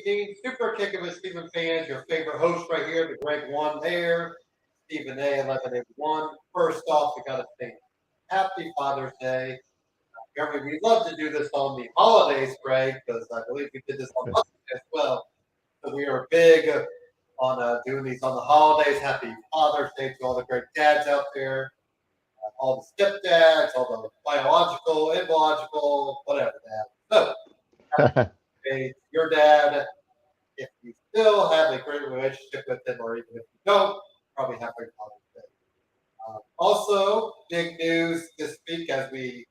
evening. Superkickin with Stephen fans, your favorite host right here, the Greg One there, Stephen A. 1181. First off, we got to say Happy Father's Day. Remember, we love to do this on the holidays, Greg, because I believe we did this on Mother's Day as well. So we are big on doing these on the holidays. Happy Father's Day to all the great dads out there, all the stepdads, all the biological, illogical, whatever that. So, hey, your dad, if you still have a great relationship with him, or even if you don't, probably have a Father's Day. Also, big news this week as we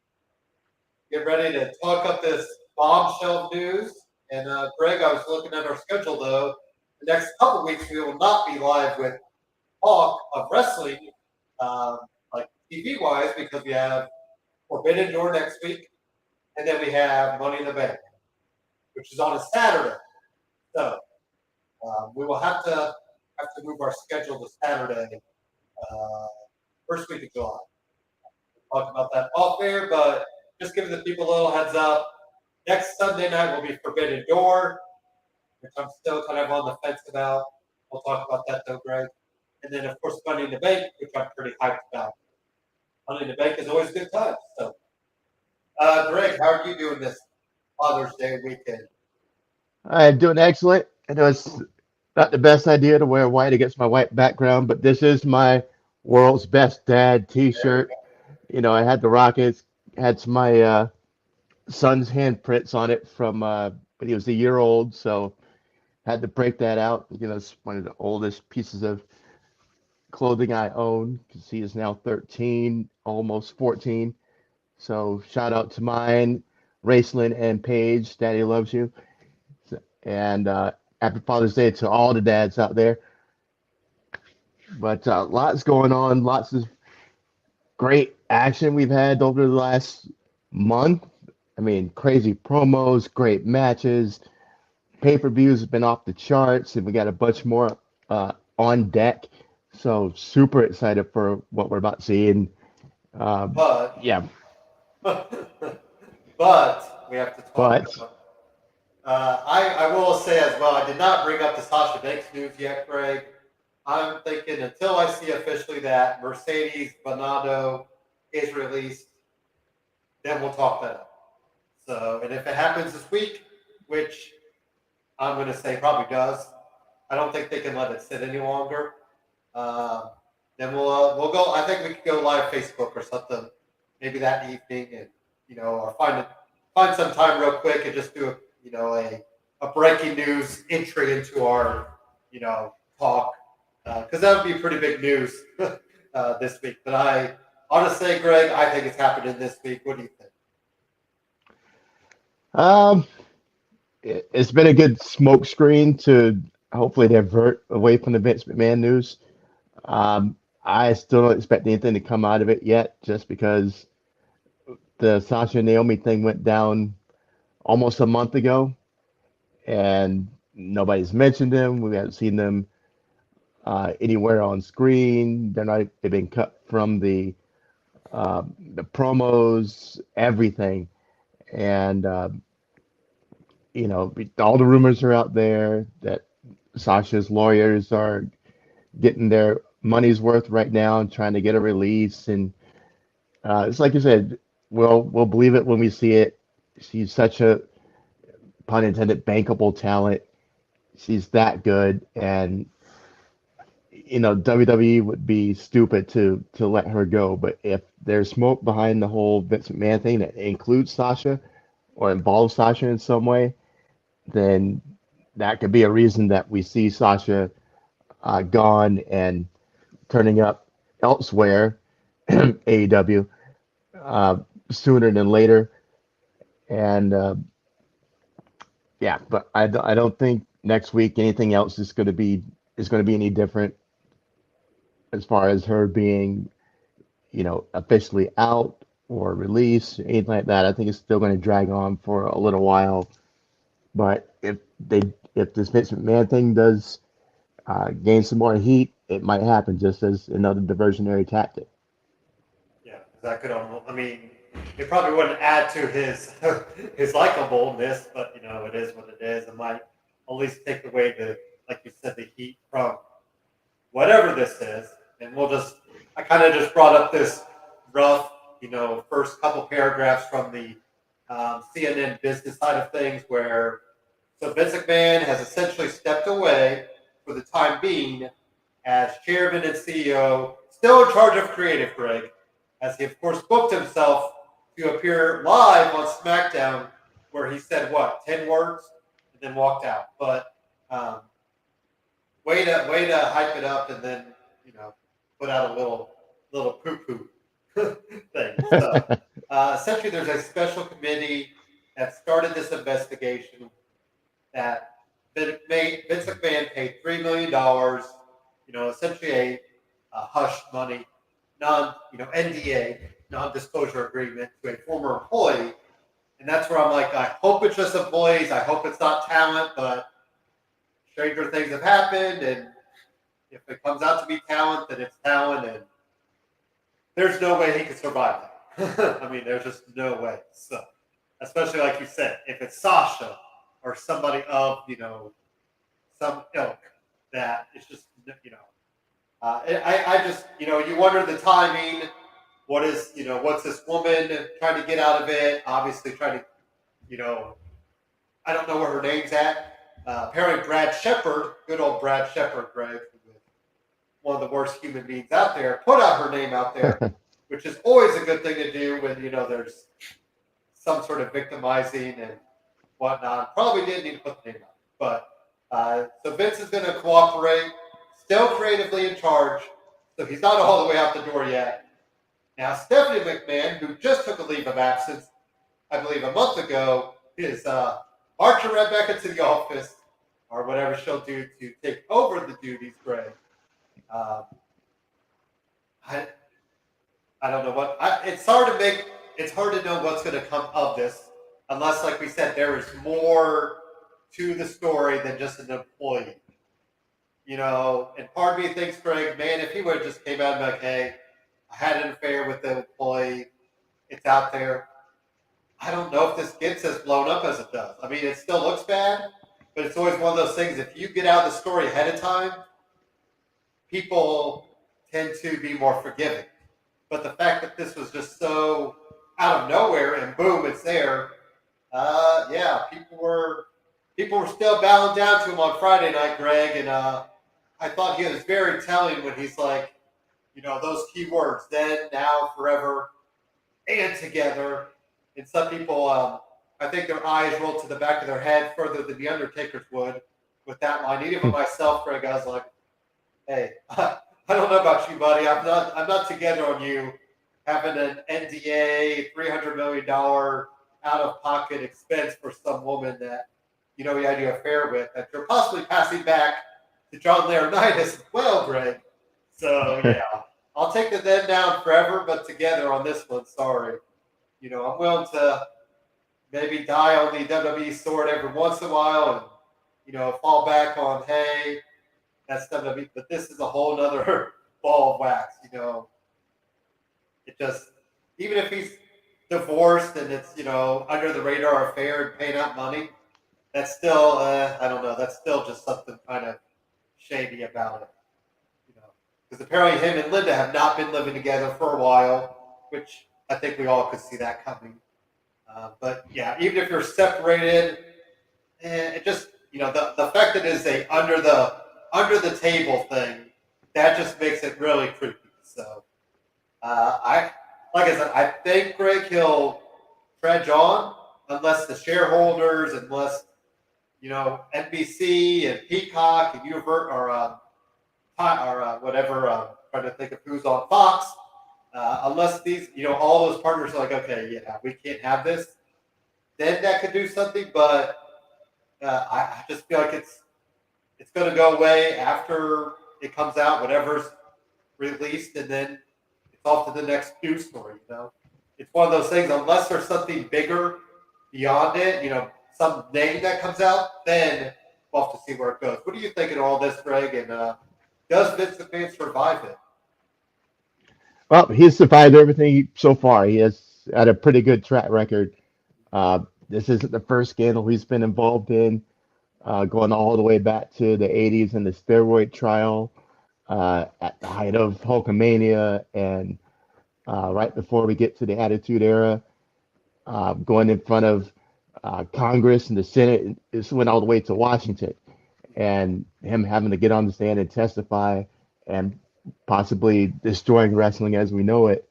get ready to talk up this bombshell news. And Greg, I was looking at our schedule though. The next couple weeks we will not be live with talk of wrestling, like TV wise, because we have Forbidden Door next week, and then we have Money in the Bank, which is on a Saturday. So we will have to move our schedule to Saturday, first week of July. We'll talk about that off air, but just giving the people a little heads up. Next Sunday night will be Forbidden Door, which I'm still kind of on the fence about. We'll talk about that though, Greg. And then of course Money in the Bank, which I'm pretty hyped about. Money in the Bank is always a good time. So, Greg, how are you doing this Father's Day weekend? I'm doing excellent. I know it's not the best idea to wear white against my white background, but this is my world's best dad There we T-shirt. I had the Rockets, had some my son's handprints on it from when he was a year old, so had to break that out. It's one of the oldest pieces of clothing I own because he is now 13, almost 14. So shout out to mine, Raceland and Paige. Daddy loves you. And happy Father's Day to all the dads out there. But lots going on, lots of great action we've had over the last month. I mean, crazy promos, great matches, pay-per-views have been off the charts, and we got a bunch more on deck. So super excited for what we're about to see. And go. yeah, But we have to talk but about. I will say as well, I did not bring up the Sasha Banks news yet, Greg. I'm thinking until I see officially that Mercedes Bonado is released, then we'll talk that up. So, and if it happens this week, which I'm going to say probably does, I don't think they can let it sit any longer. Um, then we'll go. I think we could go live Facebook or something, maybe that evening, and or find some time real quick and just do a breaking news entry into our talk because that would be pretty big news this week. But I honestly, Greg, I think it's happening this week. What do you think? um, it's been a good smoke screen to hopefully divert away from the Vince McMahon news. Um, I still don't expect anything to come out of it yet, just because the Sasha and Naomi thing went down almost a month ago, and nobody's mentioned them. We haven't seen them anywhere on screen. They've been cut from the promos, everything, and all the rumors are out there that Sasha's lawyers are getting their money's worth right now and trying to get a release. And it's like you said, we'll believe it when we see it. She's such a, pun intended, bankable talent. She's that good, and WWE would be stupid to let her go. But if there's smoke behind the whole Vince McMahon thing that includes Sasha or involves Sasha in some way, then that could be a reason that we see Sasha gone and turning up elsewhere, AEW, sooner than later. And yeah, but I don't think next week anything else is going to be any different as far as her being, officially out or released, anything like that. I think it's still going to drag on for a little while. But if this Vince McMahon thing does gain some more heat, it might happen just as another diversionary tactic. Yeah, that could almost. I mean, it probably wouldn't add to his his likableness, but it is what it is. It might at least take away the, like you said, the heat from whatever this is. And I kind of just brought up this rough, first couple paragraphs from the CNN business side of things so Vince McMahon has essentially stepped away for the time being as chairman and CEO, still in charge of creative, Greg, as he, of course, booked himself to appear live on SmackDown, where he said, 10 words, and then walked out. But way to hype it up and then, put out a little poo-poo thing. So essentially, there's a special committee that started this investigation that Vince McMahon paid $3 million, essentially a hush money, NDA, non-disclosure agreement to a former employee. And that's where I'm like, I hope it's just employees. I hope it's not talent, but stranger things have happened. And if it comes out to be talent, then it's talent. And there's no way he could survive that. I mean, there's just no way. So, especially like you said, if it's Sasha or somebody of, some ilk, that it's just, I just, you wonder the timing. What's this woman trying to get out of it? Obviously trying to, I don't know where her name's at. Apparently Brad Shepard, good old Brad Shepard, Greg, one of the worst human beings out there, put out her name out there, which is always a good thing to do when, there's some sort of victimizing and whatnot. Probably didn't need to put the name out. But so Vince is going to cooperate, still creatively in charge. So he's not all the way out the door yet. Now, Stephanie McMahon, who just took a leave of absence, I believe a month ago, is marching right back into the office or whatever she'll do to take over the duties, Greg. I don't know what. It's hard to know what's going to come of this, unless, like we said, there is more to the story than just an employee. And part of me thinks, Greg, man, if he would have just came out and been like, hey, I had an affair with the employee, it's out there. I don't know if this gets as blown up as it does. I mean, it still looks bad, but it's always one of those things. If you get out the story ahead of time, people tend to be more forgiving. But the fact that this was just so out of nowhere and boom, it's there. People were still bowing down to him on Friday night, Greg, and I thought he was very telling when he's like, those key words, then, now, forever, and together. And some people, I think their eyes rolled to the back of their head further than the Undertaker's would with that line. Even for myself, Greg, I was like, hey, I don't know about you, buddy. I'm not together on you having an NDA, $300 million out-of-pocket expense for some woman that, you had your affair with, that you're possibly passing back to John Laurinaitis as well, Greg. So, yeah, I'll take the then down forever, but together on this one, sorry. I'm willing to maybe die on the WWE sword every once in a while and, fall back on, hey, that's WWE, but this is a whole nother ball of wax, It just, even if he's divorced and it's, under the radar affair and paying out money, that's still, I don't know, that's still just something kind of shady about it. Because apparently him and Linda have not been living together for a while, which I think we all could see that coming. But yeah, even if you're separated, it just, the fact that it is a under the table thing, that just makes it really creepy. So like I said, I think Greg he'll trudge on unless the shareholders, unless NBC and Peacock and Universal or whatever. Trying to think of who's on Fox. Unless these, all those partners are like, okay, yeah, we can't have this, then that could do something. But I just feel like it's going to go away after it comes out, whatever's released, and then it's off to the next news story. It's one of those things. Unless there's something bigger beyond it, some name that comes out, then we'll have to see where it goes. What do you think of all this, Greg? And does Vince McMahon survive it? Well, he's survived everything so far. He has had a pretty good track record. This isn't the first scandal he's been involved in. going all the way back to the 80s and the steroid trial at the height of Hulkamania and right before we get to the Attitude Era, going in front of Congress and the Senate. This went all the way to Washington, and him having to get on the stand and testify and possibly destroying wrestling as we know it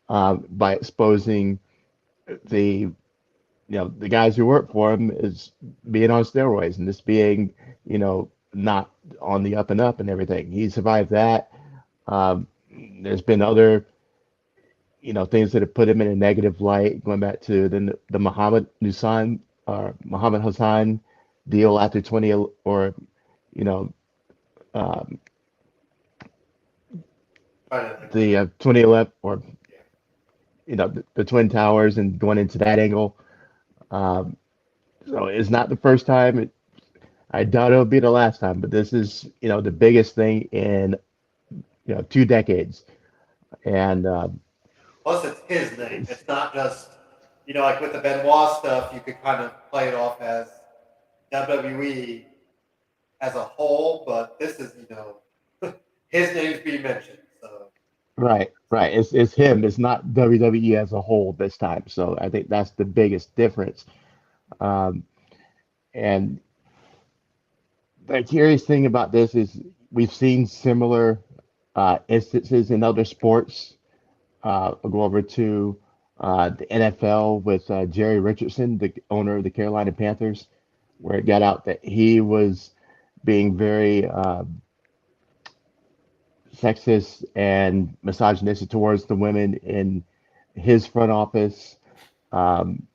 by exposing the the guys who work for him is being on steroids and this being not on the up and up and everything. He survived that. Um, there's been other things that have put him in a negative light, going back to the Muhammad Hassan deal after 20 or you know um, the 2011 or the Twin Towers and going into that angle. Um, so it's not the first time. I doubt it'll be the last time, but this is the biggest thing in 2 decades, and Plus, it's his name. It's not just, like with the Benoit stuff, you could kind of play it off as WWE as a whole, but this is, his name's being mentioned. So, right. It's him. It's not WWE as a whole this time. So I think that's the biggest difference. Um, and the curious thing about this is we've seen similar instances in other sports. I'll go over to the NFL with Jerry Richardson, the owner of the Carolina Panthers, where it got out that he was being very sexist and misogynistic towards the women in his front office, um,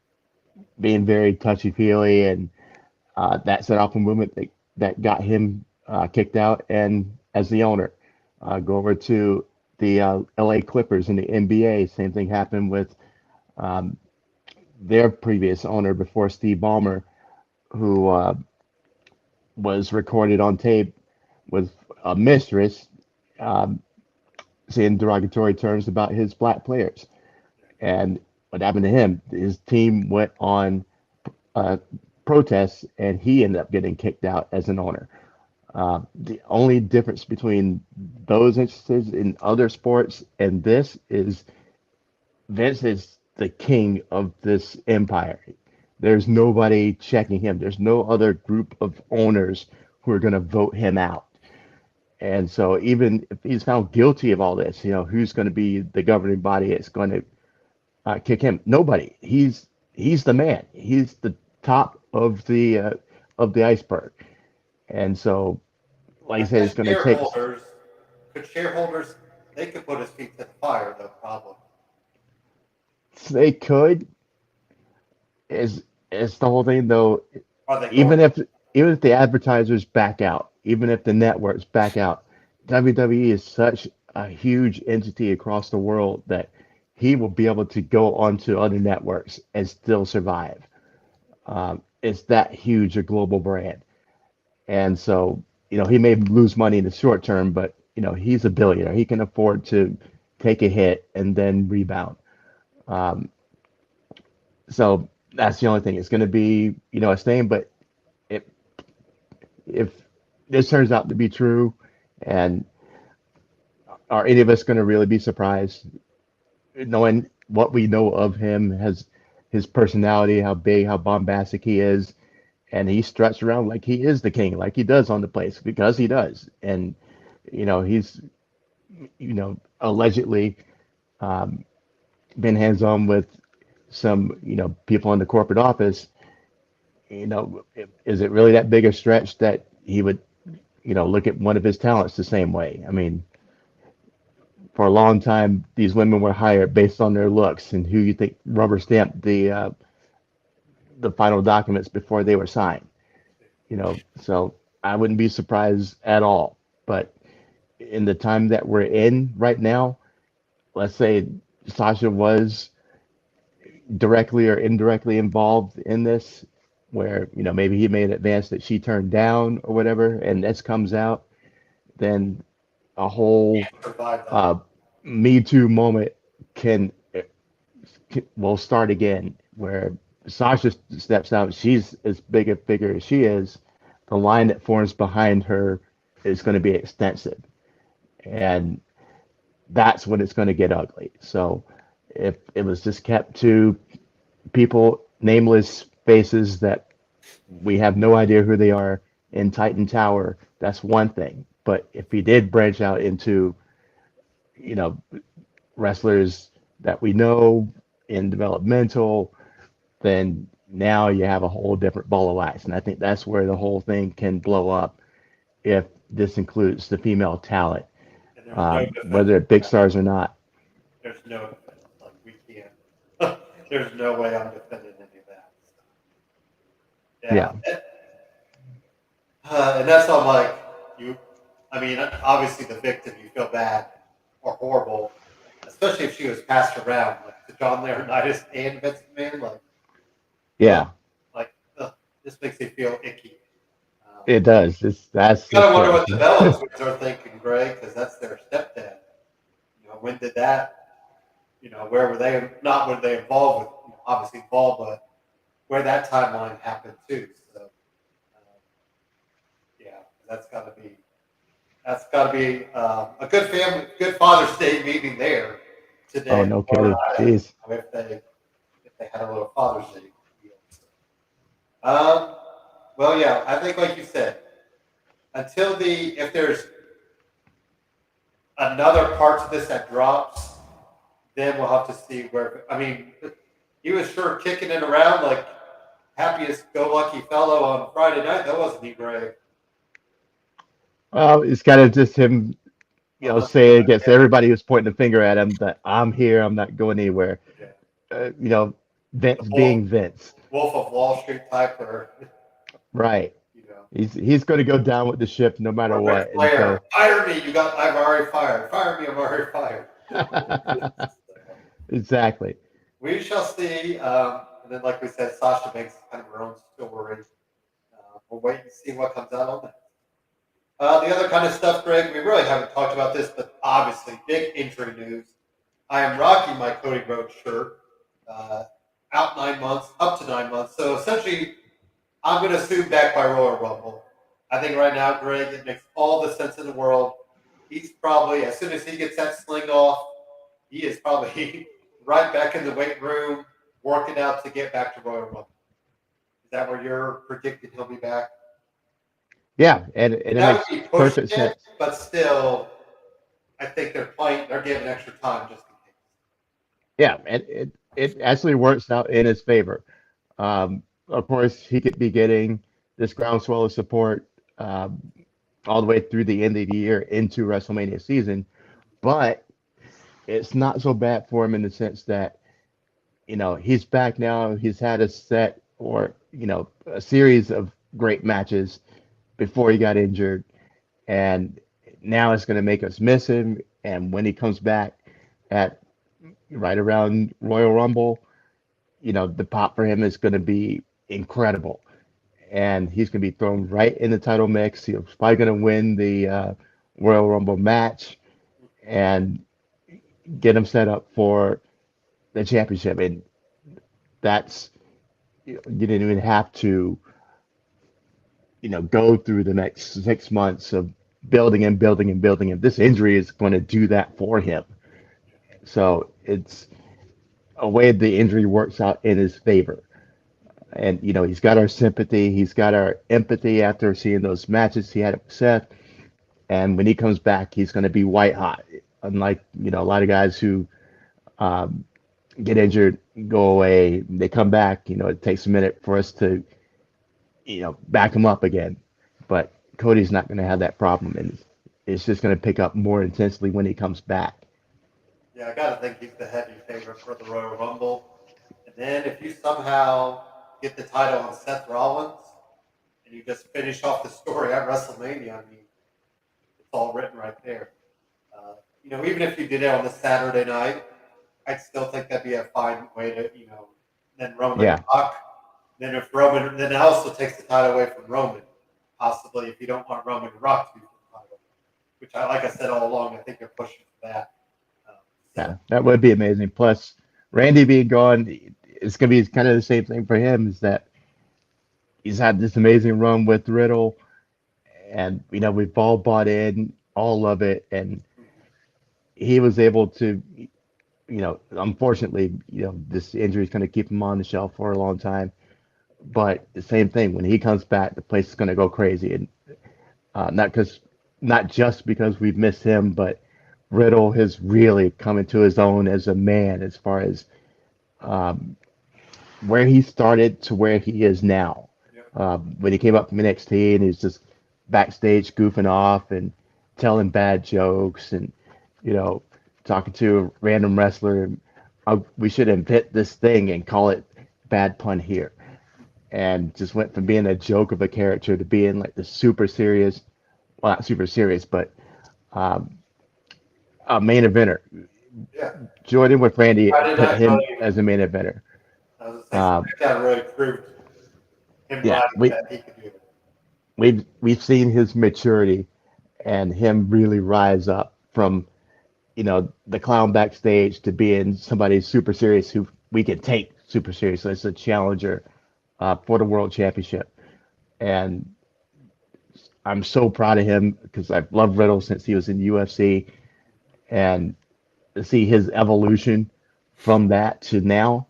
being very touchy feely, and that set off a movement that got him kicked out. And as the owner, go over to the LA Clippers in the NBA. Same thing happened with um, their previous owner before Steve Ballmer, who was recorded on tape with a mistress um, saying derogatory terms about his black players. And what happened to him? His team went on uh, protests, and he ended up getting kicked out as an owner. The only difference between those instances in other sports and this is Vince is the king of this empire. There's nobody checking him. There's no other group of owners who are going to vote him out. And so even if he's found guilty of all this, who's going to be the governing body that's going to kick him? Nobody. He's the man. He's the top of the iceberg. And so, like I said, it's going to take. Shareholders, they could put his feet to the fire, no problem. They could. Is the whole thing though? Are they Even going? if even if the advertisers back out, even if the networks back out, WWE is such a huge entity across the world that he will be able to go onto other networks and still survive. It's that huge a global brand. And so, he may lose money in the short term, but, he's a billionaire. He can afford to take a hit and then rebound. Um, so that's the only thing. It's going to be, a stain. But if, if this turns out to be true, and are any of us going to really be surprised, knowing what we know of him, has his personality, how big, how bombastic he is, and he struts around like he is the king, like he does on the place, because he does. And he's allegedly um, been hands-on with some people in the corporate office. Is it really that big a stretch that he would look at one of his talents the same way? I mean, for a long time these women were hired based on their looks and who you think rubber stamped the final documents before they were signed. So I wouldn't be surprised at all. But in the time that we're in right now, let's say Sasha was directly or indirectly involved in this, where maybe he made an advance that she turned down or whatever, and this comes out, then a whole Provide that. Me Too moment can will start again, where Sasha steps out. She's as big a figure as she is, the line that forms behind her is going to be extensive, and that's when it's going to get ugly. So if it was just kept to people, nameless faces that we have no idea who they are in Titan Tower, that's one thing. But if he did branch out into, you know, wrestlers that we know in developmental, then now you have a whole different ball of wax. And I think that's where the whole thing can blow up if this includes the female talent, And there's no defense. whether they're big stars or not. There's no defense. Like we can't. There's no way I'm defending any of that. Yeah. And that's all like you. I mean, obviously the victim, you feel bad or horrible, especially if she was passed around like to John Laurinaitis and Vince McMahon. Like, Yeah, like this makes me feel icky. it does. That's You gotta wonder what the Bellas are thinking, Greg, because that's their stepdad. You know, when did that? You know, where were they? Not were they involved with? You know, obviously involved, but where that timeline happened too. So, yeah, that's got to be a good family, good Father's Day meeting there today. Oh, no kidding. Jeez. If they had a little Father's Day deal. So. Well, yeah, I think like you said, if there's another part to this that drops, then we'll have to see where. I mean, he was sure kicking it around like happiest-go-lucky fellow on Friday night. That wasn't he, Greg? Well, it's kind of just him, saying against everybody who's pointing the finger at him that I'm here, I'm not going anywhere. Yeah. Vince being Vince. Wolf of Wall Street type, or right. He's going to go down with the ship no matter what. Flair, fire me! I've already fired. Fire me! I'm already fired. Exactly. We shall see. And then, like we said, Sasha Banks is kind of her own story. We'll wait and see what comes out on that. The other kind of stuff, Greg, we really haven't talked about this, but obviously, big injury news. I am rocking my Cody Rhodes shirt. Out 9 months, up to 9 months. So essentially, I'm going to assume back by Royal Rumble. I think right now, Greg, it makes all the sense in the world. He's probably, as soon as he gets that sling off, he is probably right back in the weight room, working out to get back to Royal Rumble. Is that where you're predicting he'll be back? Yeah, and it that makes perfect sense. But still, I think they're giving extra time just in case. Yeah, and it actually works out in his favor. Of course, he could be getting this groundswell of support all the way through the end of the year into WrestleMania season, but it's not so bad for him in the sense that, he's back now. He's had a set or, a series of great matches before he got injured, and now it's going to make us miss him. And when he comes back at right around Royal Rumble, the pop for him is going to be incredible. And he's going to be thrown right in the title mix. He's probably going to win the Royal Rumble match and get him set up for the championship. And that's, you didn't even have to, go through the next 6 months of building and building and building. And this injury is going to do that for him. So it's a way the injury works out in his favor. And, he's got our sympathy. He's got our empathy after seeing those matches he had with Seth. And when he comes back, he's going to be white hot. Unlike, a lot of guys who get injured, go away, they come back, it takes a minute for us to, back him up again. But Cody's not going to have that problem. And it's just going to pick up more intensely when he comes back. Yeah, I got to think he's the heavy favorite for the Royal Rumble. And then if you somehow get the title on Seth Rollins and you just finish off the story at WrestleMania, I mean, it's all written right there. Even if you did it on the Saturday night, I'd still think that'd be a fine way to, then Roman Rock. Then if Roman, then it also takes the title away from Roman, possibly if you don't want Roman to Rock to be the title, which like I said all along, I think they're pushing for that. Yeah, that would be amazing. Plus, Randy being gone, it's going to be kind of the same thing for him. Is that he's had this amazing run with Riddle, and we've all bought in all of it, and he was able to, unfortunately, this injury is going to keep him on the shelf for a long time. But the same thing, when he comes back, the place is going to go crazy, and not just because we've missed him, but Riddle has really come into his own as a man, as far as um, where he started to where he is now. When he came up from NXT and he's just backstage goofing off and telling bad jokes and you know talking to a random wrestler, we should invent this thing and call it bad pun here, and just went from being a joke of a character to being like the super serious, well, not super serious, but um, a main eventer. Yeah. Jordan with Randy I did put not him know you. as a main eventer. I was saying that really proved him Yeah, that he could do it. we've seen his maturity and him really rise up from the clown backstage to being somebody super serious who we can take super seriously as a challenger for the world championship. And I'm so proud of him because I've loved Riddle since he was in UFC, and to see his evolution from that to now.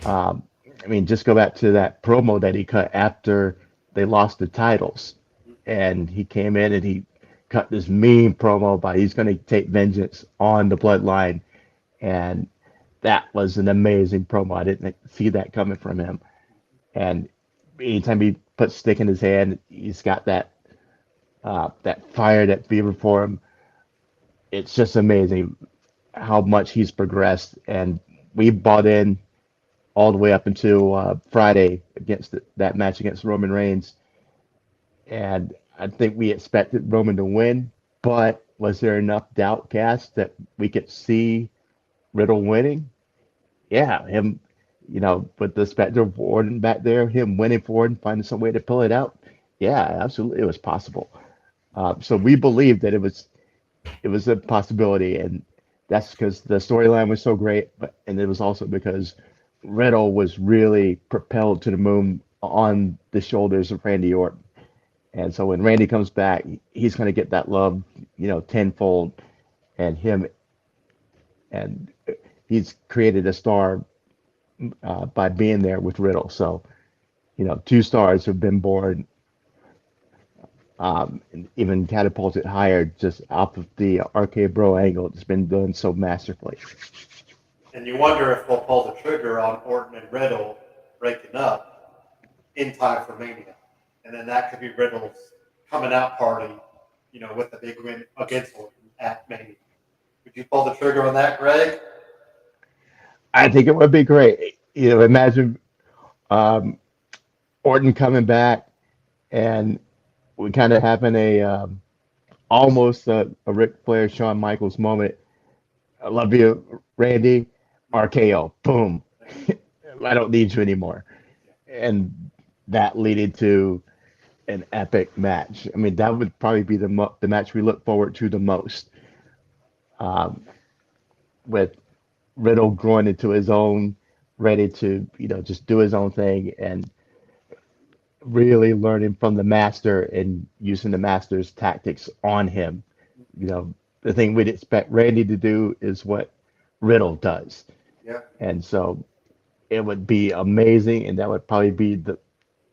Um, I mean, just go back to that promo that he cut after they lost the titles, and he came in and he cut this mean promo about he's going to take vengeance on the bloodline, and that was an amazing promo. I didn't see that coming from him, and anytime he puts stick in his hand, he's got that fire, that fever for him. It's just amazing how much he's progressed, and we bought in all the way up until Friday against that match against Roman Reigns. And I think we expected Roman to win, but was there enough doubt cast that we could see Riddle winning? Yeah, him, with the specter of Orton back there, him winning for Orton, finding some way to pull it out. Yeah, absolutely, it was possible. So we believed that it was a possibility, and that's because the storyline was so great, and it was also because Riddle was really propelled to the moon on the shoulders of Randy Orton. And so when Randy comes back, he's going to get that love, tenfold, and he's created a star by being there with Riddle. So, two stars have been born, and even catapulted higher just off of the RK Bro angle. It's been done so masterfully. And you wonder if they'll pull the trigger on Orton and Riddle breaking up in time for Mania. And then that could be Riddle's coming out party, with the big win against Orton at Mania. Would you pull the trigger on that, Greg? I think it would be great. Imagine Orton coming back, and we kind of having almost a Ric Flair, Shawn Michaels moment. I love you, Randy. RKO, boom. I don't need you anymore. And that leading to an epic match. I mean, that would probably be the match we look forward to the most. With Riddle growing into his own, ready to, just do his own thing, and really learning from the master and using the master's tactics on him. The thing we'd expect Randy to do is what Riddle does. Yeah. And so it would be amazing, and that would probably be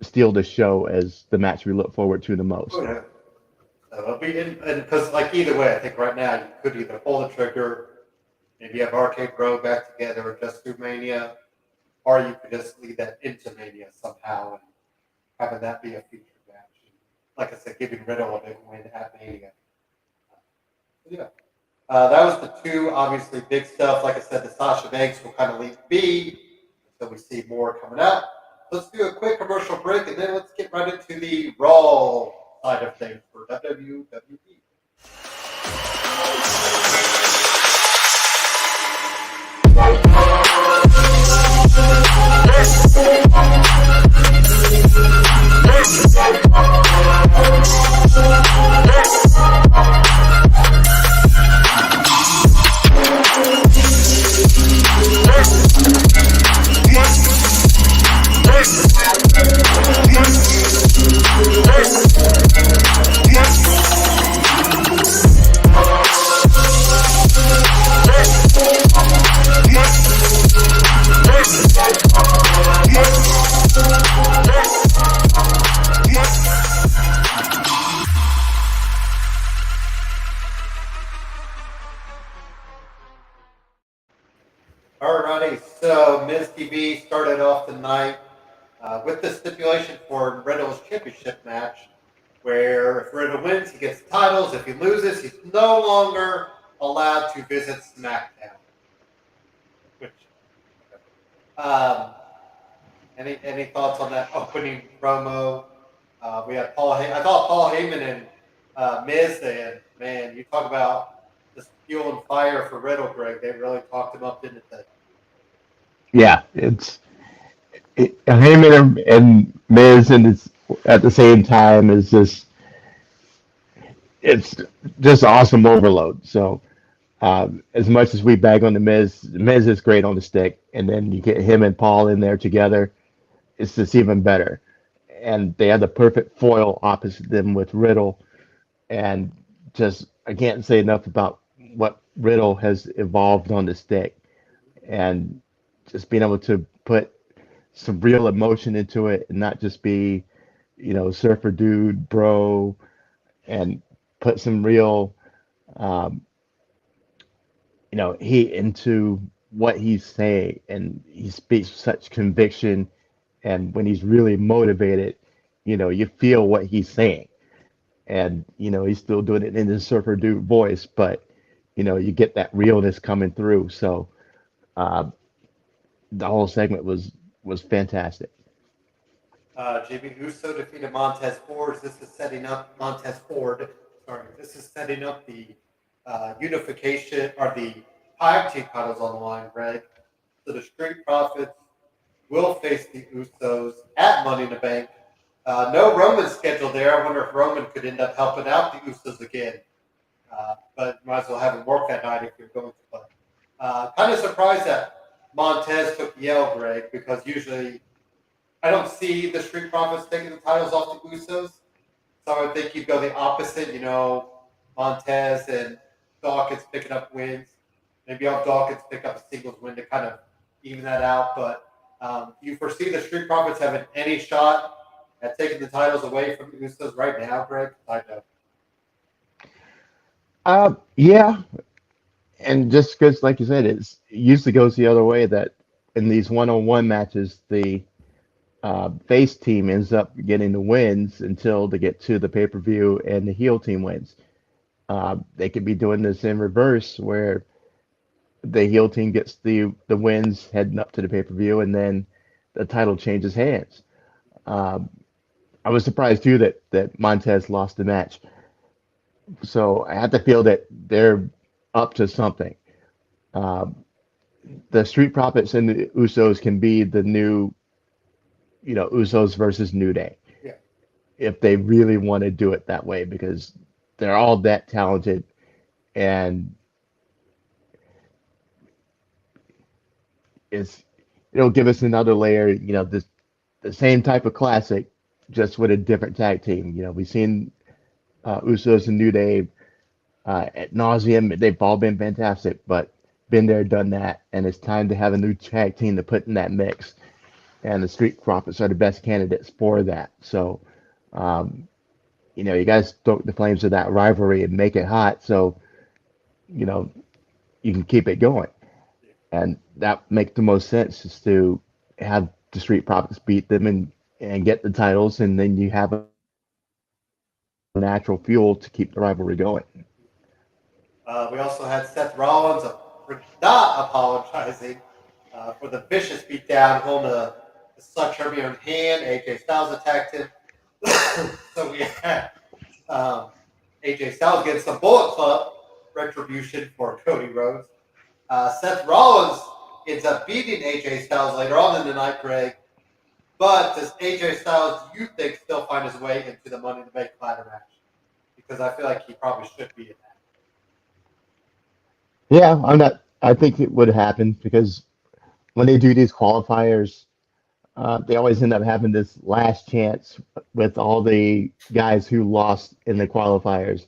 steal the show as the match we look forward to the most. Oh, yeah. It'll be because either way, I think right now you could either pull the trigger, maybe have RK Bro back together or just do Mania, or you could just lead that into Mania somehow and having that be a featured match. Like I said, giving Riddle a big win at Mania. Yeah. That was the two, obviously, big stuff. Like I said, the Sasha Banks will kind of leave B until we see more coming out. Let's do a quick commercial break, and then let's get right into the Raw side of things for WWE. Miz TV started off the night with the stipulation for Riddle's championship match, where if Riddle wins, he gets the titles. If he loses, he's no longer allowed to visit SmackDown. Which, um, any thoughts on that opening promo? We had Paul. I thought Paul Heyman and Miz. And man, you talk about just fuel and fire for Riddle, Greg. They really talked him up, didn't they? Yeah, Heyman and Miz and it's at the same time is just it's just awesome overload. So as much as we bag on the Miz is great on the stick, and then you get him and Paul in there together, it's just even better. And they had the perfect foil opposite them with Riddle, and just I can't say enough about what Riddle has evolved on the stick, and just being able to put some real emotion into it and not just be, surfer dude, bro, and put some real, um, heat into what he's saying. And he speaks with such conviction. And when he's really motivated, you feel what he's saying. And, he's still doing it in his surfer dude voice, but, you get that realness coming through. So uh, the whole segment was fantastic. Jimmy Uso defeated Montez Ford. This is setting up Montez Ford. Sorry, this is setting up the unification or the tag team titles on the line, Greg. So the Street Profits will face the Usos at Money in the Bank. No Roman scheduled there. I wonder if Roman could end up helping out the Usos again. But might as well have him work that night if you're going to play. Kind of surprised that Montez took the L, Greg, because usually I don't see the Street Profits taking the titles off the Usos. So I would think you'd go the opposite, Montez and Dawkins picking up wins. Maybe have Dawkins pick up a singles win to kind of even that out. But do you foresee the Street Profits having any shot at taking the titles away from the Usos right now, Greg? I know. Yeah, and just because, like you said, it usually goes the other way that in these one-on-one matches, the face team ends up getting the wins until they get to the pay-per-view and the heel team wins. They could be doing this in reverse where the heel team gets the wins heading up to the pay-per-view and then the title changes hands. Um, I was surprised too that Montez lost the match. So I have to feel that they're up to something. Um, the Street Profits and the Usos can be the new, Usos versus New Day Yeah. if they really want to do it that way because they're all that talented and it's it'll give us another layer, this the same type of classic, just with a different tag team. We've seen Usos and New Day at nauseum. They've all been fantastic, but been there, done that, and it's time to have a new tag team to put in that mix. And the Street Profits are the best candidates for that. So, um, you guys stoke the flames of that rivalry and make it hot, so you know you can keep it going. And that makes the most sense is to have the Street Profits beat them and get the titles, and then you have a natural fuel to keep the rivalry going. We also had Seth Rollins for not apologizing for the vicious beatdown, holding the Slut Derby on hand. AJ Styles attacked him. So we had AJ Styles getting some Bullet Club retribution for Cody Rhodes. Seth Rollins ends up beating AJ Styles later on in the night, Greg. But does AJ Styles, do you think, still find his way into the Money in the Bank ladder match? Because I feel like he probably should be in that. Yeah, I'm not. I think it would happen because when they do these qualifiers, they always end up having this last chance with all the guys who lost in the qualifiers,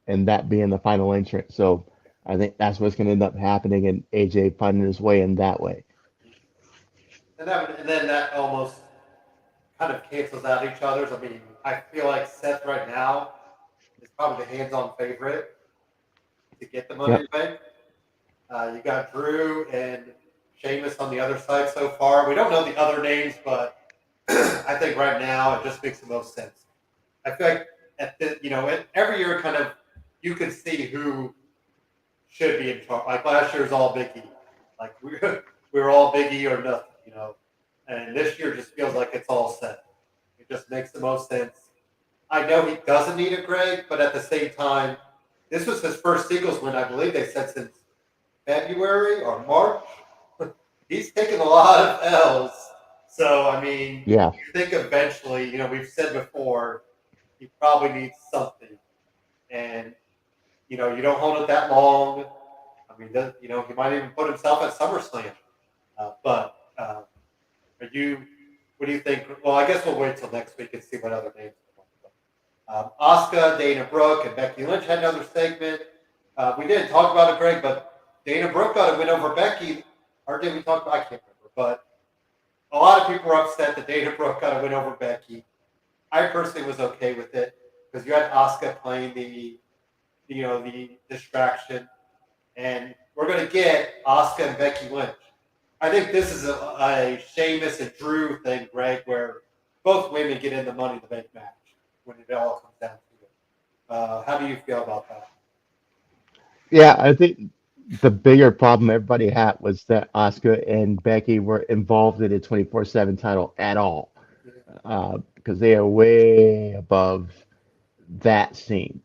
and that being the final entrant. So I think that's what's going to end up happening, and AJ finding his way in that way. And then that almost kind of cancels out each other's. I mean, I feel like Seth right now is probably the hands-on favorite to get the Money in Yep. the Bank. You got Drew and Sheamus on the other side so far. We don't know the other names, but I think right now it just makes the most sense. I feel like every year kind of you can see who should be in charge. Like last year's all Big E. Like we're all Big E or nothing. And this year just feels like it's all set. It just makes the most sense. I know he doesn't need a Greg, but at the same time, this was his first singles win, I believe they said, since February or March. He's taken a lot of L's. So, I mean, Yeah. you think eventually, we've said before, he probably needs something. And, you don't hold it that long. I mean, he might even put himself at SummerSlam. What do you think? Well, I guess we'll wait till next week and see what other names come up. Asuka, Dana Brooke, and Becky Lynch had another segment. We didn't talk about it, Greg, but Dana Brooke got a win over Becky. Or did we talk about? I can't remember. But a lot of people were upset that Dana Brooke got a win over Becky. I personally was okay with it because you had Asuka playing the distraction, and we're going to get Asuka and Becky Lynch. I think this is a Sheamus and Drew thing, Greg, where both women get in the Money in the Bank match when it all comes down to it. How do you feel about that? Yeah, I think the bigger problem everybody had was that Asuka and Becky were involved in a 24/7 title at all, because they are way above that scene.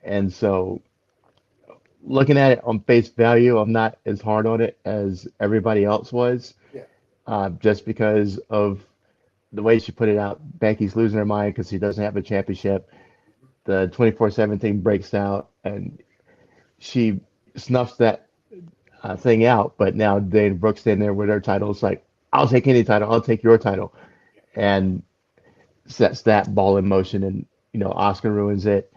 And so, looking at it on face value, I'm not as hard on it as everybody else was, Yeah. just because of the way she put it out. Becky's losing her mind because she doesn't have a championship. The 24/7 thing breaks out, and she snuffs that thing out. But now Dana Brooks standing there with her title. It's like, I'll take any title. I'll take your title. And sets that ball in motion. And, Oscar ruins it.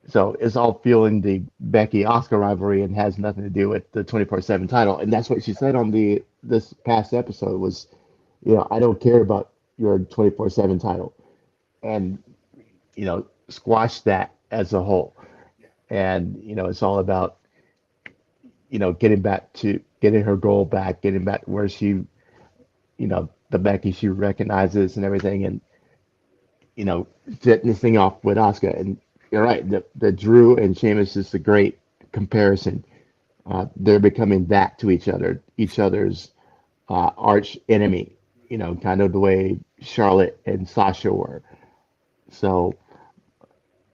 So it's all fueling the Becky Oscar rivalry and has nothing to do with the 24/7 title. And that's what she said on this past episode was, I don't care about your 24/7 title. And, squash that as a whole. And, it's all about, getting her goal back, getting back where she, the Becky she recognizes and everything. And, setting this thing off with Oscar. And you're right, the Drew and Sheamus is a great comparison. They're becoming that to each other's arch enemy, kind of the way Charlotte and Sasha were. So,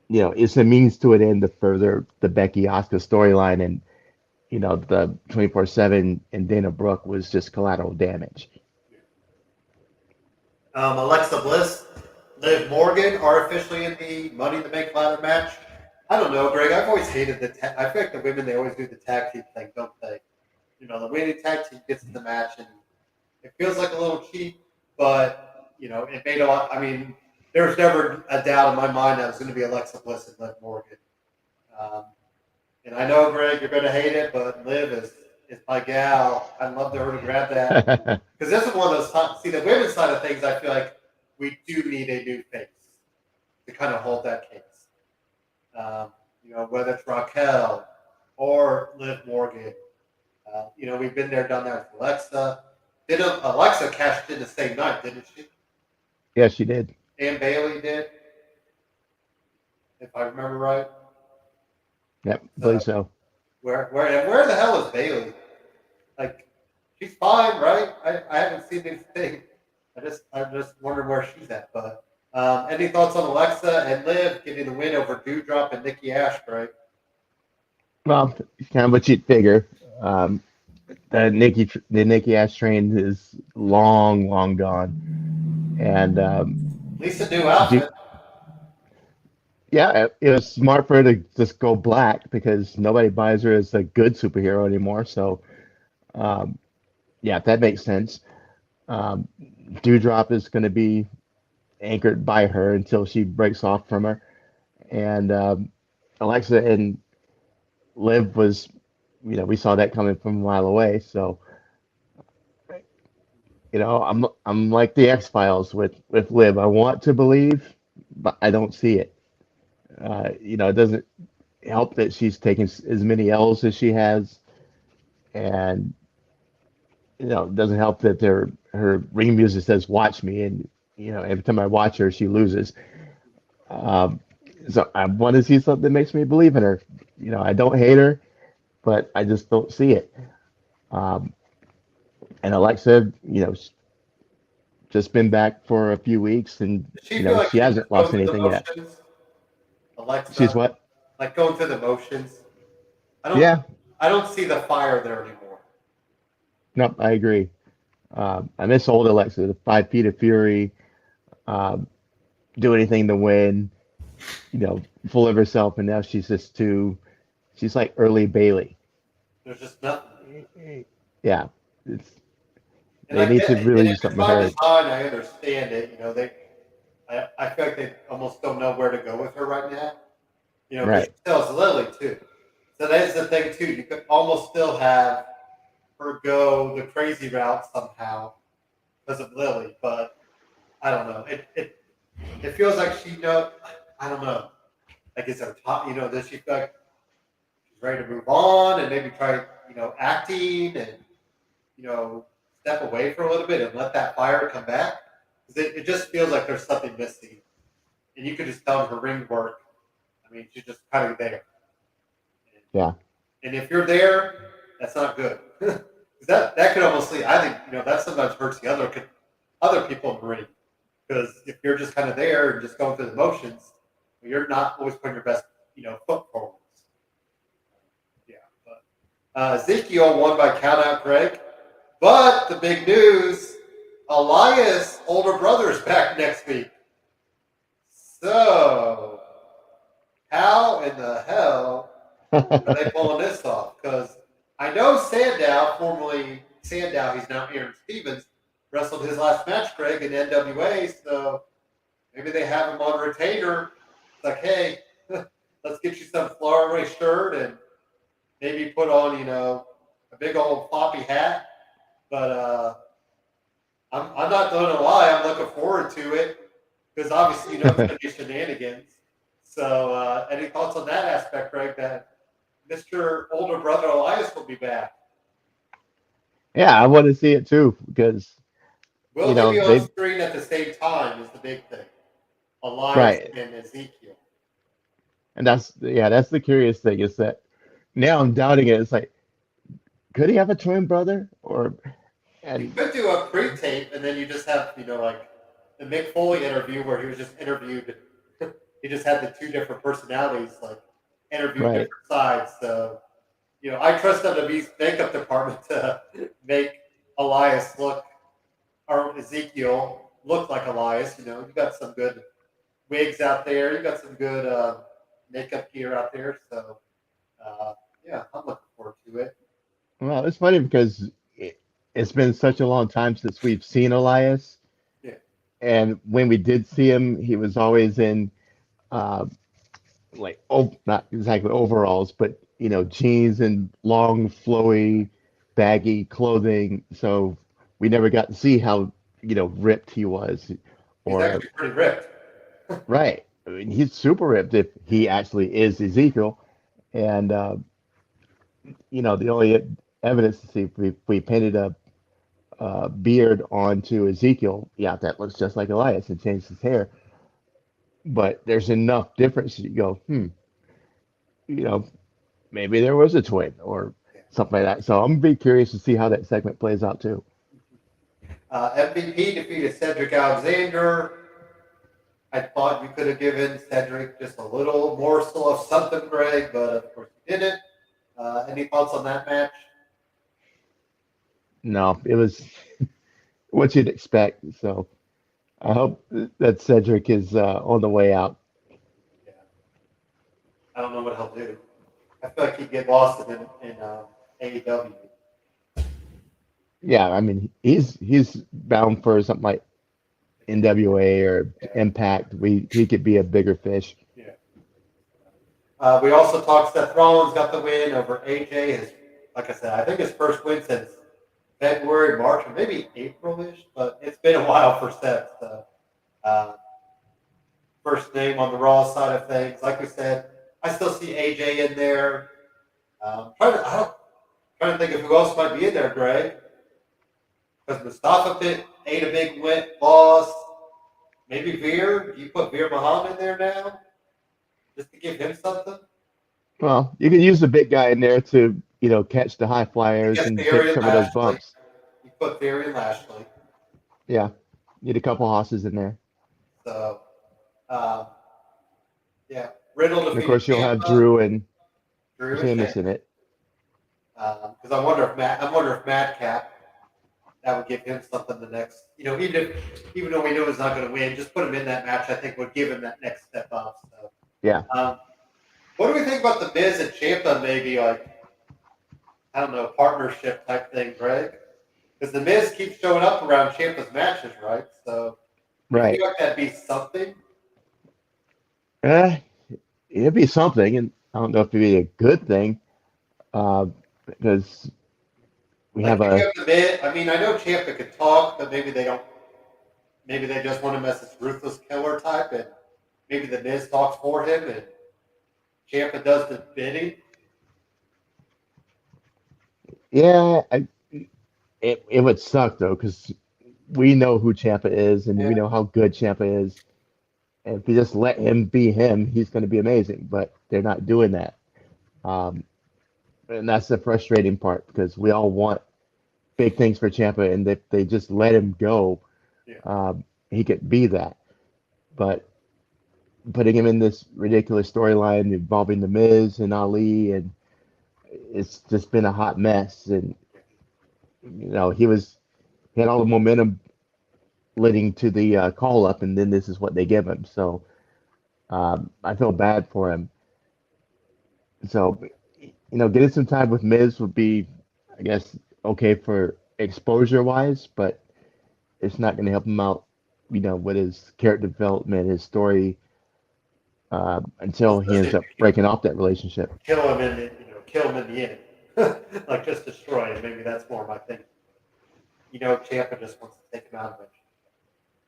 it's a means to an end to further the Becky Oscar storyline, and the 24/7 and Dana Brooke was just collateral damage. Alexa Bliss, Liv Morgan are officially in the Money in the Bank ladder match. I don't know, Greg. I've always hated I feel like the women, they always do the tag team thing, don't they? The winning tag team gets in the match, and it feels like a little cheap, but, it made a lot. I mean, there was never a doubt in my mind that it was going to be Alexa Bliss and Liv Morgan. Um, and I know, Greg, you're going to hate it, but Liv is my gal. I'd love her to grab that. Because this is one of those times. See, the women's side of things, I feel like we do need a new face to kind of hold that case. Whether it's Raquel or Liv Morgan. We've been there, done that with Alexa. Alexa cashed in the same night, didn't she? Yeah, she did. And Bailey did, if I remember right. Yep, I believe so. Where the hell is Bailey? Like, she's fine, right? I haven't seen anything. I'm just wondering where she's at. But any thoughts on Alexa and Liv getting the win over Dewdrop and Nikki Ash, right? Well, it's kind of what you'd figure. The Nikki Ash train is long, long gone, and At least a new outfit. yeah, it was smart for her to just go black because nobody buys her as a good superhero anymore. So, um, yeah, that makes sense. Um, Dewdrop is going to be anchored by her until she breaks off from her, and Alexa and Liv was, we saw that coming from a mile away. So, I'm like the X Files with Liv. I want to believe, but I don't see it. It doesn't help that she's taken as many L's as she has, and it doesn't help that her ring music says "Watch me," and every time I watch her, she loses. Um, so I want to see something that makes me believe in her. I don't hate her, but I just don't see it. Um, and Alexa, just been back for a few weeks, and Does she feel like she she's just hasn't going lost through the anything yet. motions, She's Alexa? what? Like going through the motions. I don't Yeah, I don't see the fire there anymore. no, I agree. I miss old Alexa, the 5 feet of fury, um, do anything to win, full of herself, and now she's just too. She's like early Bailey. There's just nothing. Yeah, it's And they I need get to it. And really do if it's something with by her. design, I understand it. I feel like they almost don't know where to go with her right now. Because Right. she sells Lily too. So that's the thing too. You could almost still have her go the crazy route somehow because of Lily, but I don't know. It feels like she know. I don't know. Like is her top? Does she feel like she's ready to move on and maybe try acting and you know step away for a little bit and let that fire come back? Because it just feels like there's something missing, and you could just tell her ring work. I mean, she's just kind of there. Yeah. And if you're there, that's not good. 'Cause that could almost lead. I think that sometimes hurts the other people in the ring. Because if you're just kind of there and just going through the motions, you're not always putting your best foot forward. Yeah, but Ezekiel won by countout, Greg. But the big news: Elias' older brother is back next week. So how in the hell are they pulling this off? Because I know Sandow, formerly Sandow, he's now Aaron Stevens, wrestled his last match, Greg, in NWA. So maybe they have him on retainer. It's like, hey, let's get you some Florida shirt and maybe put on, a big old floppy hat. But I'm not going to lie, I'm looking forward to it because obviously it's going to be shenanigans. So any thoughts on that aspect, Greg? That Mr. Older Brother Elias will be back. Yeah, I want to see it too because Will they be on they screen at the same time? Is the big thing. Elias right, and Ezekiel. and that's the curious thing is that now I'm doubting it. It's like, could he have a twin brother or You and could do a pre-tape, and then you just have like the Mick Foley interview where he was just interviewed. He just had the two different personalities, like interviewed right, different sides. So I trust WWE's makeup department to make Elias look or Ezekiel look like Elias. You got some good wigs out there. You got some good makeup gear out there. So yeah, I'm looking forward to it. well, it's funny because it's been such a long time since we've seen Elias, Yeah, and when we did see him, he was always in uh, like not exactly overalls, but jeans and long, flowy, baggy clothing. So we never got to see how ripped he was, he's or actually pretty ripped. right. I mean, he's super ripped if he actually is Ezekiel, and the only evidence to see if we painted a beard onto Ezekiel, yeah, that looks just like Elias and changed his hair. But there's enough difference that you go, you know, maybe there was a twin or Yeah. something like that. So I'm gonna be curious to see how that segment plays out too. MVP defeated Cedric Alexander. I thought you could have given Cedric just a little morsel of something, Greg, but of course you didn't. Any thoughts on that match? No, it was what you'd expect. So I hope that Cedric is on the way out. Yeah, I don't know what he'll do. I feel like he'd get lost in AEW. Yeah, I mean he's bound for something like NWA or Yeah, Impact. He could be a bigger fish. yeah. We also talked Seth Rollins got the win over AJ. Like I said, I think his first win since February, March, or maybe April-ish, but it's been a while for Seth. So, uh, first name on the Raw side of things. Like we said, I still see AJ in there. Trying to think of who else might be in there, Greg. Because Mustafa ate a big win, loss. Maybe Veer. Do you put Veer Muhammad in there now? Just to give him something? Well, you can use the big guy in there to, catch the high I flyers guess and take Theory and some of those Lashley. bumps. You put Theory and Lashley. Yeah, need a couple hosses in there. So, um, yeah. Riddle And of defeated course, you'll have Ciampa. Drew and Drew and Sheamus Sheamus. in it. Because I wonder if Madcap, that would give him something the next. Even though we know he's not going to win, just put him in that match. I think would give him that next step up. So, Yeah. what do we think about the Miz and Ciampa? Maybe I don't know, partnership type thing, Greg. Because the Miz keeps showing up around Ciampa's matches, right? So, you Right. feel like that'd be something. It'd be something, and I don't know if it'd be a good thing, because we Like have if you a have the Miz, I mean, I know Ciampa could talk, but maybe they don't. Maybe they just want him as this ruthless killer type, and maybe the Miz talks for him, and Ciampa does the bidding. yeah. It would suck though, because we know who Champa is, and Yeah. we know how good Champa is. And if you just let him be him, he's going to be amazing. But they're not doing that, um, and that's the frustrating part because we all want big things for Champa, and if they just let him go, Yeah. he could be that. But putting him in this ridiculous storyline involving the Miz and Ali, and it's just been a hot mess. And he had all the momentum leading to the call up, and then this is what they give him. So I feel bad for him. So getting some time with Miz would be, I guess, okay for exposure wise, but it's not going to help him out, with his character development, his story, until he ends up breaking off that relationship. Kill him kill him in the end, like just destroy him. Maybe that's more my thing. Ciampa just wants to take him out of it.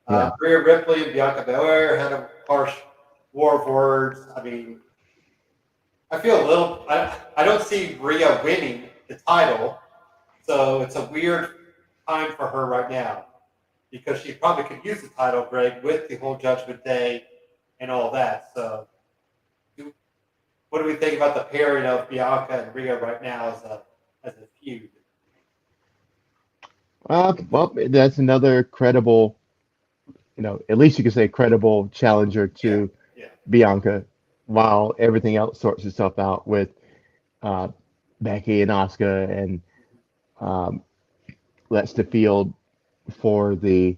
Yeah. Rhea Ripley and Bianca Belair had a harsh war of words. I mean, I feel a little. I don't see Rhea winning the title, so it's a weird time for her right now because she probably could use the title, Greg, with the whole Judgment Day and all that. So, what do we think about the pairing of Bianca and Rhea right now as a feud? Well, that's another credible, at least you could say credible challenger Yeah, to yeah. Bianca, while everything else sorts itself out with uh, Becky and Asuka, and um, lets the field for the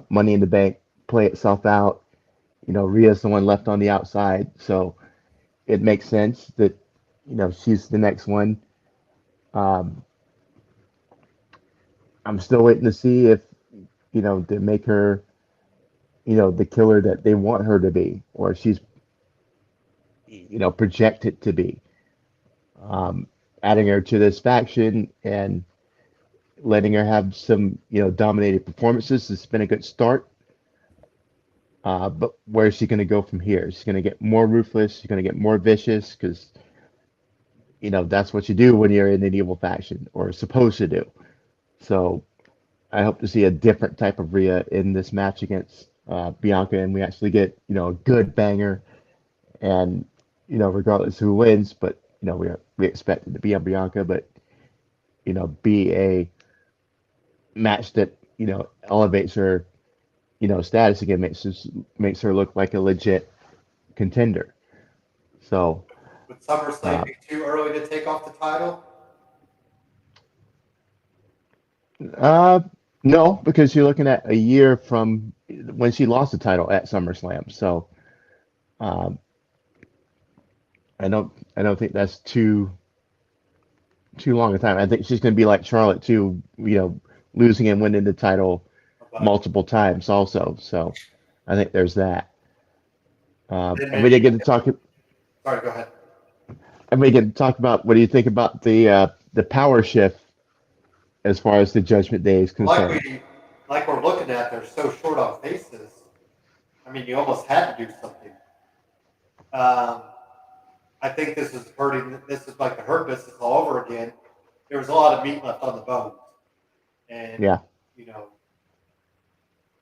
Money in the Bank play itself out. Rhea's the one left on the outside, so it makes sense that she's the next one. Um, I'm still waiting to see if they make her the killer that they want her to be, or she's projected to be. Um, Adding her to this faction and letting her have some dominated performances has been a good start. But where is she going to go from here? She's going to get more ruthless. She's going to get more vicious because that's what you do when you're in an evil faction, or supposed to do. So I hope to see a different type of Rhea in this match against Bianca, and we actually get a good banger. And regardless who wins, but we expect it to be on Bianca, but be a match that elevates her status again, makes her look like a legit contender. So Would SummerSlam be too early to take off the title? uh, no, because you're looking at a year from when she lost the title at SummerSlam. So um, I don't think that's too long a time. I think she's going to be like Charlotte too, losing and winning the title multiple times also. So I think there's that. And we didn't get to talk. Sorry, go ahead. And we get to talk about what do you think about the power shift as far as the Judgment Day is concerned. Like we're looking at, they're so short on faces. I mean, you almost had to do something. I think this is hurting. This is like the Hurt Business all over again. There was a lot of meat left on the bones, And, Yeah. you know,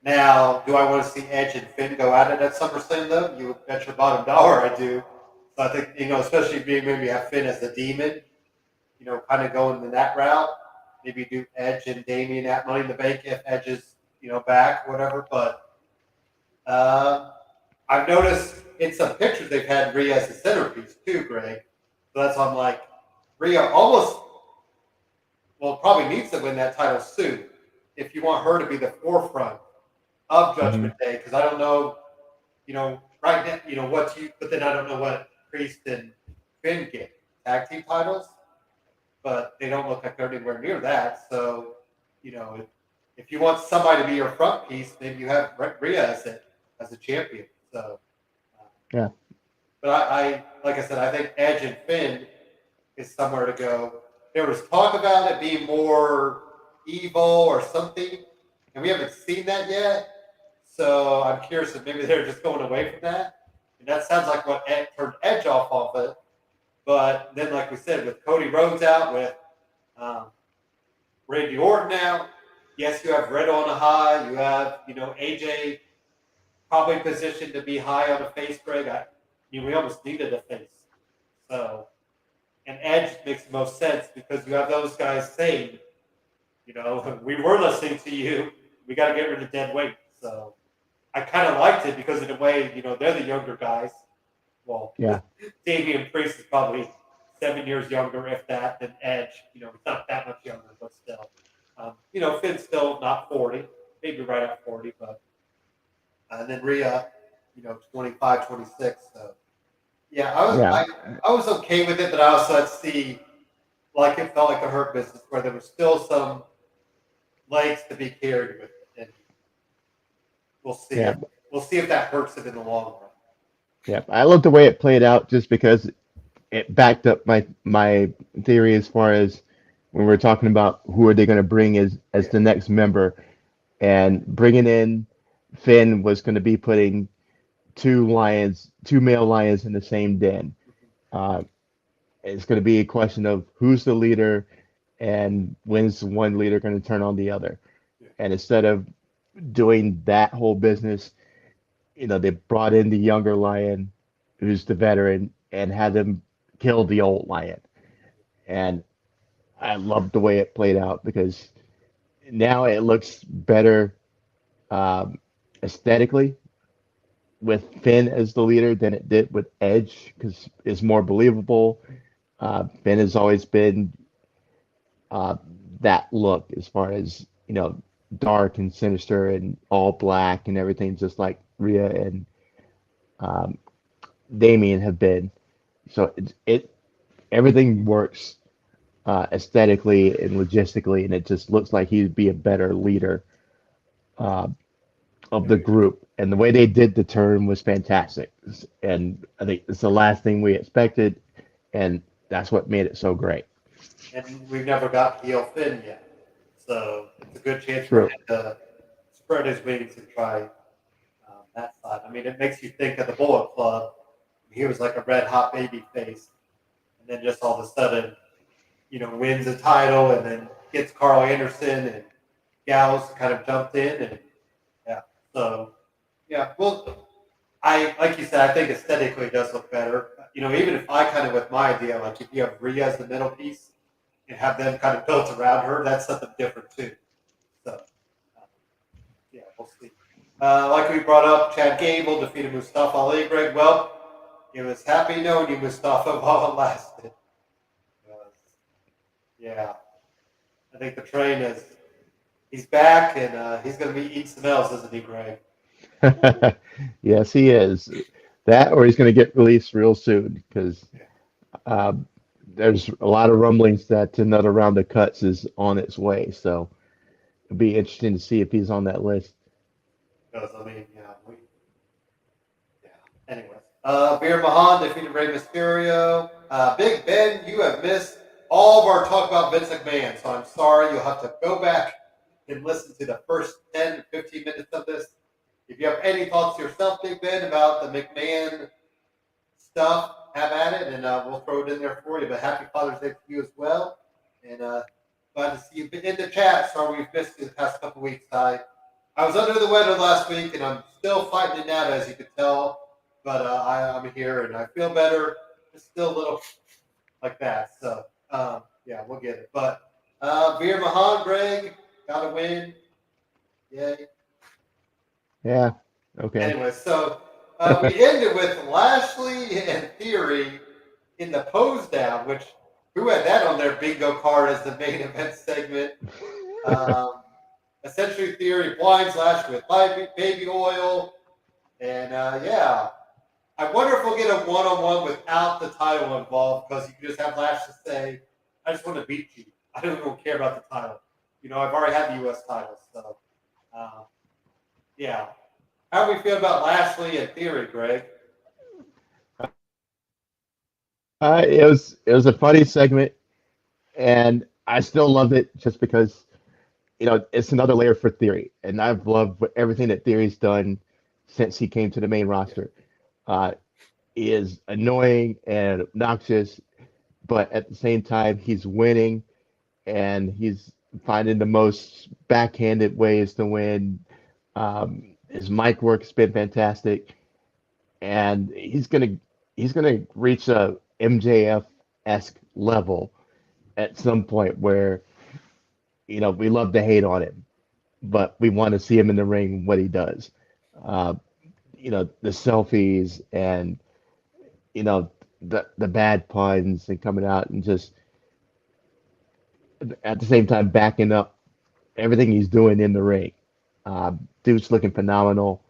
now, do I want to see Edge and Finn go at it at SummerSlam, though? You would bet your bottom dollar I do. So I think, especially being maybe have Finn as the demon, kind of going in that route. Maybe do Edge and Damian at Money in the Bank if Edge is, back, whatever. But I've noticed in some pictures they've had Rhea as the centerpiece too, Greg. So that's why I'm like, Rhea almost, probably needs to win that title soon if you want her to be the forefront of Judgment Day. Because I don't know, right now, but then I don't know what Priest and Finn get tag team titles, but they don't look like they're anywhere near that. So, if you want somebody to be your front piece, maybe you have Rhea as a champion. So, Yeah. But I like I said, I think Edge and Finn is somewhere to go. There was talk about it being more evil or something, and we haven't seen that yet. So I'm curious if maybe they're just going away from that. And that sounds like what turned Edge off of it. But then, like we said, with Cody Rhodes out, with Randy Orton out, yes, you have Red on a high. You have, AJ probably positioned to be high on a face, Greg. We almost needed a face. So, and Edge makes the most sense because you have those guys saying, we were listening to you. We got to get rid of dead weight. So I kind of liked it because in a way, they're the younger guys. Well, Yeah. Damian Priest is probably 7 years younger, if that, than Edge. He's not that much younger, but still. Finn's still not 40, maybe right at 40, but and then Rhea, 25, 26. So yeah, I was okay with it, but I also had to see like it felt like a Hurt Business where there was still some legs to be carried with it. And we'll see. Yeah. We'll see if that hurts it in the long run. Yeah. I love the way it played out just because it backed up my theory as far as when we're talking about who are they going to bring as the next member, and bringing in Finn was going to be putting two male lions in the same den. Uh, it's going to be a question of who's the leader and when's one leader going to turn on the other. Yeah. And instead of doing that whole business, they brought in the younger lion who's the veteran and had them kill the old lion. And I loved the way it played out because now it looks better um, aesthetically with Finn as the leader than it did with Edge because it's more believable. Finn has always been uh, that look as far as dark and sinister and all black and everything, just like Rhea and um, Damien have been. So it everything works aesthetically and logistically, and it just looks like he'd be a better leader uh, of the group. And the way they did the turn was fantastic. And I think it's the last thing we expected, and that's what made it so great. And we've never got heel Finn yet. So it's a good chance for True. him to spread his wings and try that side. I mean, it makes you think of the Bullet Club. He was like a red hot baby face. And then just all of a sudden, wins a title and then gets Carl Anderson and Gallows kind of jumped in. And yeah, so yeah, well, like you said, I think aesthetically it does look better. Even if I kind of with my idea, like if you have Rhea as the middle piece and have them kind of built around her, that's something different too. So yeah, we'll see. Like we brought up, Chad Gable defeated Mustafa Ali. Greg, well, he was happy knowing you, Mustafa, while it lasted. Yeah, I think the train he's back and he's going to be eating some else, isn't he, Greg? Yes, he is. That or he's going to get released real soon because uh, there's a lot of rumblings that another round of cuts is on its way. So it'll be interesting to see if he's on that list. Because I mean, yeah. Anyways, Veer Mahan defeated Rey Mysterio. Big Ben, you have missed all of our talk about Vince McMahon, so I'm sorry. You'll have to go back and listen to the first 10 to 15 minutes of this. If you have any thoughts yourself, Big Ben, about the McMahon stuff, have at it, and we'll throw it in there for you. But happy Father's Day to you as well. And Glad to see you in the chat. Sorry we've missed you the past couple weeks. I was under the weather last week, and I'm still fighting it out, as you could tell. But I'm here, and I feel better. Just still a little like that. So, yeah, we'll get it. But Veer Mahan, Greg, got to win. Yay. Yeah. Okay. Anyway, so we ended with Lashley and Theory in the pose down, which who had that on their bingo card as the main event segment? Essentially, Theory blinds Lashley with baby oil. And yeah, I wonder if we'll get a one-on-one without the title involved, because you can just have Lashley say, I just want to beat you. I don't even care about the title. You know, I've already had the U.S. title. So, yeah. How do we feel about Lashley and Theory, Greg? It was a funny segment, and I still love it just because it's another layer for Theory, and I've loved everything that Theory's done since he came to the main roster. He is annoying and obnoxious, but at the same time, he's winning, and he's finding the most backhanded ways to win. His mic work's been fantastic, and he's gonna reach a MJF-esque level at some point where we love to hate on him, but we want to see him in the ring what he does. Uh, the selfies and the bad puns and coming out and just at the same time backing up everything he's doing in the ring. Dude's looking phenomenal.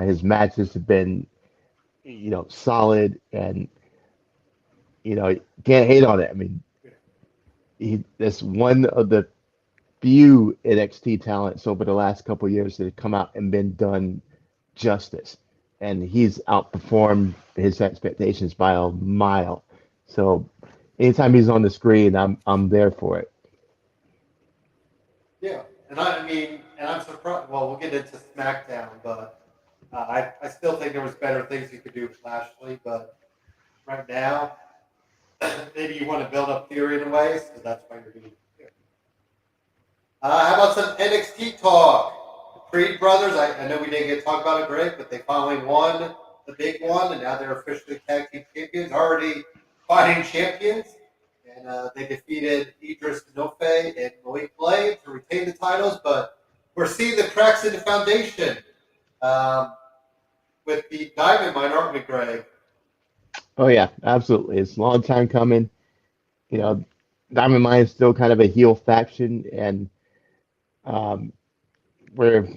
His matches have been solid, and can't hate on it. I mean, that's one of the few NXT talents over the last couple of years that have come out and been done justice, and he's outperformed his expectations by a mile. So anytime he's on the screen, I'm there for it. Yeah, and I'm surprised. Well, we'll get into SmackDown, but I still think there was better things you could do with Lashley. But right now, maybe you want to build up Theory in a way, so that's why you're doing it here. How about some NXT talk? The Creed brothers, I know we didn't get to talk about it, Greg, but they finally won the big one, and now they're officially tag team champions, already fighting champions. And they defeated Idris Inoue and Malik Blade to retain the titles, but we're seeing the cracks in the foundation with the Diamond Mine, aren't we, Greg? Oh yeah, absolutely. It's a long time coming. Diamond Mine is still kind of a heel faction, and um, we're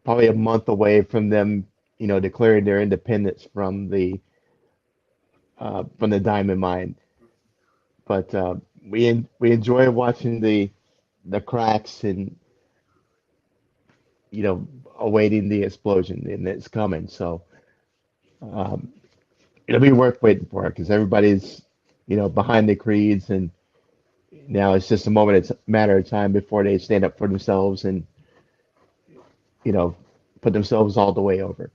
probably a month away from them, declaring their independence from the Diamond Mine. But we enjoy watching the cracks and awaiting the explosion, and it's coming. So um, it'll be worth waiting for because everybody's behind the creeds, and now it's just a moment. It's a matter of time before they stand up for themselves and you know put themselves all the way over.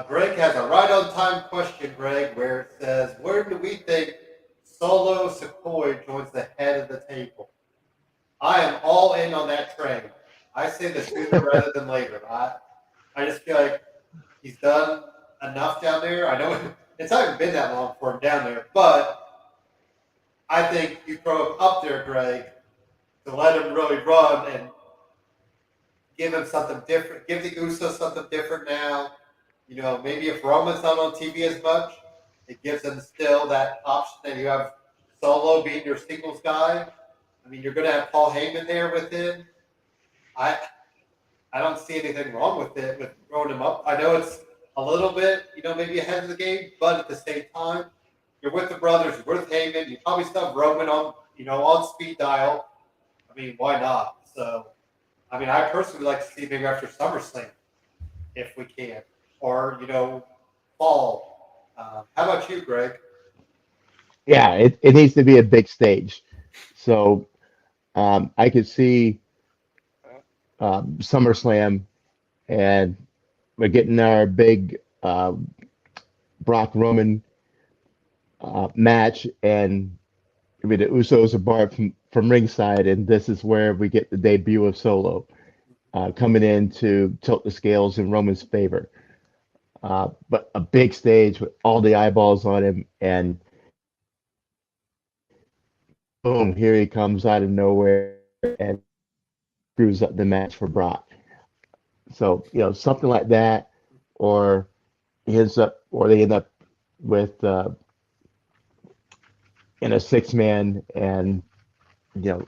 Greg has a right on time question, Greg, where it says, where do we think Solo Sikoa joins the head of the table? I am all in on that train. I say the sooner rather than later. I just feel like he's done enough down there. I know it's not even been that long for him down there, but I think you throw him up there, Greg, to let him really run and give him something different. Give the Usos something different now. Maybe if Roman's not on TV as much, it gives them still that option that you have Solo being your singles guy. I mean, you're going to have Paul Heyman there with him. I don't see anything wrong with it, with throwing him up. I know it's a little bit, maybe ahead of the game, but at the same time, you're with the brothers, you're with Heyman, you probably still have Roman on, on speed dial. I mean, why not? So, I personally would like to see maybe after SummerSlam, if we can, or fall. How about you, Greg? Yeah, it needs to be a big stage. So I could see SummerSlam, and we're getting our big Brock Roman match, and I mean the Usos are barred from from ringside, and this is where we get the debut of Solo coming in to tilt the scales in Roman's favor. But a big stage with all the eyeballs on him, and boom, here he comes out of nowhere and screws up the match for Brock. So, something like that, or they end up with in a six man, and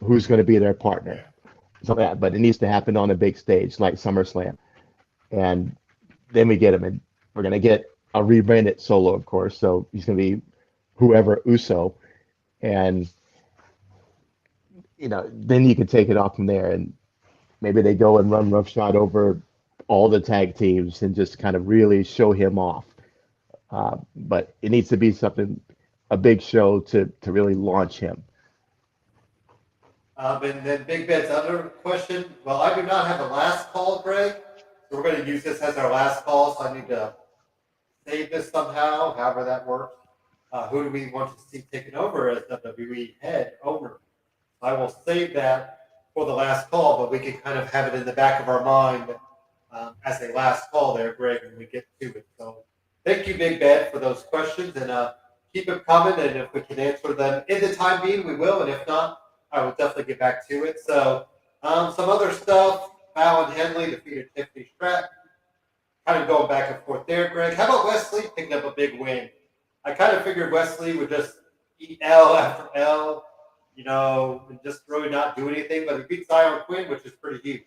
who's going to be their partner. So that, but it needs to happen on a big stage like SummerSlam, and then we get him, and we're going to get a rebranded Solo, of course. So he's going to be whoever Uso, and then you can take it off from there, and maybe they go and run roughshod over all the tag teams and just kind of really show him off. But it needs to be something, a big show to really launch him. And then Big Ben's other question. Well, I do not have a last call, Greg. So we're going to use this as our last call. So I need to save this somehow, however that works. Who do we want to see taking over as WWE head owner? I will save that for the last call, but we can kind of have it in the back of our mind as a last call there, Greg, when we get to it. So thank you, Big Ben, for those questions, and keep them coming. And if we can answer them in the time being, we will. And if not, I will definitely get back to it. So some other stuff. Fallon Henley defeated Tiffany Stratton. Kind of going back and forth there, Greg. How about Wesley picking up a big win? I kind of figured Wesley would just eat L after L, and just really not do anything. But he beat Zion Quinn, which is pretty huge.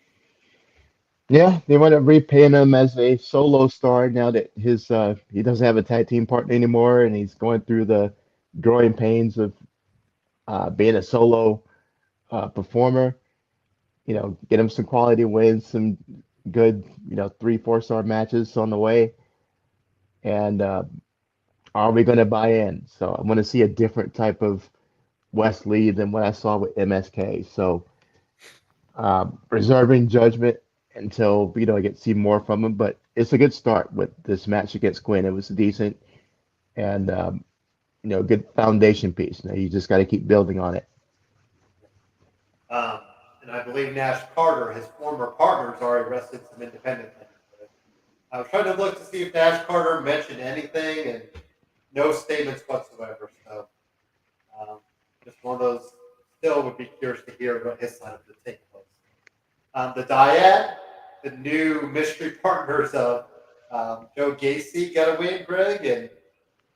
Yeah, they want to repaying him as a solo star now that his he doesn't have a tag team partner anymore, and he's going through the growing pains of being a solo performer. Get him some quality wins, some good, 3-4 star matches on the way. And are we going to buy in? So I want to see a different type of Wesley than what I saw with MSK. So reserving judgment until I get to see more from him. But it's a good start with this match against Quinn. It was decent and good foundation piece. Now you just got to keep building on it. And I believe Nash Carter, his former partner, has already wrestled some independent things. I was trying to look to see if Nash Carter mentioned anything, and no statements whatsoever. So just one of those. Still would be curious to hear what his side of the take was. The Dyad, the new mystery partners of Joe Gacy, got a win, Greg, and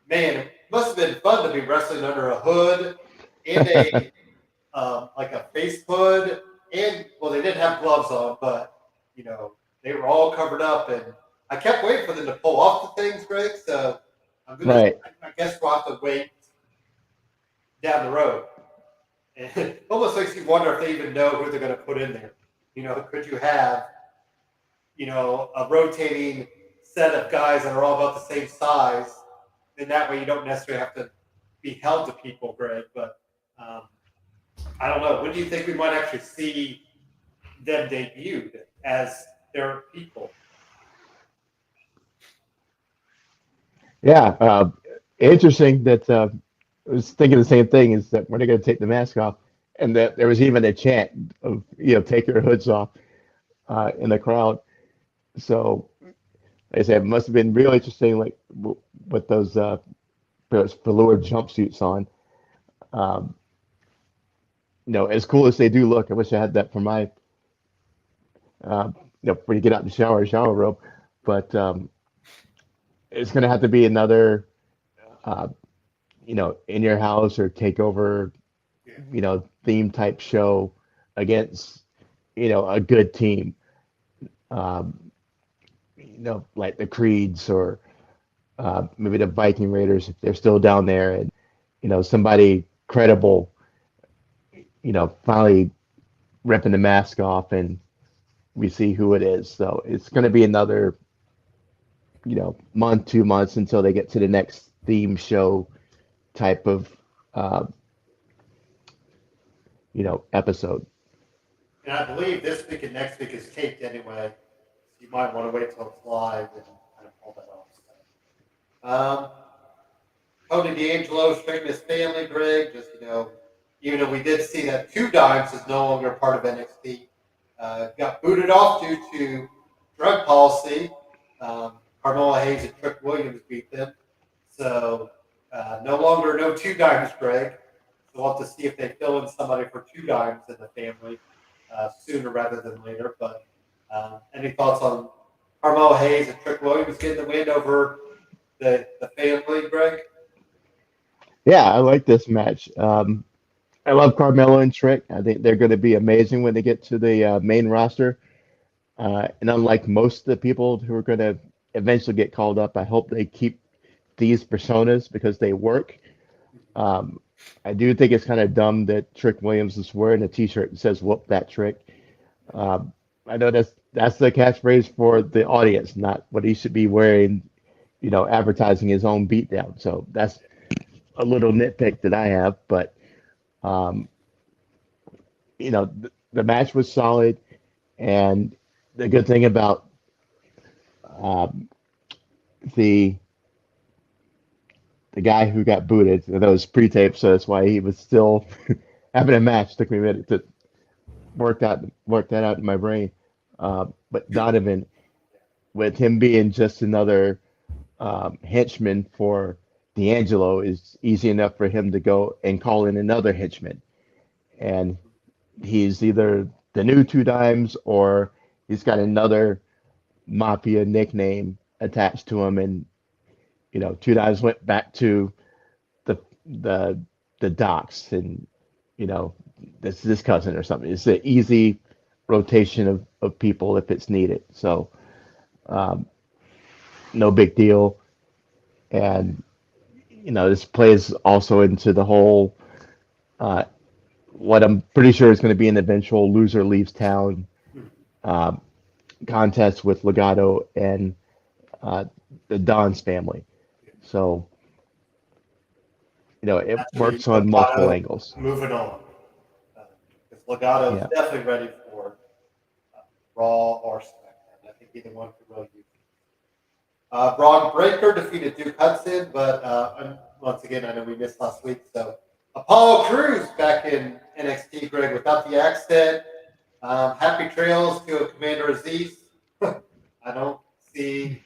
man, it must have been fun to be wrestling under a hood and a like a face hood, and well, they didn't have gloves on, but they were all covered up, and I kept waiting for them to pull off the things, Greg. So I'm gonna, Right. I guess we'll have to wait down the road. And it almost makes you wonder if they even know who they're going to put in there. Could you have, a rotating set of guys that are all about the same size, and that way you don't necessarily have to be held to people, Greg. But I don't know. When do you think we might actually see them debuted as their people? Yeah, interesting that I was thinking the same thing. Is that when they're going to take the mask off, and that there was even a chant of take your hoods off in the crowd. So like I said, it must have been real interesting, like with those velour jumpsuits on. Um, as cool as they do look, I wish I had that for my when you get out in the shower robe. But it's going to have to be another, in your house or takeover, theme type show against, a good team. Like the Creeds or maybe the Viking Raiders if they're still down there, and somebody credible, finally ripping the mask off and we see who it is. So it's going to be another, month, 2 months until they get to the next theme show type of, episode. And I believe this week and next week is taped anyway. So you might want to wait till it's live and kind of pull that off. Tony D'Angelo straightening his family, Greg, just, even though we did see that Two Dimes is no longer part of NXT, got booted off due to drug policy. Carmella Hayes and Trick Williams beat them. So no longer no Two Dimes, Greg. So we'll have to see if they fill in somebody for Two Dimes in the family sooner rather than later. But any thoughts on Carmella Hayes and Trick Williams getting the win over the family, Greg? Yeah, I like this match. I love Carmelo and Trick. I think they're going to be amazing when they get to the main roster. And unlike most of the people who are going to eventually get called up, I hope they keep these personas because they work. Um, I do think it's kind of dumb that Trick Williams is wearing a T-shirt that says "Whoop that trick." Um, I know that's the catchphrase for the audience, not what he should be wearing. Advertising his own beatdown. So that's a little nitpick that I have, but um, the match was solid, and the good thing about um, the the guy who got booted, that was pre-taped, so that's why he was still having a match. Took me a minute to work that out in my brain. But Donovan, with him being just another henchman for D'Angelo, is easy enough for him to go and call in another henchman, and he's either the new Two Dimes or he's got another mafia nickname attached to him. And Two Dimes went back to the the the docks, and this cousin or something. It's an easy rotation of people if it's needed. So um, no big deal. And this plays also into the whole uh, what I'm pretty sure is going to be an eventual loser leaves town um, contest with Legato and uh, the Don's family. So, it Actually, works on multiple Legato angles. moving on. Because Legato is Yeah. definitely ready for Raw or SmackDown. I think either one could really use it. Braun Breaker defeated Duke Hudson, but once again, I know we missed last week. So Apollo Crews back in NXT, Greg, without the accent. Happy trails to Commander Aziz. I don't see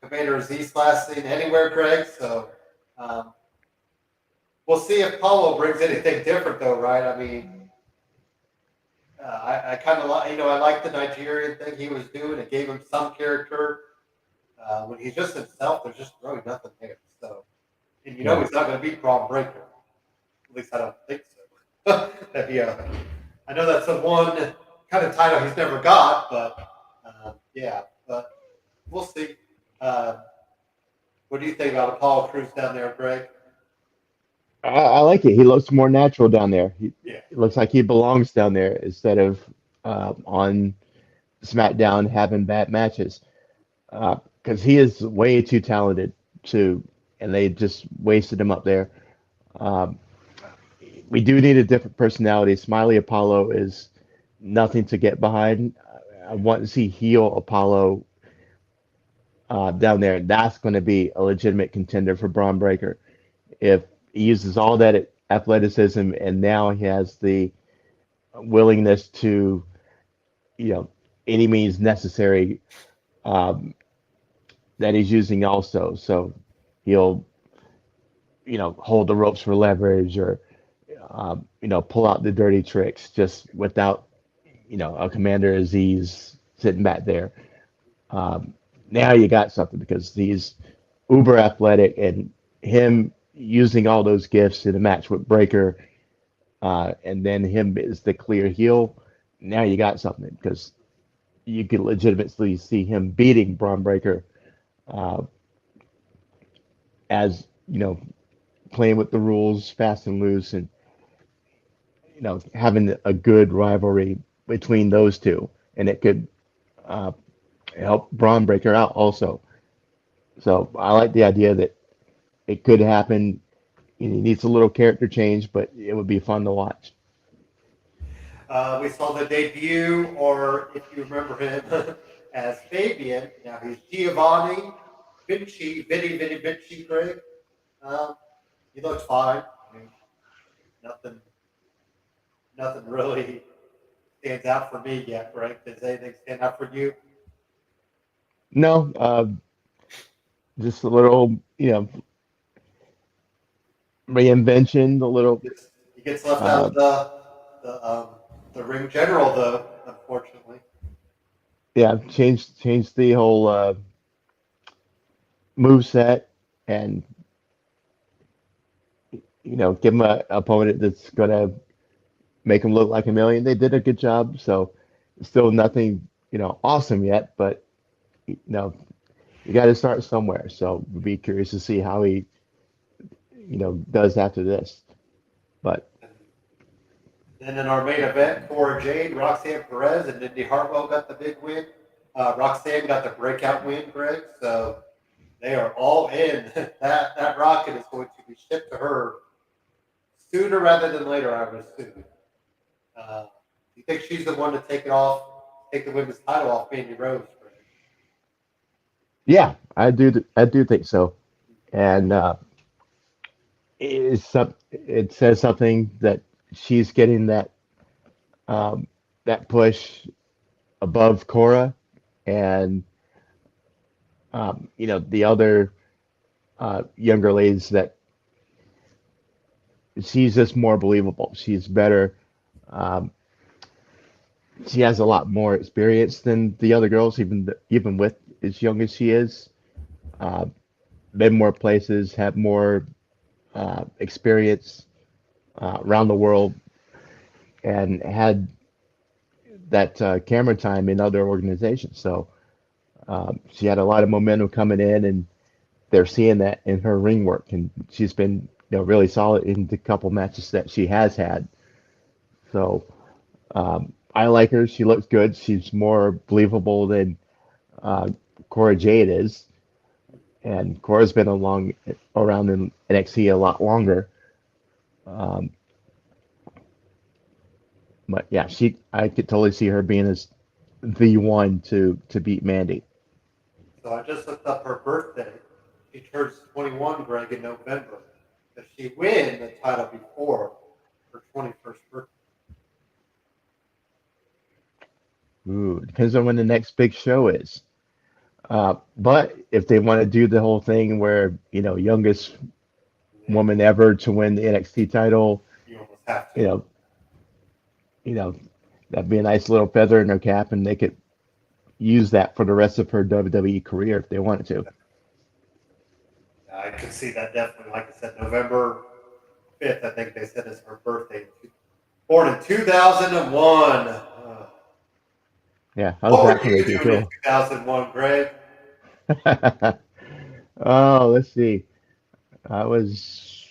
Commander Aziz last seen anywhere, Greg. So um, we'll see if Paulo brings anything different, though, right? I mean, I kind of like, I like the Nigerian thing he was doing. It gave him some character. When he's just himself, there's just really nothing there. So, and Yeah. he's not going to beat Braun Breaker. At least I don't think so. That'd be I know that's the one kind of title he's never got, but yeah. But we'll see. Uh, what do you think about Apollo Crews down there, Greg? I like it. He looks more natural down there. Yeah. It looks like he belongs down there instead of on SmackDown having bad matches. Because he is way too talented to, and they just wasted him up there. Um, we do need a different personality. Smiley Apollo is nothing to get behind. I want to see heel Apollo down there. That's going to be a legitimate contender for Braun Breaker. If he uses all that athleticism and now he has the willingness to, you know, any means necessary um, that he's using also. So he'll, hold the ropes for leverage or, pull out the dirty tricks just without, a Commander Aziz sitting back there. Um, Now you got something because he's uber athletic and him using all those gifts in a match with Breaker and then him is the clear heel. Now you got something because you could legitimately see him beating Braun Breaker uh, as playing with the rules fast and loose, and having a good rivalry between those two, and it could uh, help Braun Breaker out also. So I like the idea that it could happen. He needs a little character change, but it would be fun to watch. We saw the debut, or if you remember him as Fabian. Now he's Giovanni Vinci, Greg. Um, he looks fine. I mean, nothing nothing really stands out for me yet, right? Does anything stand out for you? No, just a little, reinvention, a little, He gets left out uh, of the ring general, though, unfortunately. yeah, change the whole move set and give him a opponent that's gonna make him look like a million. They did a good job, so still nothing awesome yet, but you got to start somewhere. So we'll be curious to see how he does after this. But And then in our main event, Cora Jade, Roxanne Perez, and Indy Hartwell got the big win. Roxanne got the breakout win, Greg. So they are all in. That rocket is going to be shipped to her sooner rather than later, I would assume. Do you think she's the one to take the women's title off Mandy Rose? Greg? yeah, I do think so. And it says something that she's getting um, that push above Cora, and the other younger ladies, that she's just more believable. She's better. Um, she has a lot more experience than the other girls, even with as young as she is. Uh, been more places, have more experience around the world, and had that camera time in other organizations. So she had a lot of momentum coming in, and they're seeing that in her ring work, and she's been really solid in the couple matches that she has had. So I like her. She looks good. She's more believable than uh, Cora Jade is, and Cora's been around in NXT a lot longer. Um, but yeah, I could totally see her being as the one to beat Mandy. So I just looked up her birthday. She turns 21, Greg, in November. Does she win the title before her 21st birthday? Ooh, depends on when the next big show is. But if they want to do the whole thing where youngest Yeah, woman ever to win the NXT title, you almost have you to. know, you know, that'd be a nice little feather in her cap, and they could use that for the rest of her WWE career if they wanted to. I could see that definitely. Like I said, November 5th, I think they said is her birthday. Born in 2001. Yeah, how's What were that to you make you doing in feel? 2001, Greg? Oh, let's see. I was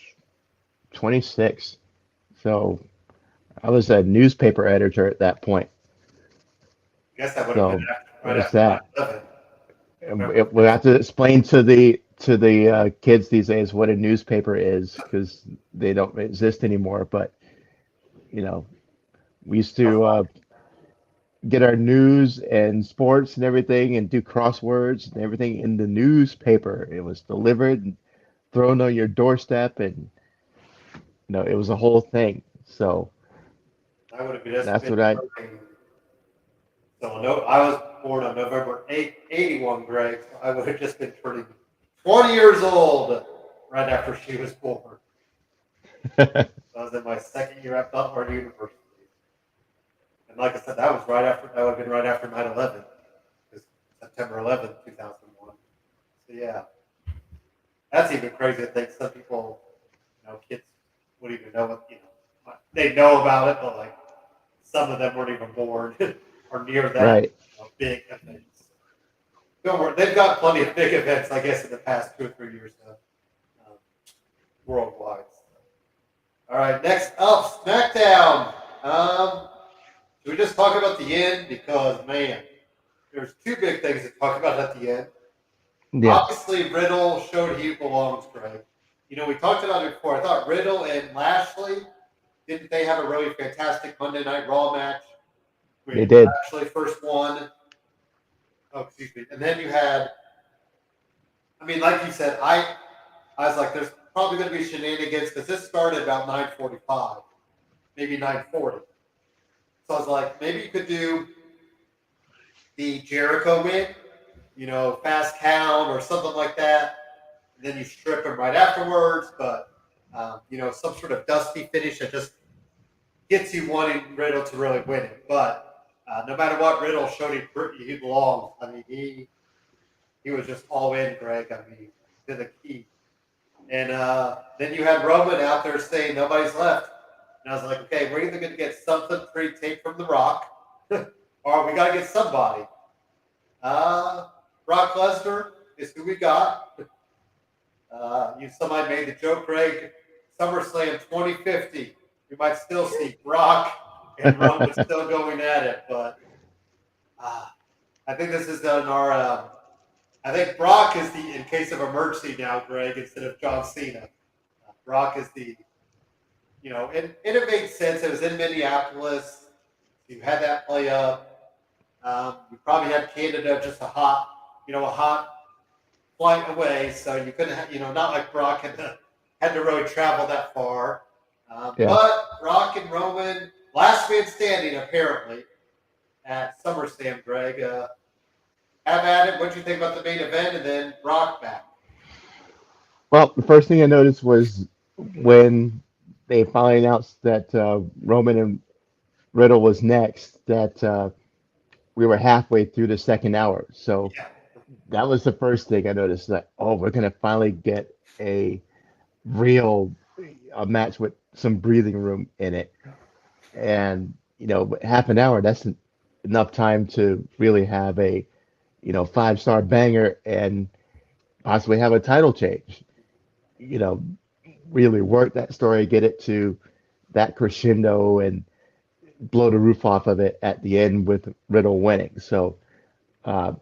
26, so I was a newspaper editor at that point. I guess that would have been So right there's after that. 9/11. We have to explain to the kids these days what a newspaper is, because they don't exist anymore. But you know, we used to get our news and sports and everything, and do crosswords and everything in the newspaper. It was delivered and thrown on your doorstep, and it was a whole thing. So I would have just that's been what I. turning. So no, I was born on November 8th, 81, Greg. So I would have just been turning 20 years old right after she was born. I was in my second year at Butler University. And like I said, that would have been right after 9/11. Because September 11th, 2001. So yeah, that's even crazy to think some people, kids would even know they know about it, but like some of them weren't even born or near that Right. big events. Don't worry, they've got plenty of big events, I guess, in the past 2 or 3 years um, worldwide. All right, next up, SmackDown. Should we just talk about the end? Because, man, there's two big things to talk about at the end. Yes. Obviously, Riddle showed he belongs, Greg. We talked about it before. I thought Riddle and Lashley, didn't they have a really fantastic Monday Night Raw match? They Where did. Lashley first won. Oh, excuse me. And then you had, I mean, like you said, I was like, there's probably going to be shenanigans because this started about 9:45, maybe 9:40. So I was like, maybe you could do the Jericho win, fast count or something like that. And then you strip him right afterwards, but some sort of dusty finish that just gets you wanting Riddle to really win it. But no matter what, Riddle showed he belonged. I mean, he was just all in, Greg. I mean, to the key. And then you had Roman out there saying nobody's left. And I was like, okay, we're either going to get something pre-taped from The Rock, or we got to get somebody. Brock Lesnar is who we got. Somebody made the joke, Greg. SummerSlam 2050. We might still see Brock and Roman still going at it, but I think this is done our. I think Brock is the in case of emergency now, Greg, instead of John Cena. Brock is the, and it made sense. It was in Minneapolis. You had that play up. You probably had Canada just a hot flight away, so you couldn't have, not like Brock had to really travel that far. Yeah. But Brock and Roman, last man standing apparently at SummerSlam, Greg. Have at it. What do you think about the main event, and then Brock back? Well, the first thing I noticed was when they finally announced that Roman and Riddle was next, that we were halfway through the second hour. So Yeah. that was the first thing I noticed, that, oh, we're going to finally get a real match with some breathing room in it. And, half an hour, that's enough time to really have a, 5-star banger and possibly have a title change. Really work that story, get it to that crescendo and blow the roof off of it at the end with Riddle winning. So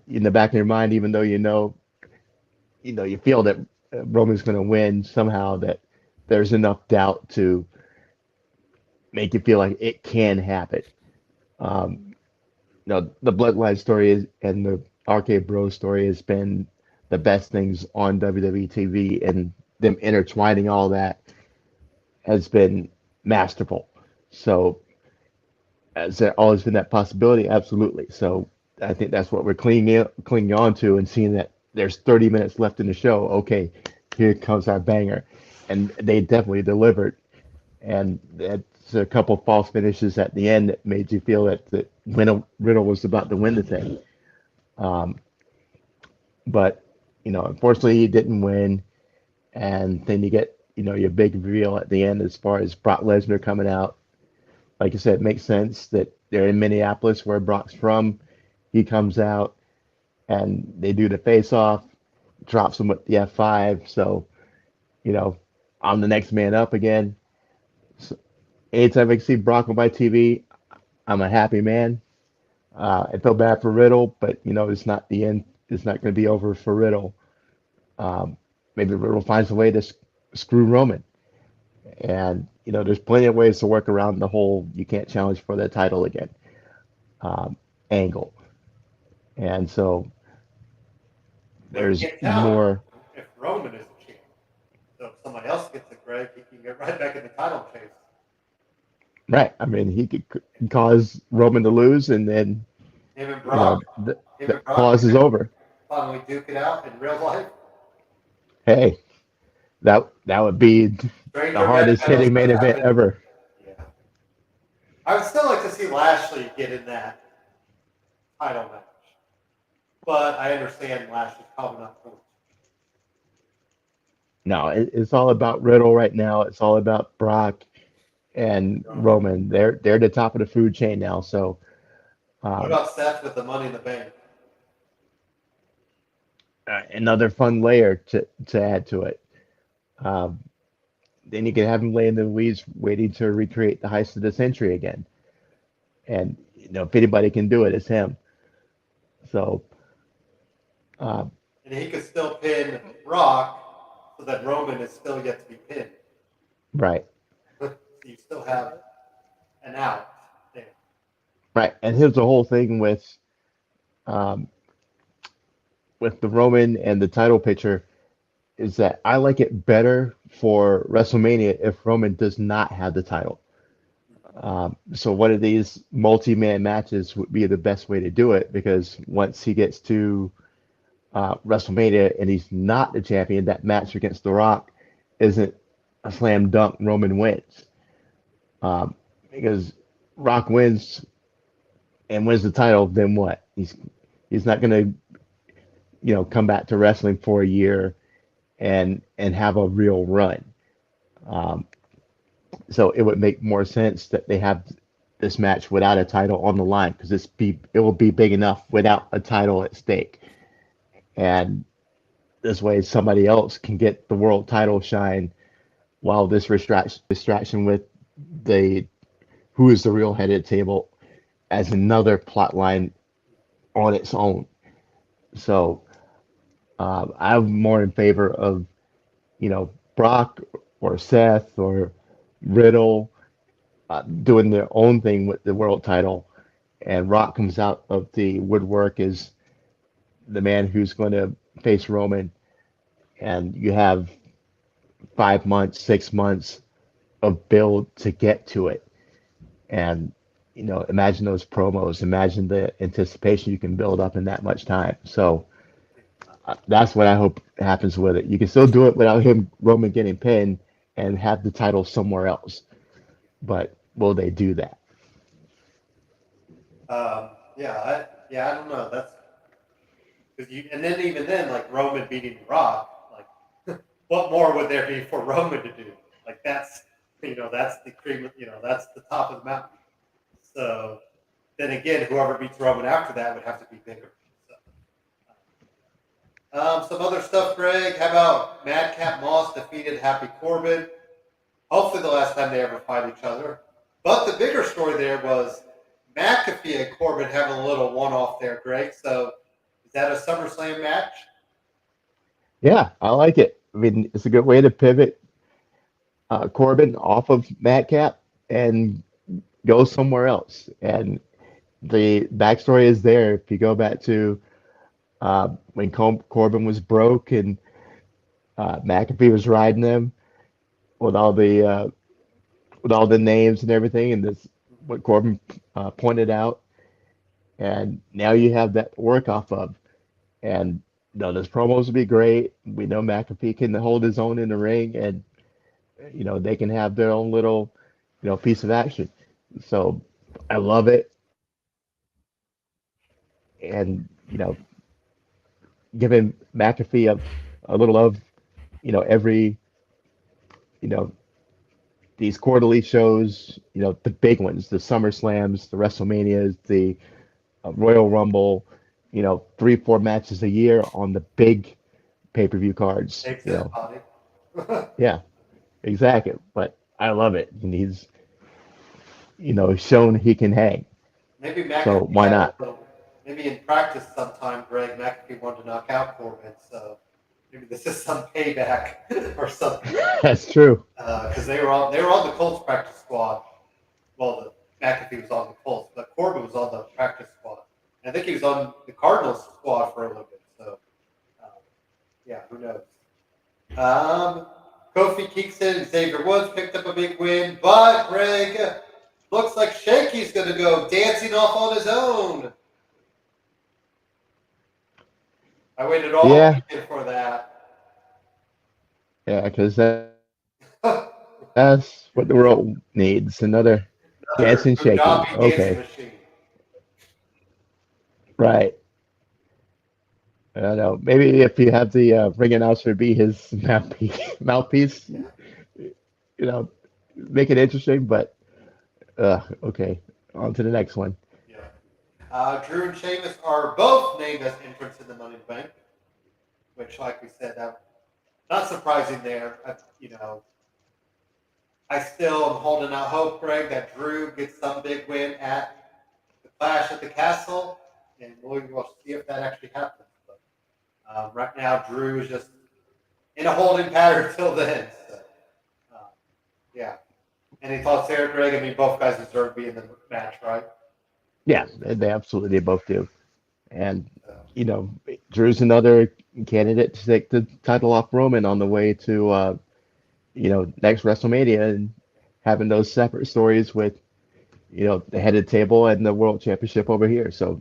in the back of your mind, even though you feel that Roman's going to win somehow, that there's enough doubt to make you feel like it can happen. The Bloodline story and the RK Bro story has been the best things on WWE TV, and them intertwining all that has been masterful. So, has there always been that possibility? Absolutely. So, I think that's what we're clinging on to, and seeing that there's 30 minutes left in the show. Okay, here comes our banger, and they definitely delivered. And it's a couple false finishes at the end that made you feel that Riddle was about to win the thing. But unfortunately, he didn't win. And then you get your big reveal at the end as far as Brock Lesnar coming out. Like I said, it makes sense that they're in Minneapolis, where Brock's from. He comes out, and they do the face-off, drops him with the F5. So, I'm the next man up again. So, anytime I see Brock on my TV, I'm a happy man. I feel bad for Riddle, but it's not the end. It's not going to be over for Riddle. Maybe Riddle finds a way to screw Roman, and there's plenty of ways to work around the whole "you can't challenge for the title again" angle. And so there's more. If Roman is the champ, so if somebody else gets it, Greg, he can get right back in the title chase. Right. I mean, he could cause Roman to lose, and then Him and Brock, the clause is over. finally duke it out in real life. Hey, that would be the Stranger hardest than hitting main ever. event ever. Yeah. I would still like to see Lashley get in that title match, but I understand Lashley's probably not going to. No, it's all about Riddle right now. It's all about Brock and Roman. They're the top of the food chain now. So What about Seth with the Money in the Bank? another fun layer to add to it. Um, then you can have him lay in the weeds, waiting to recreate the heist of the century again. And if anybody can do it, it's him. So And he could still pin Brock, so that Roman is still yet to be pinned. right, So you still have an out there. right. And here's the whole thing um, with the Roman and the title picture, is that I like it better for WrestleMania if Roman does not have the title. So one of these multi-man matches would be the best way to do it because once he gets to WrestleMania and he's not the champion, that match against The Rock isn't a slam dunk. Roman wins because Rock wins and wins the title. Then what? He's not gonna come back to wrestling for a year and have a real run. Um, so it would make more sense that they have this match without a title on the line because it will be big enough without a title at stake. And this way somebody else can get the world title shine while this distraction with the who is the real head of the table as another plot line on its own. So I'm more in favor of Brock or Seth or Riddle doing their own thing with the world title, and Rock comes out of the woodwork as the man who's going to face Roman, and you have 5 months, 6 months of build to get to it. And imagine those promos, imagine the anticipation you can build up in that much time. So that's what I hope happens with it. You can still do it without Roman getting pinned and have the title somewhere else. But will they do that? I don't know. That's because and then even then, like Roman beating The Rock, like what more would there be for Roman to do? Like that's that's the cream, that's the top of the mountain. So then again, whoever beats Roman after that would have to be bigger. So, some other stuff, Greg. How about Madcap Moss defeated Happy Corbin? Hopefully the last time they ever fight each other. But the bigger story there was McAfee and Corbin having a little one-off there, Greg. So is that a SummerSlam match? Yeah, I like it. I mean, it's a good way to pivot Corbin off of Madcap and go somewhere else. And the backstory is there. If you go back to when Corbin was broke and McAfee was riding him with all the names and everything, and this what Corbin pointed out, and now you have that to work off of. And those promos will be great. We know McAfee can hold his own in the ring, and they can have their own little piece of action. So I love it, and giving McAfee a little of every you know these quarterly shows, the big ones, the SummerSlams, the WrestleManias, the Royal Rumble, 3, 4 matches a year on the big pay-per-view cards. Exactly. Yeah, exactly. But I love it, and he's shown he can hang. Maybe McAfee So why not? Maybe in practice sometime, Greg McAfee wanted to knock out Corbin, so maybe this is some payback or something. That's true. Because they were on the Colts practice squad. Well, McAfee was on the Colts, but Corbin was on the practice squad. I think he was on the Cardinals squad for a little bit. So, who knows? Kofi Kingston and Xavier Woods picked up a big win, but Greg looks like Shaky's going to go dancing off on his own. I waited all weekend for that. Yeah, because that's what the world needs. Another dancing Shaky. Okay. Machine. Right. I don't know. Maybe if you have the ring announcer be his mouthpiece, make it interesting. But okay, on to the next one. Yeah. Drew and Sheamus are both named as entrants in the Money in the Bank, which, like we said, not surprising there. I still am holding out hope, Greg, that Drew gets some big win at the Clash at the Castle, and we'll see if that actually happens. But right now, Drew is just in a holding pattern till then. So, yeah. Any thoughts there, Greg? I mean, both guys deserve to be in the match, right? Yeah, they absolutely both do. And, Drew's another candidate to take the title off Roman on the way to, next WrestleMania, and having those separate stories with the head of the table and the world championship over here. So,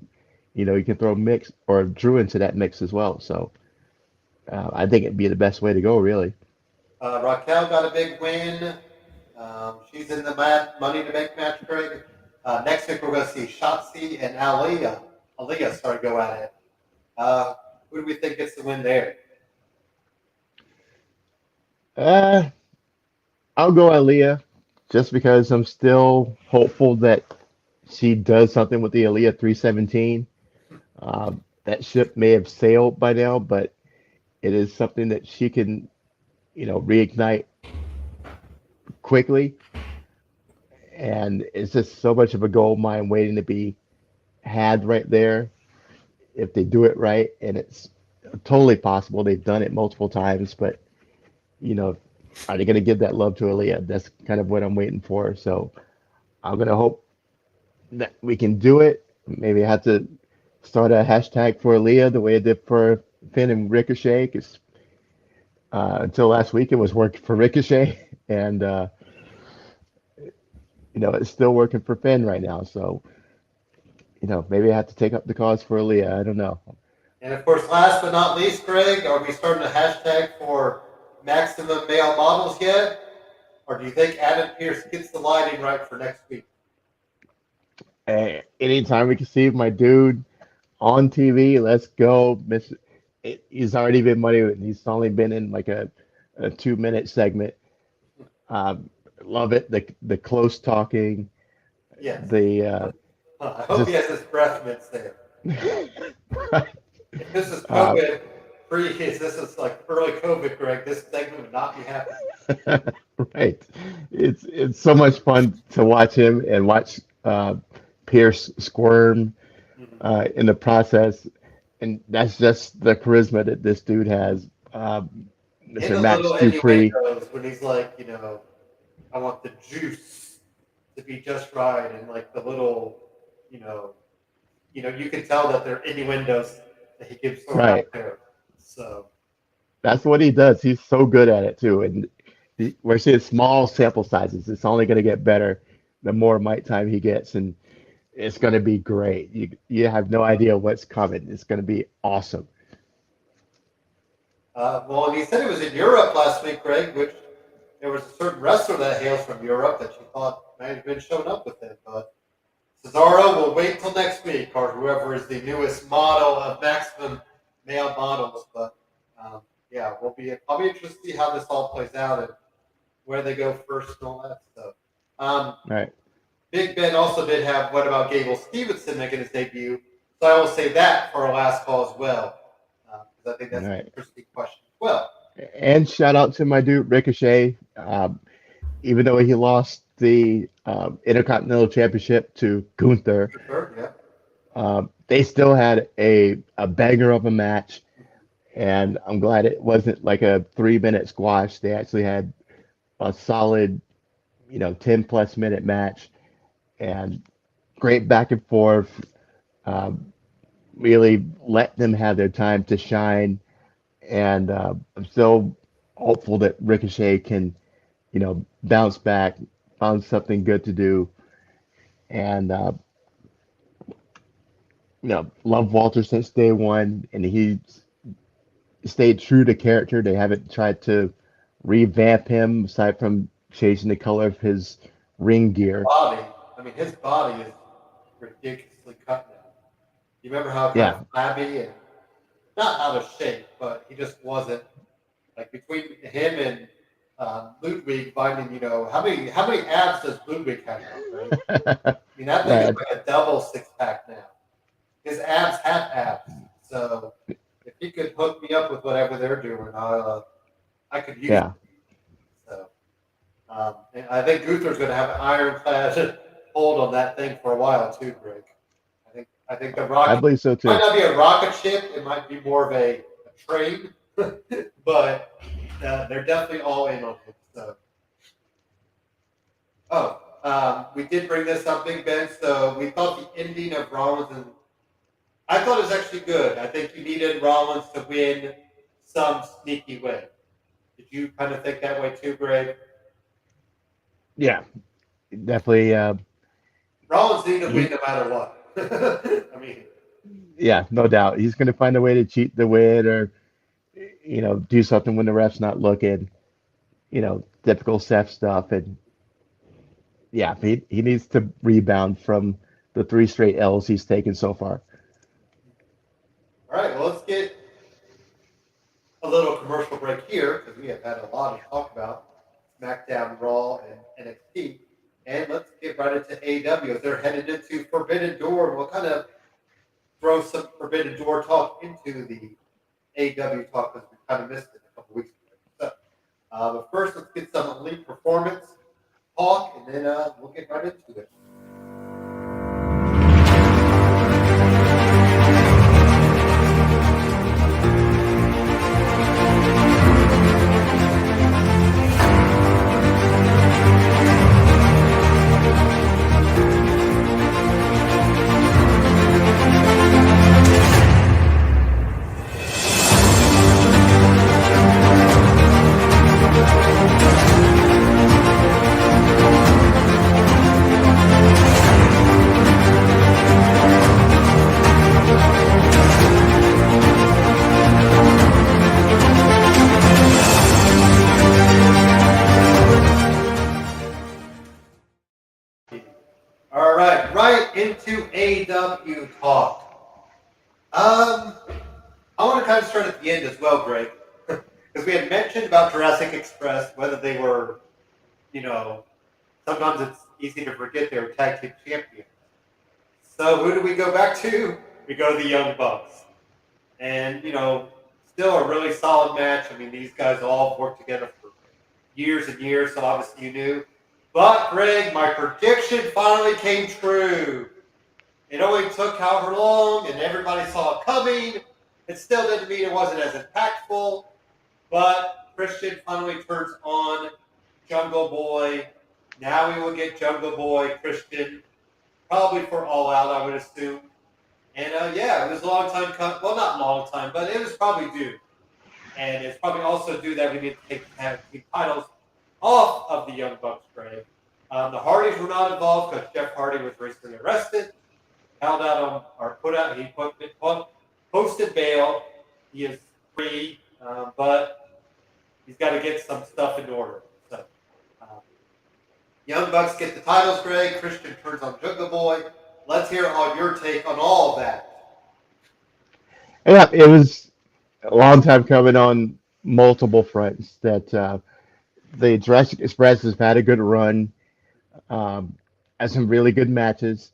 you can throw Mix or Drew into that mix as well. So, I think it'd be the best way to go, really. Raquel got a big win. She's in the Money to Make match, Greg. Next week, we're going to see Shotzi and Aaliyah start to go at it. Who do we think gets the win there? Uh, I'll go Aaliyah just because I'm still hopeful that she does something with the Aaliyah 317. That ship may have sailed by now, but it is something that she can, reignite quickly. And it's just so much of a gold mine waiting to be had right there if they do it right. And it's totally possible. They've done it multiple times, but, you know, are they going to give that love to Aaliyah? That's kind of what I'm waiting for. So I'm going to hope that we can do it. Maybe I have to start a hashtag for Aaliyah the way I did for Finn and Ricochet, because until last week it was working for Ricochet, and it's still working for Finn right now. So maybe I have to take up the cause for Aaliyah. I don't know. And of course, last but not least, Greg, are we starting a hashtag for maximum male models yet? Or do you think Adam Pierce gets the lighting right for next week? Anytime we can see my dude on TV, let's go. He's already been money. He's only been in like a 2 minute segment. Love it. The close talking. Yes. The I hope he has his breath mints there. right. If this is COVID free, this is like early COVID, Greg, this segment would not be happening. Right. It's so much fun to watch him and watch Pierce squirm in the process, and that's just the charisma that this dude has. In Mr. the Max little Dupree. innuendos when he's like, I want the juice to be just right, and like the little, you can tell that they're innuendos that he gives thrown Right. out there. So That's what he does. He's so good at it too. And we're seeing small sample sizes. It's only going to get better the more mic time he gets, and it's going to be great. You have no idea what's coming. It's going to be awesome. well, and he said it was in Europe last week, Greg, which there was a certain wrestler that hails from Europe that you thought might have been showing up with it, but Cesaro will wait till next week, or whoever is the newest model of maximum male models. But yeah, I'll be interested to see how this all plays out and where they go first and all that stuff. Right. Big Ben also did have What About Gable Stevenson making his debut, so I will say that for our last call as well, because I think that's an Right. interesting question as well. And shout out to my dude Ricochet. Even though he lost the Intercontinental Championship to Gunther, Sure, yeah. they still had a banger of a match, and I'm glad it wasn't like a 3 minute squash. They actually had a solid, 10 plus minute match, and great back and forth. Um, really let them have their time to shine, and I'm so hopeful that Ricochet can, bounce back, find something good to do, and love Walter since day one, and he stayed true to character. They haven't tried to revamp him aside from changing the color of his ring gear. Body, I mean, his body is ridiculously cut now. You remember how kind Yeah, of flabby and not out of shape, but he just wasn't like between him and Ludwig finding, how many abs does Ludwig have now, right? I mean, that thing is right. like a double six pack now. His abs have abs, so if he could hook me up with whatever they're doing, I could use it. Yeah, So, and I think Gunther's going to have an ironclad hold on that thing for a while too, Greg. I think the I rocket believe so might too. not be a rocket ship; it might be more of a train, but they're definitely all in on it. So, we did bring this up, Big Ben. So we thought the ending of Rollins and I thought it was actually good. I think you needed Rollins to win some sneaky way. Did you kind of think that way too, Greg? Yeah, definitely. Rollins need to win no matter what. I mean, Yeah, no doubt. He's going to find a way to cheat the win or, do something when the ref's not looking, typical Seth stuff. And yeah, he needs to rebound from the three straight L's he's taken so far. all right, well, let's get a little commercial break here because we have had a lot to talk about SmackDown, Raw, and NXT. And let's get right into AEW. They're headed into Forbidden Door, and we'll kind of throw some Forbidden Door talk into the AEW talk because we kind of missed it a couple weeks ago. So, but first, let's get some elite performance talk, and then we'll get right into it. All right into AEW talk. I want to kind of start at the end as well, Greg, because we had mentioned about Jurassic Express, whether they were, sometimes it's easy to forget they were tag team champions. So who do we go back to? We go to the Young Bucks, and still a really solid match. I mean, these guys all worked together for years and years, so obviously you knew. But, Greg, my prediction finally came true. It only took however long, and everybody saw it coming. It still didn't mean it wasn't as impactful, but Christian finally turns on Jungle Boy. Now we will get Jungle Boy Christian, probably for All Out, I would assume. And, yeah, it was a long time coming. Well, not long time, but it was probably due. And it's probably also due that we need to take the tag team titles off of the Young Bucks, Greg. The Hardys were not involved because Jeff Hardy was recently arrested, held out on, or put out, he posted bail. He is free, but he's got to get some stuff in order. So, Young Bucks get the titles, Greg. Christian turns on Jungle Boy. Let's hear all your take on all of that. Yeah, it was a long time coming on multiple fronts that the Jurassic Express has had a good run, has some really good matches.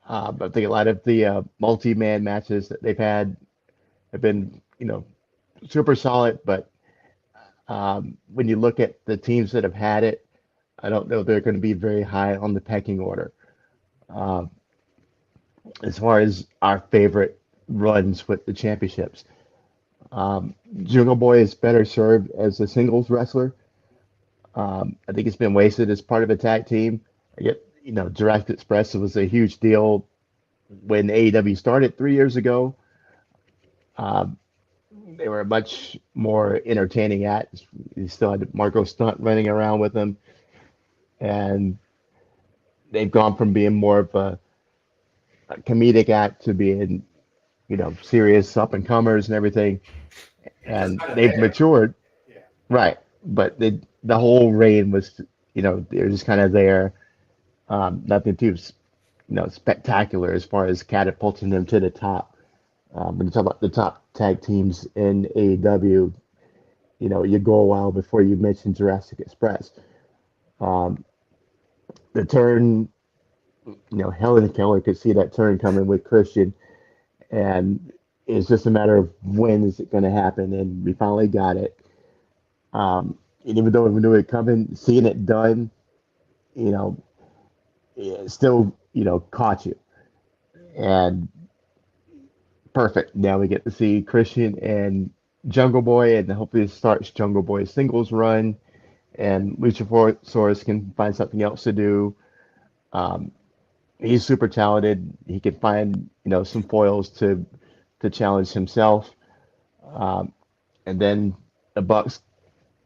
I think a lot of the multi-man matches that they've had have been, super solid. But when you look at the teams that have had it, I don't know they're going to be very high on the pecking order. Uh, as far as our favorite runs with the championships, Jungle Boy is better served as a singles wrestler. I think it's been wasted as part of a tag team. I get, Jurassic Express was a huge deal when AEW started 3 years ago. Um, they were a much more entertaining act. You still had Marco Stunt running around with them, and they've gone from being more of a comedic act to being, serious up and comers and everything. They're just And kind of they've there. matured, Yeah. right? But the whole reign was, they're just kind of there. Nothing too, spectacular as far as catapulting them to the top. When you talk about the top tag teams in AEW, you go a while before you mention Jurassic Express. Um, the turn, Helen Keller could see that turn coming with Christian, and it's just a matter of when is it going to happen, and we finally got it. And even though we knew it coming, seeing it done, you know, it still, caught you. And perfect. Now we get to see Christian and Jungle Boy, and hopefully it starts Jungle Boy's singles run, and Luchasaurus can find something else to do. Um, he's super talented. He can find, some foils to challenge himself. Um, and then the Bucks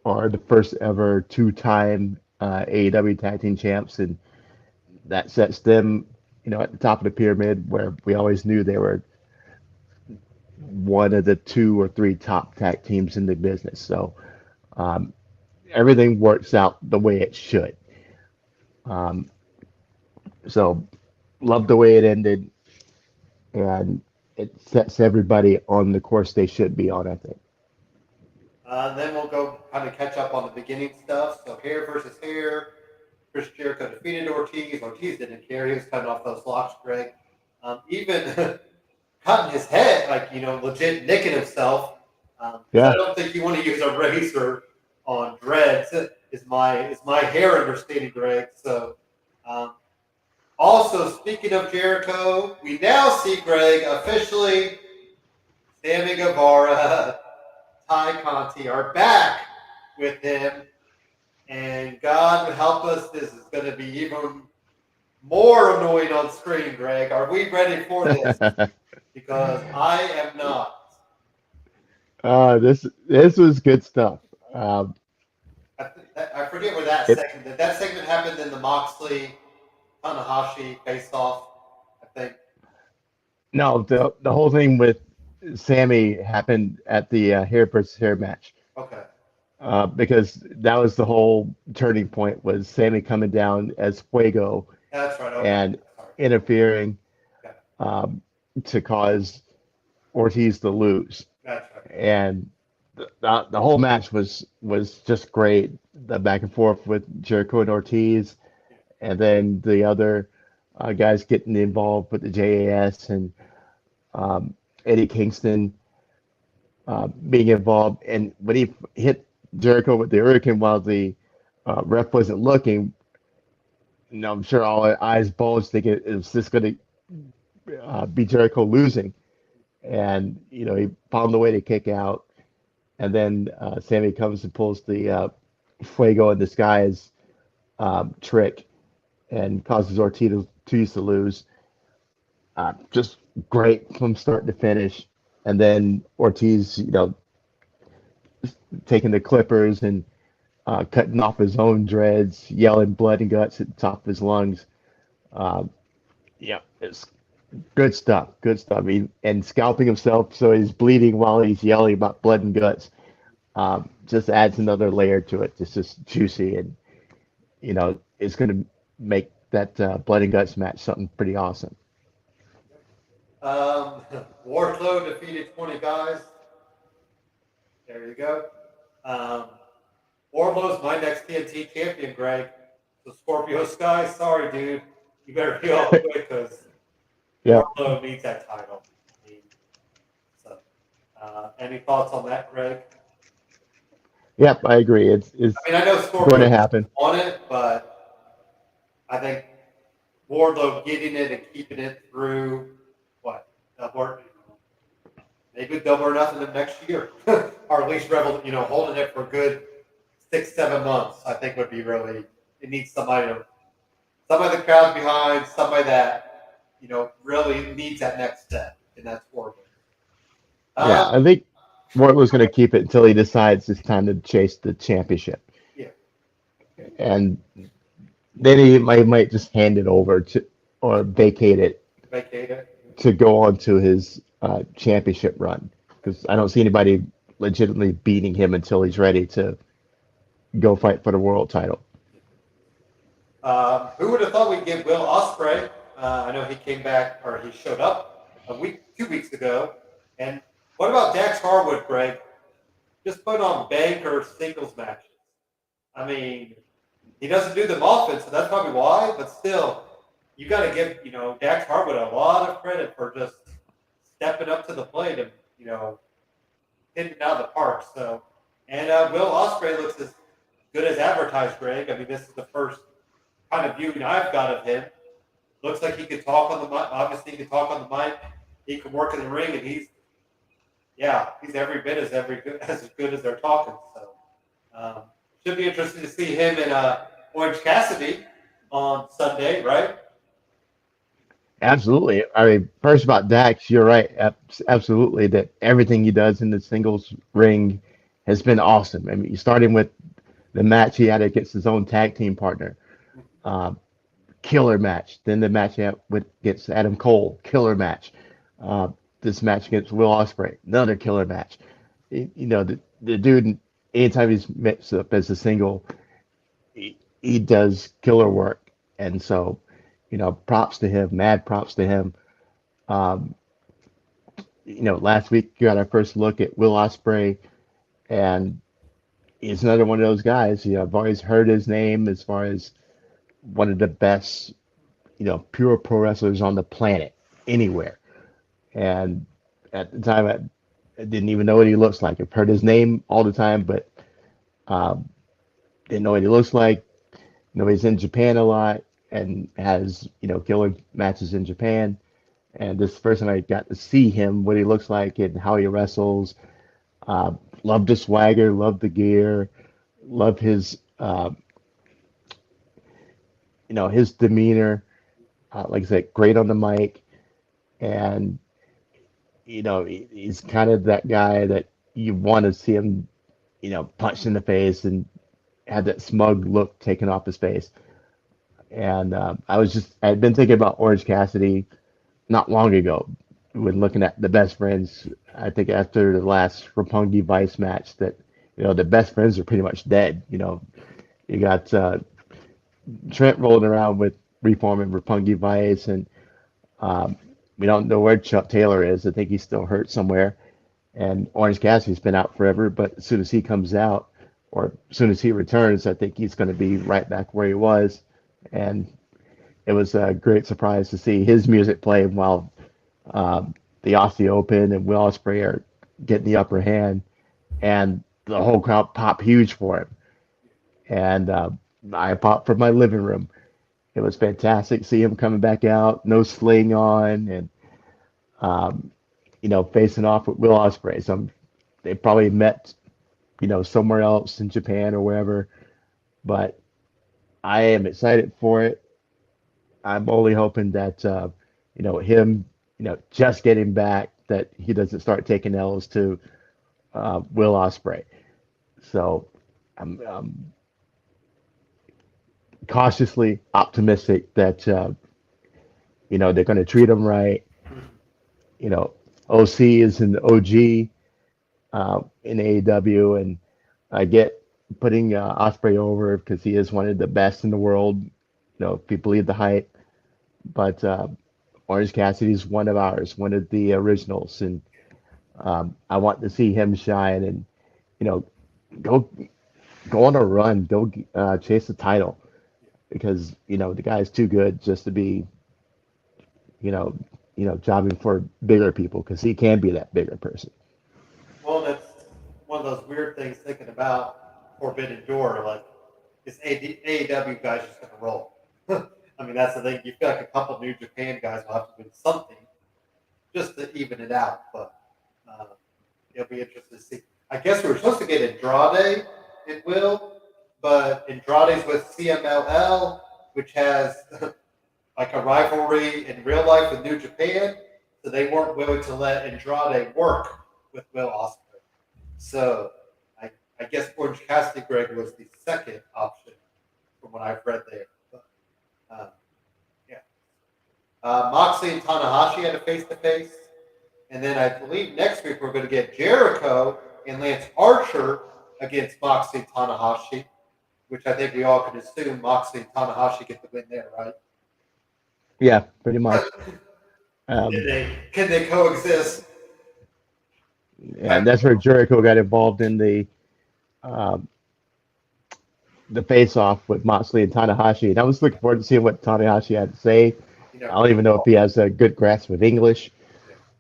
are the first ever two-time AEW Tag Team Champs, and that sets them, at the top of the pyramid where we always knew they were one of the 2 or 3 top tag teams in the business. So um, everything works out the way it should. Um, so love the way it ended, and it sets everybody on the course they should be on, I think. Then we'll go kind of catch up on the beginning stuff. So hair versus hair. Chris Jericho defeated Ortiz. Ortiz didn't care. He was cutting off those locks, Greg. Even cutting his head, like, legit nicking himself. Yeah. I don't think you want to use a razor on dreads. Is my hair understating, Greg? So, also speaking of Jericho, we now see Greg officially. Sammy Guevara, Ty Conti are back with him, and God would help us. This is going to be even more annoying on screen, Greg. Are we ready for this? Because I am not. This was good stuff. I forget where that It, segment. That segment happened in the Moxley Tanahashi face off, I think. no, the whole thing with Sammy happened at the hair versus hair match. Okay. Because that was the whole turning point, was Sammy coming down as Fuego That's right. Okay. and Sorry. interfering Okay. to cause Ortiz to lose. That's right. And the whole match was just great. The back and forth with Jericho and Ortiz, and then the other guys getting involved with the JAS and Eddie Kingston being involved. And when he hit Jericho with the Hurricane while the ref wasn't looking, I'm sure all our eyes bulged, thinking, is this going to be Jericho losing? And he found the way to kick out, and then Sammy comes and pulls the Fuego in disguise trick and causes Ortiz to lose. Just great from start to finish. And then Ortiz, taking the clippers and cutting off his own dreads, yelling blood and guts at the top of his lungs. Yeah, it's good stuff. Good stuff. And scalping himself so he's bleeding while he's yelling about blood and guts. Just adds another layer to it. It's just juicy, and it's going to make that blood and guts match something pretty awesome. Wardlow defeated 20 guys. There you go. Wardlow's my next TNT champion, Greg. So Scorpio Sky, sorry, dude. You better be all quick because Yeah. Wardlow needs that title. Any thoughts on that, Greg? Yep, I agree. It's I know Scorpio going to happen. on it, but I think Wardlow getting it and keeping it through maybe double or nothing the next year, or at least holding it for a good 6-7 months. I think would be really. It needs somebody the crowd behind, somebody that really needs that next step, and that's Wardlow. Yeah, I think Wardlow's going to keep it until he decides it's time to chase the championship. Yeah. And then he might just hand it over to, or vacate it to go on to his championship run. Because I don't see anybody legitimately beating him until he's ready to go fight for the world title. Who would have thought we'd get Will Ospreay? I know he came back, or he showed up 2 weeks ago. And what about Dax Harwood, Greg? Just put on banker singles matches. I mean, he doesn't do them often, so that's probably why. But still, you got to give Dax Harwood a lot of credit for just stepping up to the plate and hitting it out of the park. So, and Will Ospreay looks as good as advertised, Greg. I mean, this is the first kind of viewing I've got of him. Looks like he could talk on the mic. Obviously, he can talk on the mic. He can work in the ring, and he's every bit as good as they're talking. So, should be interesting to see him in Orange Cassidy on Sunday, right? Absolutely. I mean, first about Dax, you're right. Absolutely, that everything he does in the singles ring has been awesome. I mean, starting with the match he had against his own tag team partner, killer match. Then the match against Adam Cole, killer match. Uh, this match against Will Ospreay, another killer match. The dude, anytime he's mixed up as a single, he does killer work. And so, props to him, mad props to him. Um, last week we got our first look at Will Ospreay, and he's another one of those guys. I've always heard his name as far as one of the best, pure pro wrestlers on the planet, anywhere. And at the time, I didn't even know what he looks like. I've heard his name all the time, but um, didn't know what he looks like. He's in Japan a lot and has, killer matches in Japan. And this is the first time I got to see him, what he looks like and how he wrestles. Uh, love the swagger, love the gear, love his demeanor. Like I said, great on the mic. And, he's kind of that guy that you want to see him, punched in the face and had that smug look taken off his face. And I had been thinking about Orange Cassidy not long ago when looking at the best friends. I think after the last Roppongi Vice match that, the best friends are pretty much dead. You got Trent rolling around with reforming Roppongi Vice, and we don't know where Chuck Taylor is. I think he's still hurt somewhere. And Orange Cassidy's been out forever, but as soon as he comes out, or as soon as he returns, I think he's going to be right back where he was. And it was a great surprise to see his music play while the Aussie Open and Will Ospreay are getting the upper hand, and the whole crowd popped huge for him. And I popped from my living room. It was fantastic to see him coming back out, no sling on, and um, facing off with Will Ospreay. So they probably met, somewhere else in Japan or wherever. But I am excited for it. I'm only hoping that him, just getting back, that he doesn't start taking L's to Will Ospreay. So I'm cautiously optimistic that they're going to treat him right. OC is an OG in AEW, and I get putting Ospreay over because he is one of the best in the world. If you believe the hype, but Orange Cassidy is one of ours, one of the originals, and I want to see him shine and go on a run, go chase the title because the guy's too good just to be you know jobbing for bigger people because he can be that bigger person. Well, that's one of those weird things thinking about Forbidden Door. Like, is AEW guys just going to roll? I mean, that's the thing. You feel like a couple New Japan guys will have to win something just to even it out. But it'll be interesting to see. I guess we were supposed to get Andrade in Will, but Andrade's with CMLL, which has like a rivalry in real life with New Japan. So they weren't willing to let Andrade work with Will Ospreay. So I guess Orange Cassidy Greg was the second option from what I've read there. But, yeah. Moxley and Tanahashi had a face-to-face. And then I believe next week we're going to get Jericho and Lance Archer against Moxley and Tanahashi, which I think we all can assume Moxley and Tanahashi get the win there, right? Yeah, pretty much. Can they coexist? And that's where Jericho got involved in the face-off with Moxley and Tanahashi. And I was looking forward to seeing what Tanahashi had to say. I don't even know if he has a good grasp of English,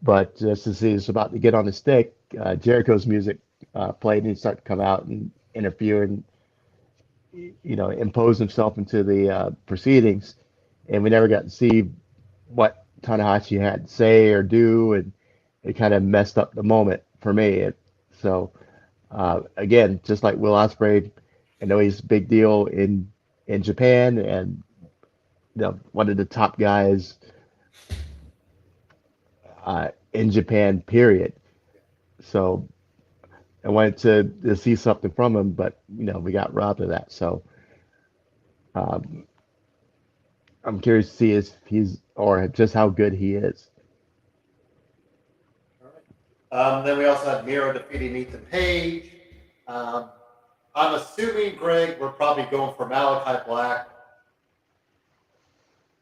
but just as he's about to get on the stick, Jericho's music played and he started to come out and interfere and impose himself into the proceedings. And we never got to see what Tanahashi had to say or do, and it kind of messed up the moment for me. So again, just like Will Ospreay, I know he's a big deal in Japan and one of the top guys in Japan, period. So I wanted to see something from him, but we got robbed of that. So I'm curious to see if he's or just how good he is. All right. Then we also had Miro defeating Ethan Page. Um, I'm assuming, Greg, we're probably going for Malachi Black.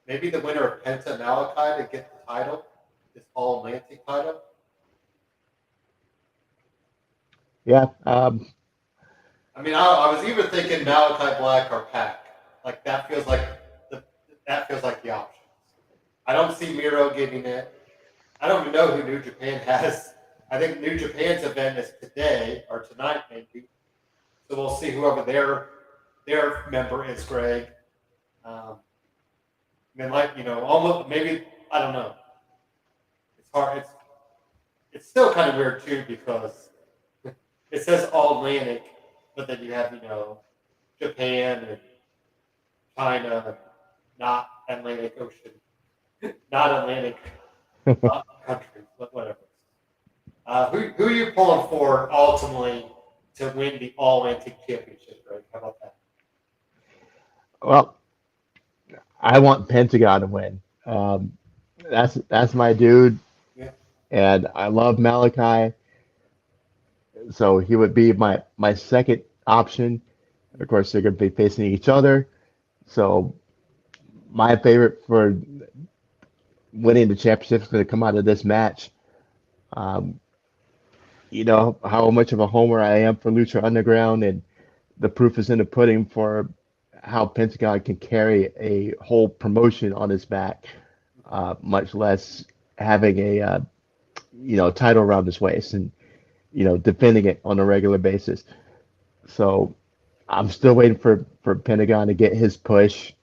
Maybe the winner of Penta Malachi to get the title, this All Atlantic title. Yeah. I mean, I was even thinking Malachi Black or Pac. Like that feels like the options. I don't see Miro getting it. I don't even know who New Japan has. I think New Japan's event is today or tonight, maybe. So we'll see whoever their member is, Greg. I mean, like almost maybe I don't know. It's hard. It's still kind of weird too because it says All Atlantic, but then you have Japan and China, not Atlantic Ocean, not Atlantic countries, but whatever. Who are you pulling for ultimately to win the All Atlantic Championship, Greg? How about that? Well, I want Pentagon to win. That's my dude, Yeah. and I love Malachi, so he would be my second option. Of course, they're going to be facing each other. So my favorite for winning the championship is going to come out of this match. Um, you know how much of a homer I am for Lucha Underground, and the proof is in the pudding for how Pentagon can carry a whole promotion on his back, much less having a title around his waist and defending it on a regular basis. So I'm still waiting for Pentagon to get his push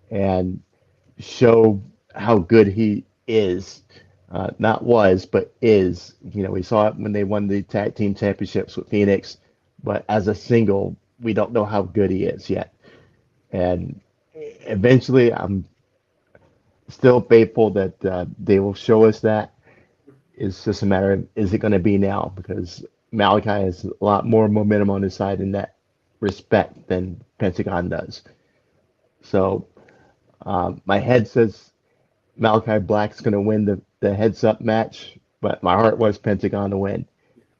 and show how good he is. Not was, but is. We saw it when they won the tag team championships with Phoenix, but as a single, we don't know how good he is yet. And eventually, I'm still faithful that they will show us that. It's just a matter of is it going to be now? Because Malachi has a lot more momentum on his side in that respect than Pentagon does. So my head says Malachi Black's going to win the heads up match, but my heart was Pentagon to win.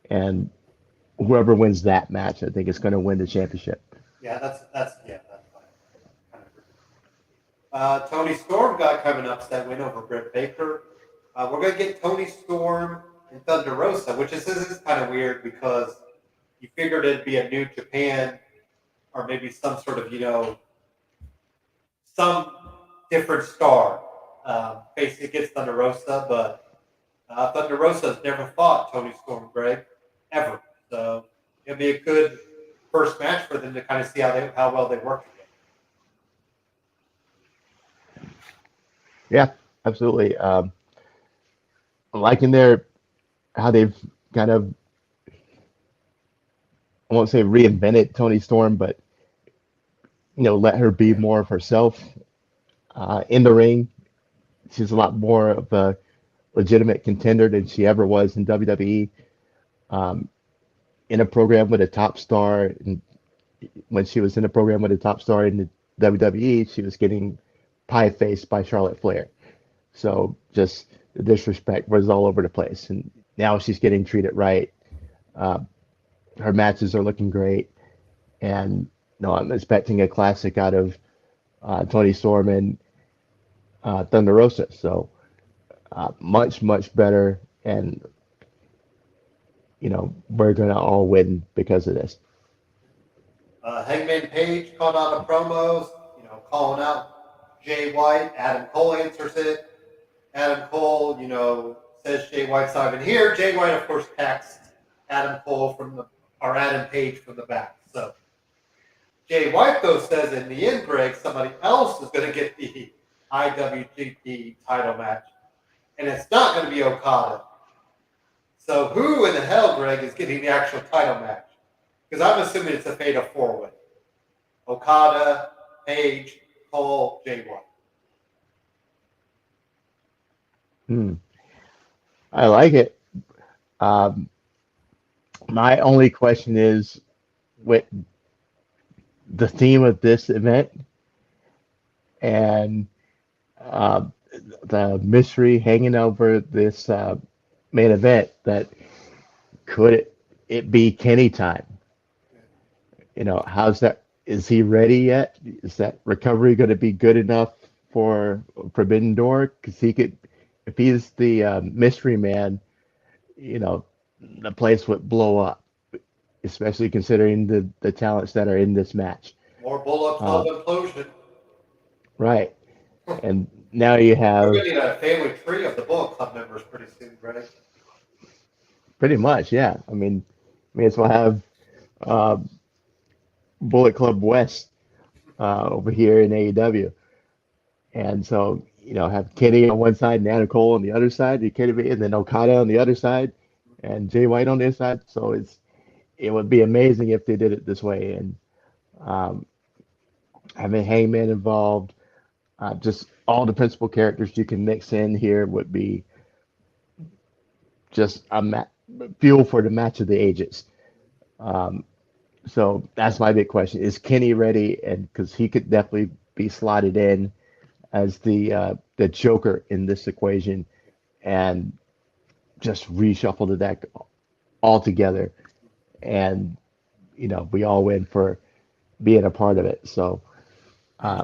And whoever wins that match, I think is going to win the championship. Yeah, that's fine. Kind of Tony Storm got kind of an upset win over Britt Baker. We're gonna get Tony Storm and Thunder Rosa, which is kind of weird because you figured it'd be a New Japan or maybe some sort of some different star facing against Thunder Rosa, but Thunder Rosa has never fought Tony Storm, Greg, ever. So it'll be a good first match for them to kind of see how well they work together. Yeah, absolutely. I'm liking their how they've kind of I won't say reinvented Tony Storm, but let her be more of herself in the ring. She's a lot more of a legitimate contender than she ever was in WWE. Um, in a program with a top star, and when she was in a program with a top star in the WWE, she was getting pie faced by Charlotte Flair. So just the disrespect was all over the place, and now she's getting treated right. Uh, her matches are looking great, and no, I'm expecting a classic out of Tony Storm and Thunder Rosa. So much better, and we're gonna all win because of this. Hangman Page called out a promos, calling out Jay White. Adam Cole answers it. Adam Cole, says Jay White's not even here. Jay White, of course, texts Adam Page from the back. So Jay White, though, says in the end, Greg, somebody else is going to get the IWGP title match, and it's not going to be Okada. So who in the hell, Greg, is getting the actual title match? Because I'm assuming it's a fatal four-way. Okada, Page, Cole, Jay White. I like it. Um, my only question is with the theme of this event and uh, the mystery hanging over this main event that could it be Kenny time? How's that? Is he ready yet? Is that recovery going to be good enough for Forbidden Door? Because he could, if he's the mystery man, you know, the place would blow up, especially considering the talents that are in this match. More Bullet Club Um, implosion. right. And now you We're have going to need a family tree of the Bullet Club members pretty soon, right? pretty much, yeah. I mean, may as well have uh, Bullet Club West over here in AEW. And so, have Kenny on one side and Adam Cole on the other side, and then Okada on the other side, and Jay White on this side. So it would be amazing if they did it this way. And um, having Hangman involved, just all the principal characters you can mix in here would be just fuel for the match of the ages. Um, so that's my big question: is Kenny ready? And because he could definitely be slotted in as the Joker in this equation, and just reshuffle the deck altogether, and we all win for being a part of it. So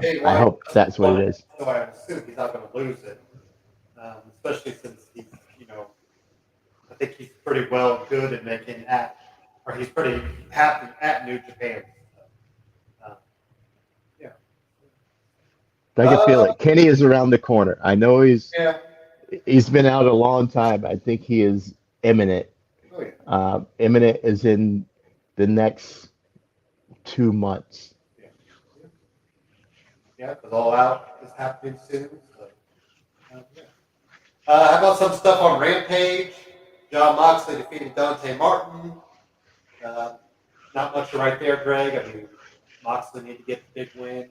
Jay I White hope doesn't that's what want it it, is. so I assume he's not going to lose it, especially since he's, I think he's pretty well good at or he's pretty happy at New Japan. So, yeah. I can feel Uh, it. Kenny is around the corner. I know yeah. he's been out a long time. I think he is imminent. Oh, yeah. Imminent is in the next 2 months. Yeah. Yeah, because All Out is happening soon. So, yeah. How about some stuff on Rampage? John Moxley defeated Dante Martin. Uh, Not much right there, Greg. I mean, Moxley need to get the big win.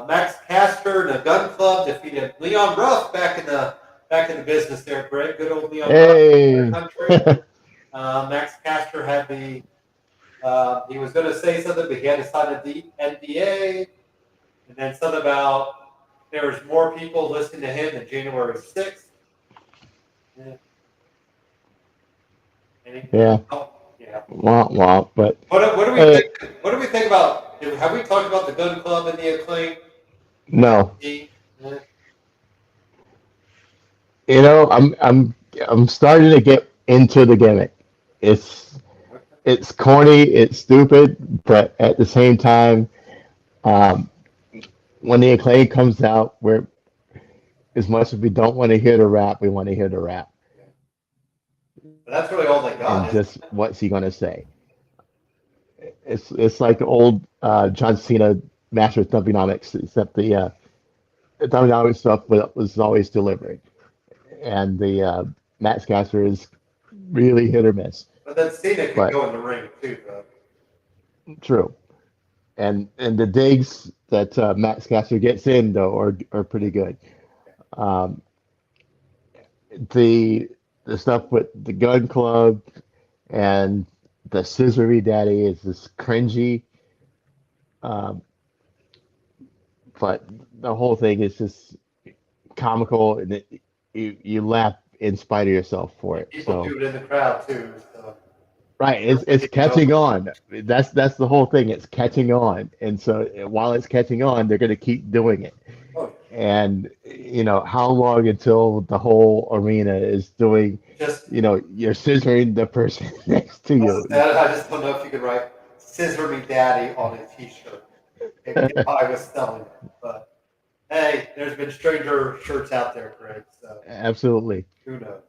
Max Caster and the Gun Club defeated Leon Ruff back in the business there, Greg. Good old Leon Ruff, Hey, country. Max Caster had he was going to say something, but he had to sign a NDA, and then something about there was more people listening to him than January 6th. Yeah. yeah, Oh, yeah. womp womp. But What do we hey, think? What do we think about? Have we talked about the Gun Club and the Acclaim? no, Yeah. I'm starting to get into the gimmick. It's it's corny, it's stupid, but at the same time, um, when the acclaim comes out, we're as much as we don't want to hear the rap, we want to hear the rap. But that's really all they And got, isn't just what's he gonna say? It's like the old John Cena Master of Thumbionomics, except the Thumbionomics stuff was always delivered, and the Max Caster is really hit or miss. But then Cena could But go in the ring too, though. true, and the digs that Max Caster gets in though are pretty good. Um, the stuff with the Gun Club and the Scissory Daddy is just cringy. Um, but the whole thing is just comical, and you laugh in spite of yourself for And it. people So do it in the crowd too. So right, they're it's winning it over. catching on. That's the whole thing. It's catching on, and so while it's catching on, they're going to keep doing it. Oh, And how long until the whole arena is doing, just you're scissoring the person next to you. I just don't know if you could write "Scissor Me Daddy" on a T-shirt. Maybe if I was selling it, but hey, there's been stranger shirts out there, Greg. So Absolutely. who knows?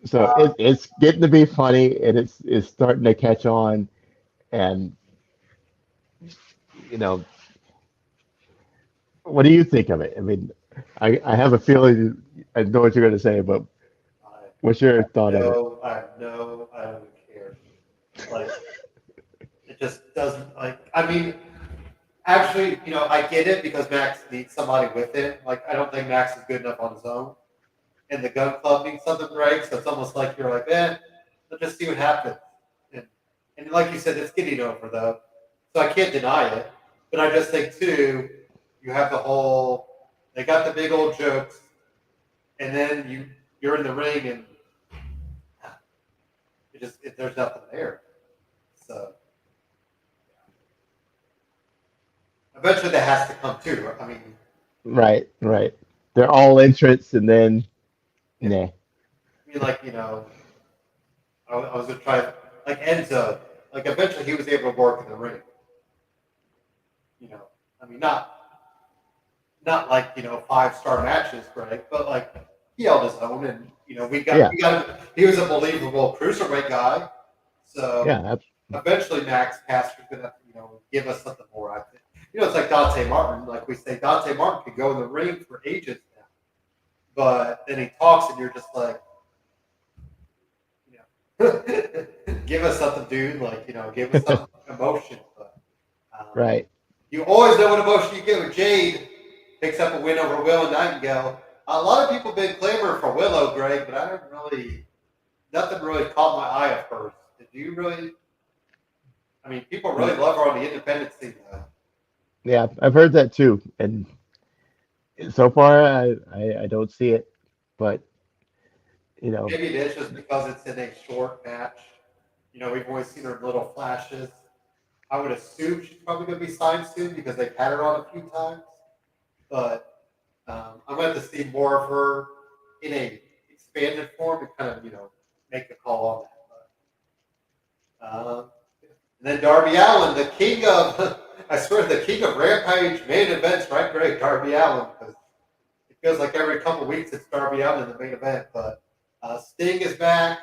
So it's getting to be funny, and it's starting to catch on, and you know what do you think of it? I mean, I have a feeling I know what you're going to say, but I what's your thought of it? I don't care. Like it just doesn't like. I mean, actually, I get it because Max needs somebody with him. Like I don't think Max is good enough on his own. And the Gun Club needs something right. So it's almost like you're like, let's just see what happens. And, and like you said, it's getting over though. So I can't deny it. But I just think too, you have the whole They got the big old jokes, and then you're in the ring and there's nothing there. So eventually that has to come too. I mean, Right, right. They're all entrants, and then yeah. nah. I mean, like I was gonna try like Enzo. Like eventually he was able to work in the ring. I mean not like 5-star matches, right? But like he held his own, and Yeah, we got him. He was a believable cruiserweight guy. So yeah, eventually Max Caster's gonna give us something more. I think it's like Dante Martin. Like we say, Dante Martin could go in the ring for ages now, but then he talks, and you're just like, give us something, dude. Like give us some emotion. But right. you always know what emotion you get with Jade. Picks up a win over Willow Nightingale. A lot of people been clamoring for Willow, Greg, but I didn't really. Nothing really caught my eye at first. Did you really? I mean, people really love her on the independent scene, though. Yeah, I've heard that too, and so far I don't see it, but you know, Maybe it is just because it's in a short match. We've only seen her in little flashes. I would assume she's probably going to be signed soon because they've had her on a few times. But I'm going to see more of her in a expanded form and kind of make the call on that. And then Darby Allin, the king of, I swear, the king of Rampage main events, right, Greg? Darby Allin, because it feels like every couple of weeks it's Darby Allin in the main event. But Sting is back.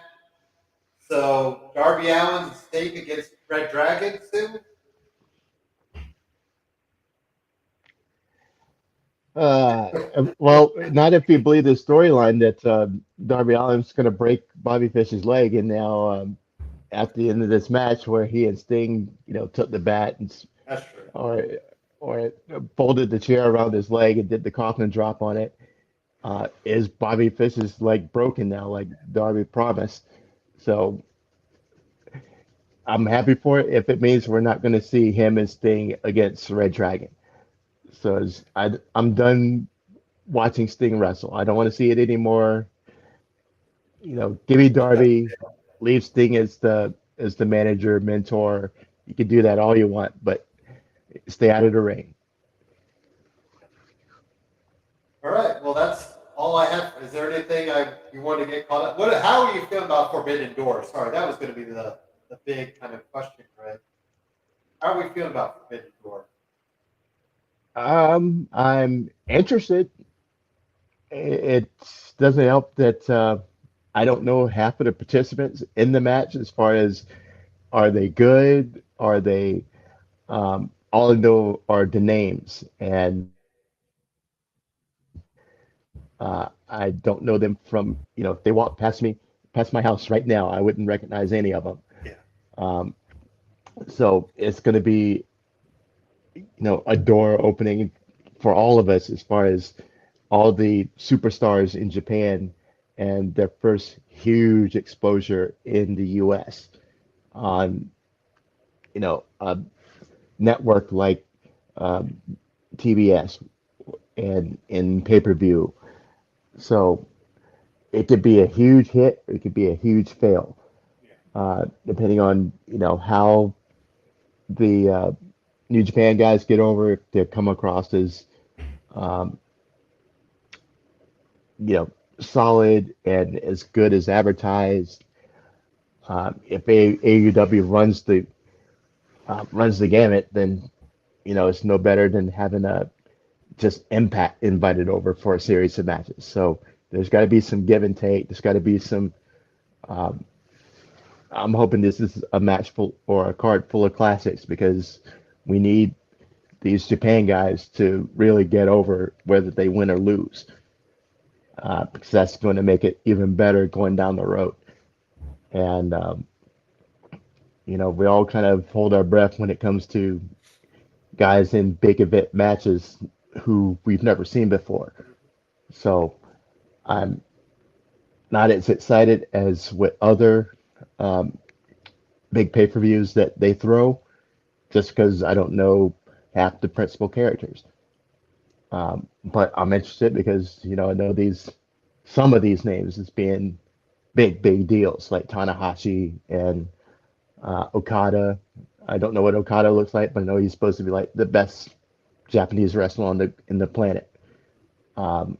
So Darby Allin and Sting against Red Dragon soon. uh, well, not if you believe the storyline that Darby Allin's going to break Bobby Fish's leg, and now at the end of this match where he and Sting, took the bat and That's true. or folded the chair around his leg and did the coffin drop on it. Is Bobby Fish's leg broken now, like Darby promised? So I'm happy for it if it means we're not going to see him and Sting against Red Dragon. So I'm done watching Sting wrestle. I don't want to see it anymore. Give me Darby, leave Sting as the manager, mentor. You can do that all you want, but stay out of the ring. All right. Well, that's all I have. Is there anything you want to get caught up? How are you feeling about Forbidden Door? Sorry, that was going to be the big kind of question, right? How are we feeling about Forbidden Door? I'm interested. It doesn't help that I don't know half of the participants in the match as far as are they good? Are they all I know are the names, and I don't know them from, if they walk past my house right now, I wouldn't recognize any of them. Yeah. Um, so it's going to be, a door opening for all of us as far as all the superstars in Japan and their first huge exposure in the US on, a network like um, TBS and in pay-per-view. So it could be a huge hit, it could be a huge fail, depending on how the New Japan guys get over if they come across as um, you know solid and as good as advertised. If AEW runs the gamut, then it's no better than having a just Impact invited over for a series of matches. So there's got to be some give and take. There's got to be some. Um, I'm hoping this is a match full or a card full of classics because we need these Japan guys to really get over whether they win or lose, because that's going to make it even better going down the road. And we all kind of hold our breath when it comes to guys in big event matches who we've never seen before. So I'm not as excited as with other um, big pay-per-views that they throw, just because I don't know half the principal characters. But I'm interested because I know some of these names as being big deals like Tanahashi and Okada. I don't know what Okada looks like, but I know he's supposed to be like the best Japanese wrestler on the planet. Um,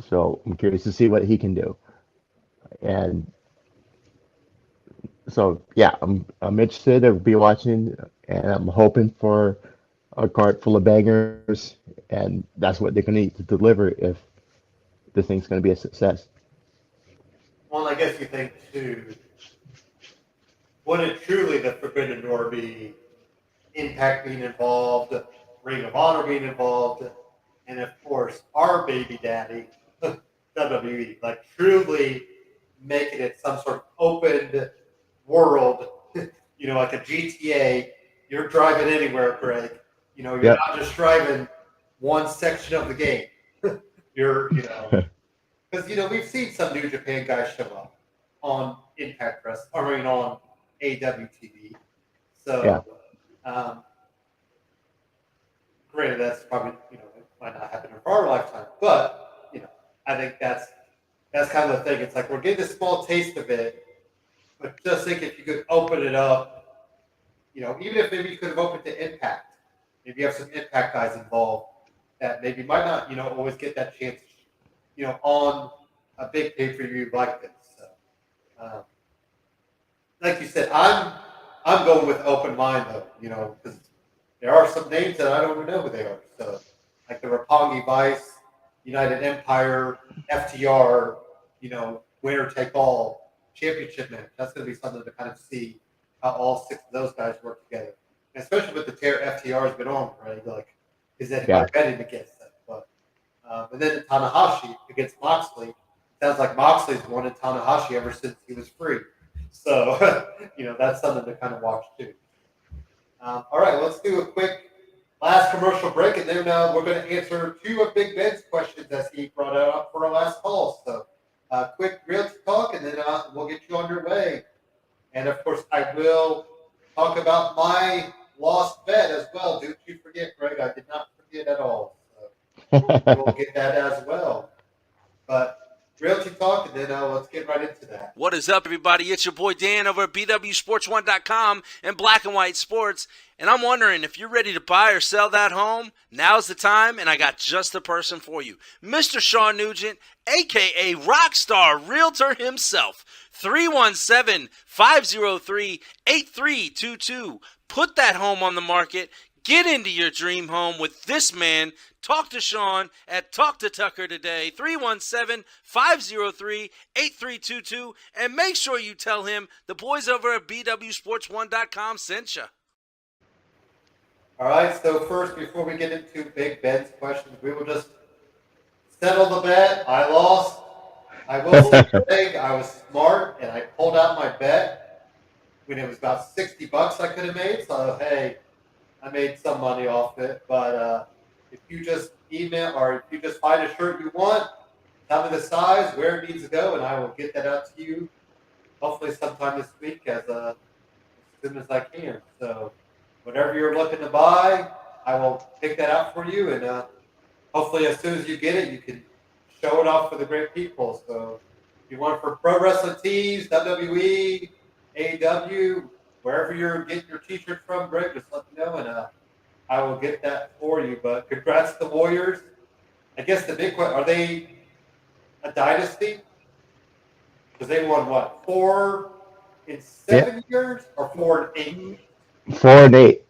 so I'm curious to see what he can do. And so yeah, I'm interested. I'll be watching, and I'm hoping for a card full of bangers, and that's what they're going to need to deliver if this thing's going to be a success. Well, I guess you think too, would it truly the Forbidden Door be Impact being involved, Ring of Honor being involved, and of course our baby daddy, WWE, like truly making it some sort of open world, like a GTA. You're driving anywhere, Greg. You're Yep. not just driving one section of the game. You're, because we've seen some New Japan guys show up on Impact Press, I mean on AW TV. Yeah. So, um, granted, that's probably it might not happen in our lifetime, but I think that's kind of the thing. It's like we're getting a small taste of it, but just think if you could open it up, even if maybe you could have opened to Impact, maybe you have some Impact guys involved that maybe might not always get that chance, on a big pay per view like this. So, like you said, I'm going with open mind though, because there are some names that I don't even know who they are. So, like the Roppongi Vice, United Empire, FTR, winner take all championship match. That's going to be something to kind of see how all six of those guys work together, and especially with the tear FTR has been on, right? Like, is anybody Yeah. betting against them? But and then Tanahashi against Moxley. Sounds like Moxley's wanted Tanahashi ever since he was free. So, that's something to kind of watch too. All right, let's do a quick last commercial break, and then we're going to answer two of Big Ben's questions as he brought up for our last call. So, quick realty talk, and then we'll get you on your way. And of course, I will talk about my lost bet as well. Don't you forget, Greg? I did not forget at all. So we'll get that as well. But realty talk, and then let's get right into that. What is up, everybody? It's your boy Dan over at BWSPORTS1.com and Black and White Sports. And I'm wondering if you're ready to buy or sell that home, now's the time, and I got just the person for you. Mr. Sean Nugent, a.k.a. Rockstar Realtor himself. 317-503-8322. Put that home on the market. Get into your dream home with this man. Talk to Sean at Talk to Tucker today, 317-503-8322, and make sure you tell him the boys over at BWSports1.com sent you. All right, so first, before we get into Big Ben's questions, we will just settle the bet. I lost. I will say, Greg, I was smart, and I pulled out my bet when it was about $60 I could have made. So, hey, I made some money off it. But if you just email or if you just find a shirt you want, tell me the size, where it needs to go, and I will get that out to you hopefully sometime this week as soon as I can. So whatever you're looking to buy, I will pick that out for you, and hopefully as soon as you get it, you can show it off for the great people. So if you want it for pro wrestling tees, WWE, AEW, wherever you're getting your t-shirts from, Greg, just let me know, and I will get that for you. But congrats to the Warriors. I guess the big question, are they a dynasty? Because they won, what, 4 in 7 years or 4 in 8 years? 4-8.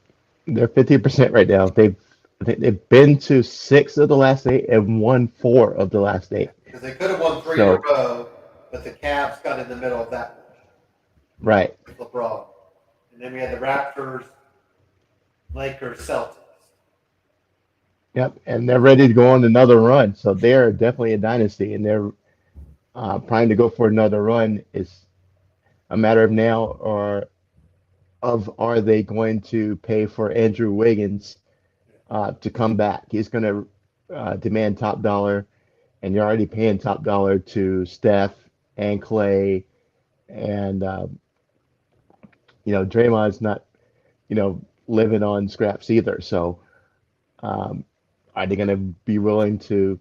They're 50% right now. I think they've been to 6 of the last 8 and won 4 of the last 8. Because they could have won 3 in a row, but the Cavs got in the middle of that one. Right. With LeBron. And then we had the Raptors, Lakers, Celtics. Yep, and they're ready to go on another run. So they're definitely a dynasty, and they're primed to go for another run. It's a matter of now, or are they going to pay for Andrew Wiggins to come back? He's going to demand top dollar, and you're already paying top dollar to Steph and Clay, and Draymond's not living on scraps either. So Are they going to be willing to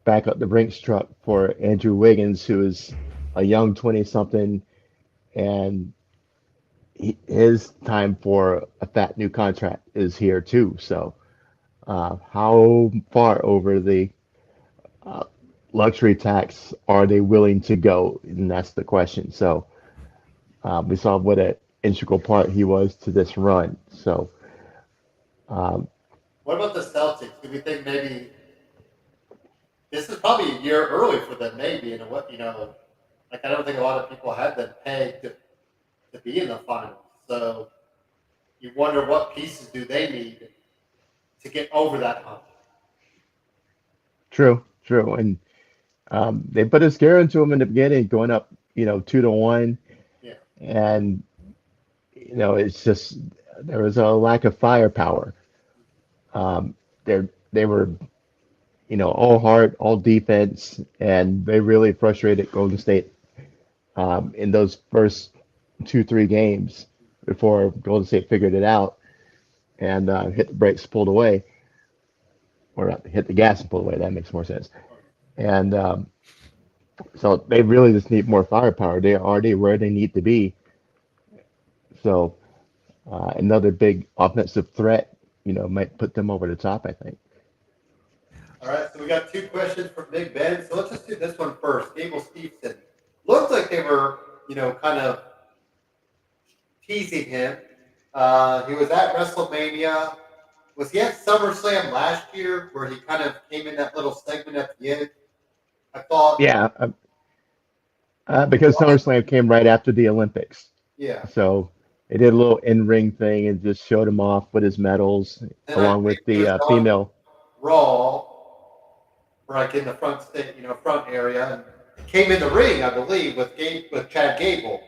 back up the Brinks truck for Andrew Wiggins, who is a young 20-something, and his time for a fat new contract is here too. So, how far over the uh, luxury tax are they willing to go? And that's the question. So, we saw what an integral part he was to this run. So, um, What about the Celtics? Do we think maybe this is probably a year early for them? Maybe in a what like I don't think a lot of people had them pegged to be in the finals. So you wonder what pieces do they need to get over that hump. true, true. And they put a scare into him in the beginning, going up, 2-1. Yeah. And, it's just, there was a lack of firepower. They were, all heart, all defense, and they really frustrated Golden State in those first 2, 3 games before Golden State figured it out and hit the brakes, pulled away, or hit the gas and pulled away. That makes more sense. And so they really just need more firepower. They're already where they need to be. So another big offensive threat, might put them over the top, I think. All right, so we got 2 questions from Big Ben. So let's just do this one first. Gable Stevenson. Looked like they were, kind of teasing him. He was at WrestleMania. Was he at SummerSlam last year where he kind of came in that little segment at the end? I thought, Yeah, because SummerSlam came right after the Olympics. yeah. So they did a little in-ring thing and just showed him off with his medals, Then I along think with he was the on female. Raw, like in the front state, front area, and came in the ring, I believe, with Chad Gable.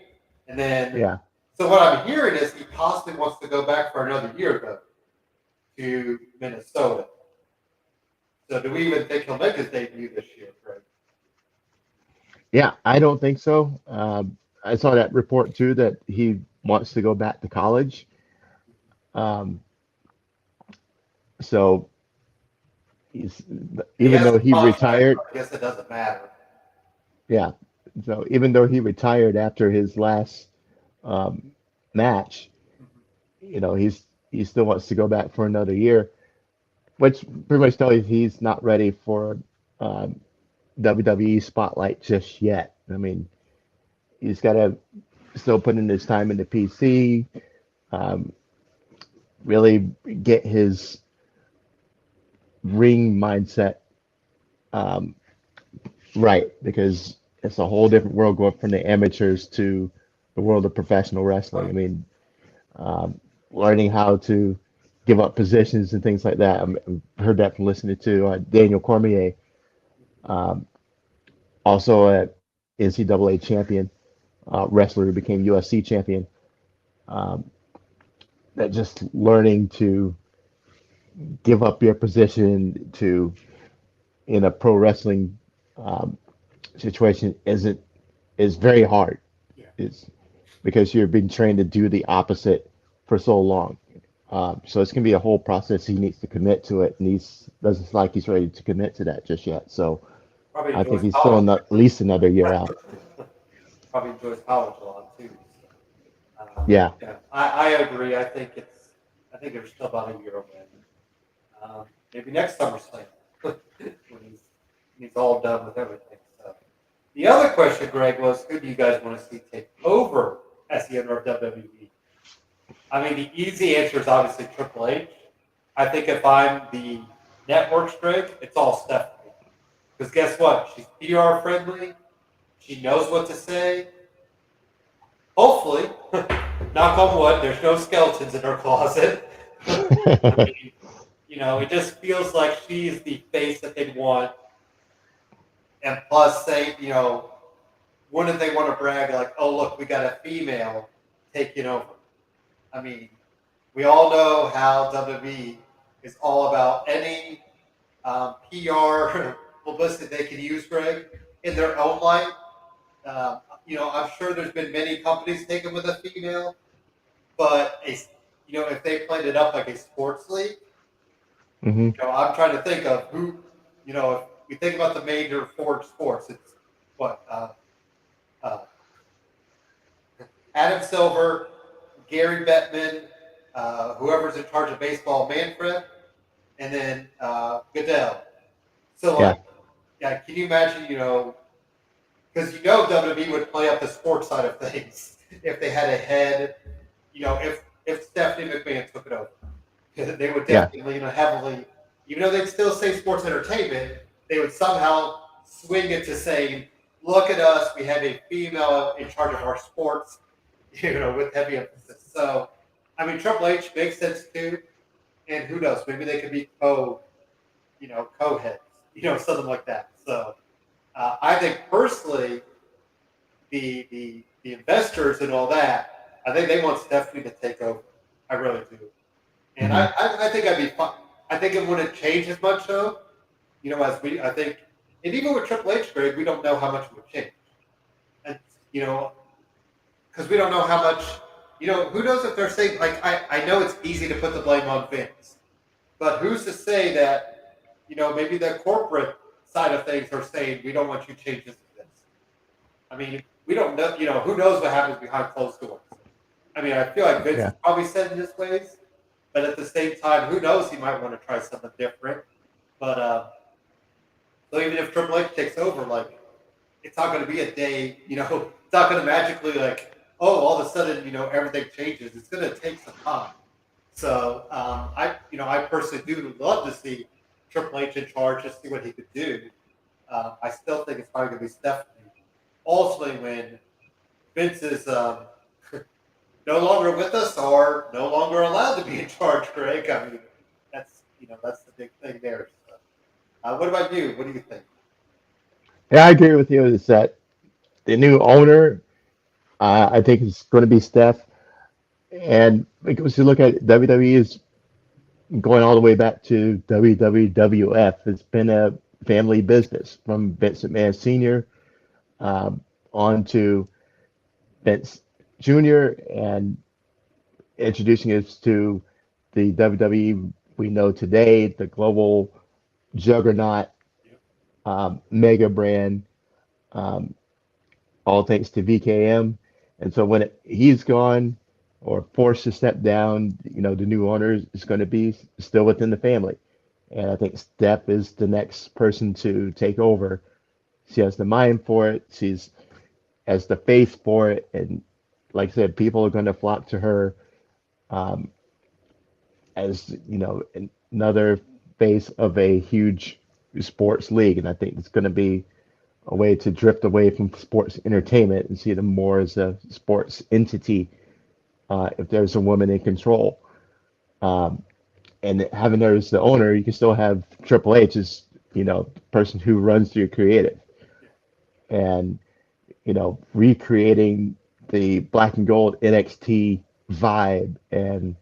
And then, Yeah. so what I'm hearing is he possibly wants to go back for another year, though, to Minnesota. So do we even think he'll make his debut this year, Craig? Yeah, I don't think so. I saw that report too that he wants to go back to college. Um, so he's He even has though a he contract, retired, so I guess it doesn't matter. yeah. So even though he retired after his last um, match, he still wants to go back for another year, which pretty much tells you he's not ready for um, WWE spotlight just yet. I mean, he's got to still put in his time in the PC, um, really get his ring mindset um, right, because it's a whole different world going from the amateurs to the world of professional wrestling. I mean, um, learning how to give up positions and things like that. I've heard that from listening to Daniel Cormier, um, also a NCAA champion, wrestler who became UFC champion. Um, that just learning to give up your position to in a pro wrestling um, situation is very hard. Yeah. It's because you're being trained to do the opposite for so long. So it's gonna be a whole process. He needs to commit to it, and he's doesn't like he's ready to commit to that just yet. So Probably I think enjoys he's still college. at least another year out. Probably enjoys college a lot too. So, Yeah, yeah, I agree. I think there's still about a year away. Maybe next SummerSlam when he's all done with everything. So the other question, Greg, was who do you guys want to see take over as the owner of WWE? I mean, the easy answer is obviously Triple H. I think if I'm the network's Greg, it's all Stephanie. Because guess what? She's PR friendly. She knows what to say. Hopefully, knock on wood, there's no skeletons in her closet. I mean, it just feels like she's the face that they'd want. And plus, say, wouldn't they want to brag like, oh, look, we got a female taking over? I mean, we all know how WWE is all about any PR publicity they can use, Greg, in their own light. I'm sure there's been many companies taken with a female, but if they played it up like a sports league, Mm-hmm. I'm trying to think of who, if we think about the major four sports, it's what uh, Adam Silver, Gary Bettman, whoever's in charge of baseball, Manfred, and then Goodell. So, Yeah. yeah, can you imagine, because WWE would play up the sports side of things if they had a head, if Stephanie McMahon took it over. They would Yeah. definitely, heavily, even though they'd still say sports entertainment, they would somehow swing it to saying, look at us, we have a female in charge of our sports, with heavy emphasis. So, I mean, Triple H makes sense too. And who knows, maybe they could be co-heads, something like that. So, I think personally, the investors and all that, I think they want Stephanie to take over. I really do. And I think I'd be fine. I think it wouldn't change as much though. I think, and even with Triple H grade, we don't know how much it would change. And, because we don't know how much, who knows if they're saying, like, I know it's easy to put the blame on Vince, but who's to say that, maybe the corporate side of things are saying, we don't want you changes to this. I mean, we don't know, who knows what happens behind closed doors. I mean, I feel like Vince is probably set in his ways, but at the same time, who knows, he might want to try something different. But, so even if Triple H takes over, like, it's not going to be a day, it's not going to magically, like, all of a sudden, everything changes. It's going to take some time. So, I personally do love to see Triple H in charge, just see what he could do. I still think it's probably going to be Stephanie. Ultimately, when Vince is no longer with us or no longer allowed to be in charge, Greg, I mean, that's the big thing there. So, what about you? What do you think? Yeah, I agree with you. Is that the new owner? I think it's going to be Steph. And because you look at WWE is going all the way back to WWF. It's been a family business from Vince McMahon Sr. Um, on to Vince Jr. and introducing us to the WWE we know today, the global juggernaut, mega brand, um, all thanks to VKM. And so when he's gone or forced to step down, the new owner is going to be still within the family. And I think Steph is the next person to take over. She has the mind for it. She's has the face for it. And like I said, people are going to flock to her um, as, another face of a huge sports league. And I think it's going to be a way to drift away from sports entertainment and see them more as a sports entity if there's a woman in control. Um, and having her as the owner, you can still have Triple H as, the person who runs your creative and, recreating the black and gold NXT vibe and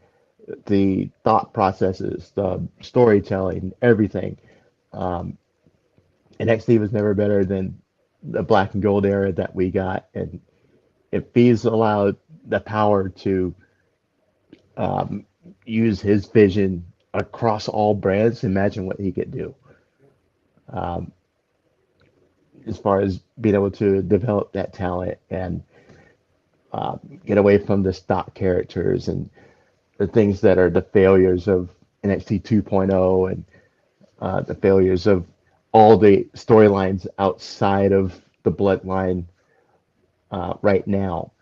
the thought processes, the storytelling, everything. Um, NXT was never better than the black and gold era that we got. And if he's allowed the power to use his vision across all brands, imagine what he could do. Um, as far as being able to develop that talent and get away from the stock characters and the things that are the failures of NXT 2.0 and the failures of all the storylines outside of the bloodline right now.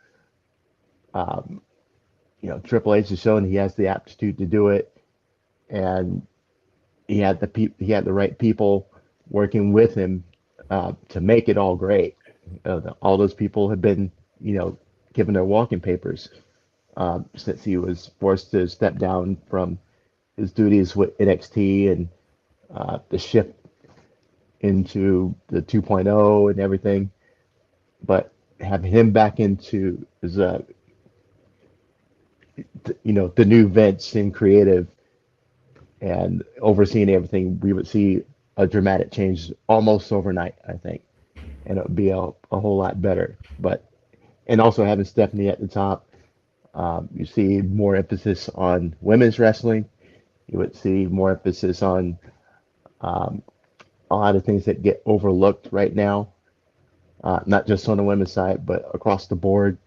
Triple H has shown he has the aptitude to do it, and he had the right people working with him to make it all great. All those people have been, given their walking papers since he was forced to step down from his duties with NXT and the shift into the 2.0 and everything. But having him back into as the new Vince in creative and overseeing everything, we would see a dramatic change almost overnight, I think, and it would be a whole lot better. And also having Stephanie at the top, you see more emphasis on women's wrestling, You would see more emphasis on um, a lot of things that get overlooked right now, not just on the women's side, but across the board.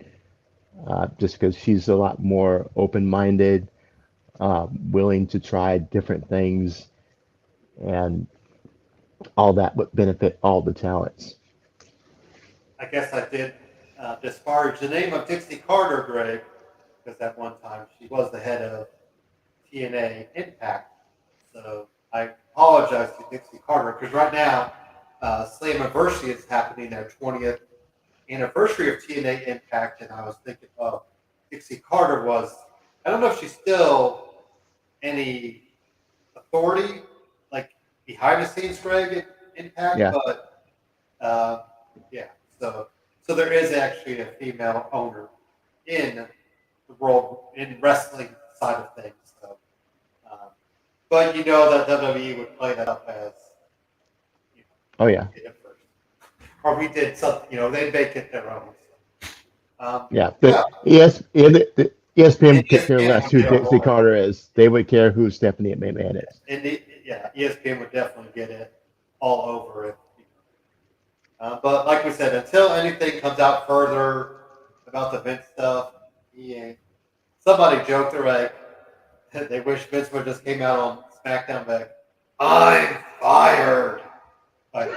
Just because she's a lot more open-minded, willing to try different things, and all that would benefit all the talents. I guess I did disparage the name of Dixie Carter, Greg, because at one time she was the head of TNA Impact. So I apologize to Dixie Carter because right now, Slammiversary is happening, their 20th anniversary of TNA Impact, and I was thinking, oh, Dixie Carter was, I don't know if she's still any authority, like behind the scenes, Greg, at Impact, Yeah. but yeah, so there is actually a female owner in the world, in wrestling side of things. So, but you know that WWE would play that up as, you know, Oh yeah. we did it first. Or we did something, they make it their own. Yeah. Yeah, The ESPN and could care ESPN less would who get a Dixie hold of it. Carter is. They would care who Stephanie McMahon is. And ESPN would definitely get it all over it. But like we said, until anything comes out further about the Vince stuff, he ain't. Somebody joked, they're like, they wish Vince would just came out on SmackDown like, I'm fired. Like,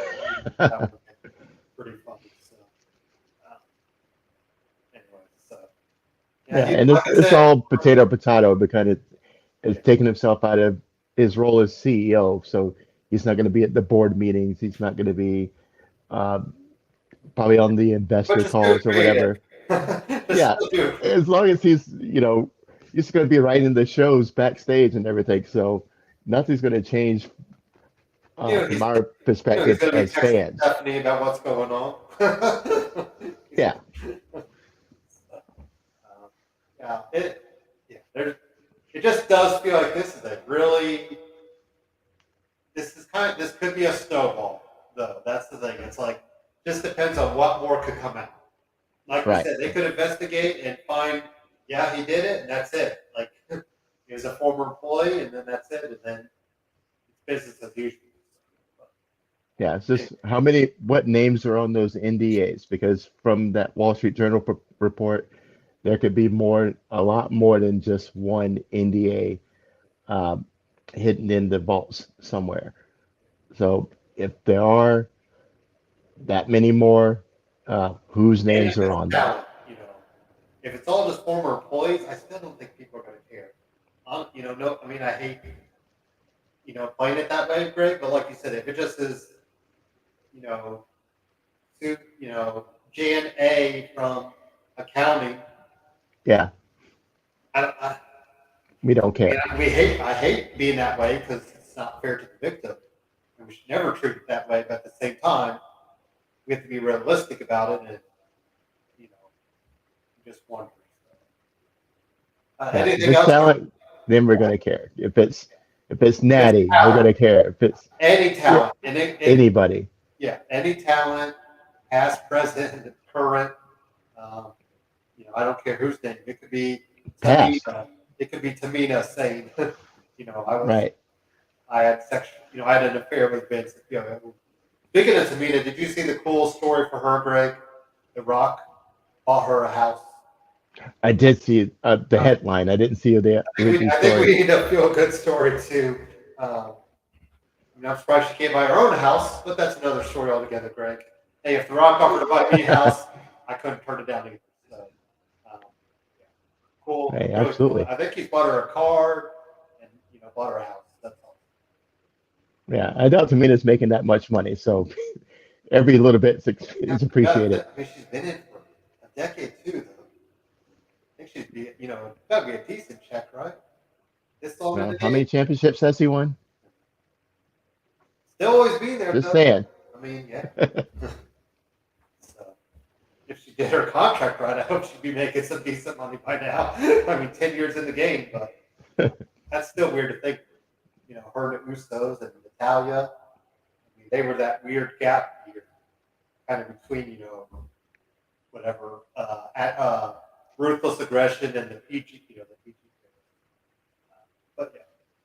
that would be pretty funny. So, um, anyway, so Yeah, he, and like I it's said, all potato because it's taking himself out of his role as CEO. So he's not going to be at the board meetings. He's not going to be um, probably on the which investor is still calls or creative. whatever. Just Yeah, still do. as long as he's going to be writing the shows backstage and everything. So nothing's going to change from He's our he's perspective going to be as texting fans. Stephanie about what's going on. Yeah, Yeah, it just does feel like this is a really this could be a snowball though. That's the thing. It's like just depends on what more could come out. Like we right. said, they could investigate and find, yeah, he did it, and that's it. Like he was a former employee, and then that's it, and then it's business as usual. Yeah, it's just what names are on those NDAs? Because from that Wall Street Journal report, there could be a lot more than just one NDA um, hidden in the vaults somewhere. So if there are that many more, whose And names if are it's on that? talent, if it's all just former employees, I still don't think people are going to care. No, I mean, I hate, playing it that way, Greg, but like you said, if it just is, you know, Jan A from accounting, Yeah, I we don't mean, care. I hate being that way because it's not fair to the victim, and we should never treat it that way. But at the same time, we have to be realistic about it, and you know, just wonder. Yeah, if Anything it's else? talent, then we're gonna care. If it's If it's natty, we're talent, gonna care. If it's any yeah, talent, and anybody, any talent, past, present, current. Um, I don't care whose name. It could be past, Tamina. It could be Tamina saying, right? I had I had an affair with Vince. Speaking of Tamina, did you see the cool story for her, Greg? The Rock bought her a house. I did see the Uh, headline. I didn't see the original I think we story. need a feel good story too. I'm surprised she can't buy her own house, but that's another story altogether, Greg. Hey, if The Rock offered to buy me a house, I couldn't turn it down either. So, um, yeah. Cool, Hey, really cool. absolutely. I think he's bought her a car and bought her a house. That's all. Yeah, I doubt Tamina's making that much money, so every little bit is appreciated. I mean, she's been in for a decade too, though. I think gotta be a decent check, right? This long in the How game, many championships has he won? still always be there, Just though. saying. I mean, yeah. So, if she did her contract right, I hope she'd be making some decent money by now. I mean, 10 years in the game, but that's still weird to think. Her and the Usos and Natalia. I mean, they were that weird gap here, kind of between, whatever, ruthless aggression and the PG, the PG. But yeah,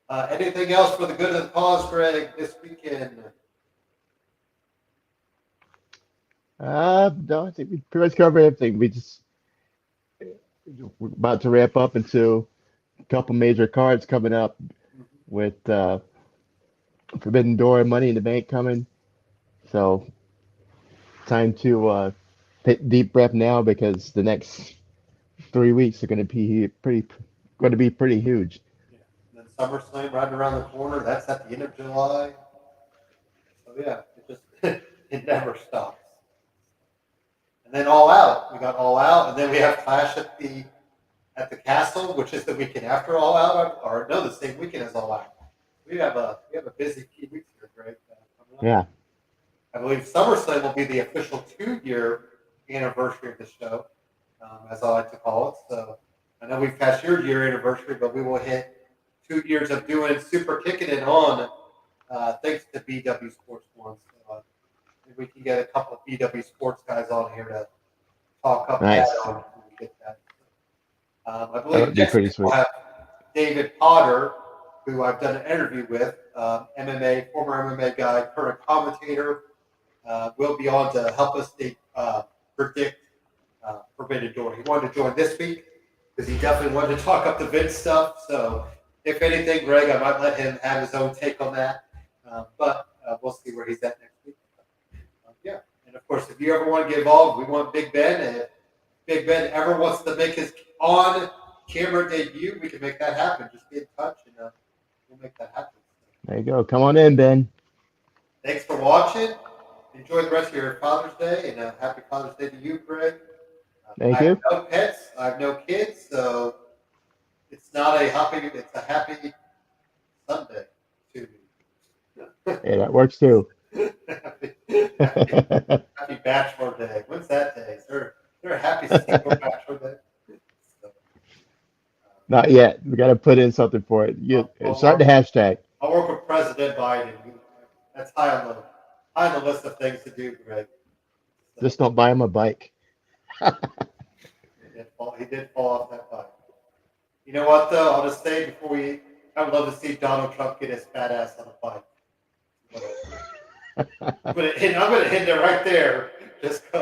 Anything else for the good of the cause, Greg, this weekend? No, I think we pretty much covered everything. We're about to wrap up into a couple major cards coming up with Forbidden Door and Money in the Bank coming. So time to take a deep breath now because the next 3 weeks are going to be pretty huge. Yeah. And then SummerSlam right around the corner. That's at the end of July. So yeah, it just it never stops. And then All Out. We got All Out, and then we have Clash at the Castle, which is the weekend after All Out, or no, the same weekend as All Out. We have a busy few weeks here, Greg. Coming up. Yeah. I believe SummerSlam will be the official 2-year anniversary of the show, as I like to call it. So I know we've passed your year anniversary, but we will hit 2 years of doing Superkickin It on, thanks to BW Sports One. So maybe we can get a couple of BW Sports guys on here to talk up Nice. that on when we get that. I That believe would be next pretty week we'll sweet. have David Potter, who I've done an interview with, MMA, former MMA guy, current commentator, will be on to help us predict Forbidden Door. He wanted to join this week because he definitely wanted to talk up the Vince stuff. So if anything, Greg, I might let him have his own take on that. But we'll see where he's at next week. Yeah. And of course, if you ever want to get involved, we want Big Ben. And if Big Ben ever wants to make his on-camera debut, we can make that happen. Just get in touch and we'll make that happen. There you go. Come on in, Ben. Thanks for watching. Enjoy the rest of your Father's Day, and happy Father's Day to you, Greg. Thank I you. have no pets. I have no kids, so it's not a happy. It's a happy Sunday to me. Yeah, that works too. happy Bachelor Day. When's that day? Is there a happy single Bachelor Day? So, Not yet. We got to put in something for it. Start the hashtag. I'll work with President Biden. That's high on the list of things to do, Greg. So, Just don't buy him a bike. he did fall off that bike. You know what, though? I'll just say I would love to see Donald Trump get his fat ass on a bike. I'm going to end it right there. Just go.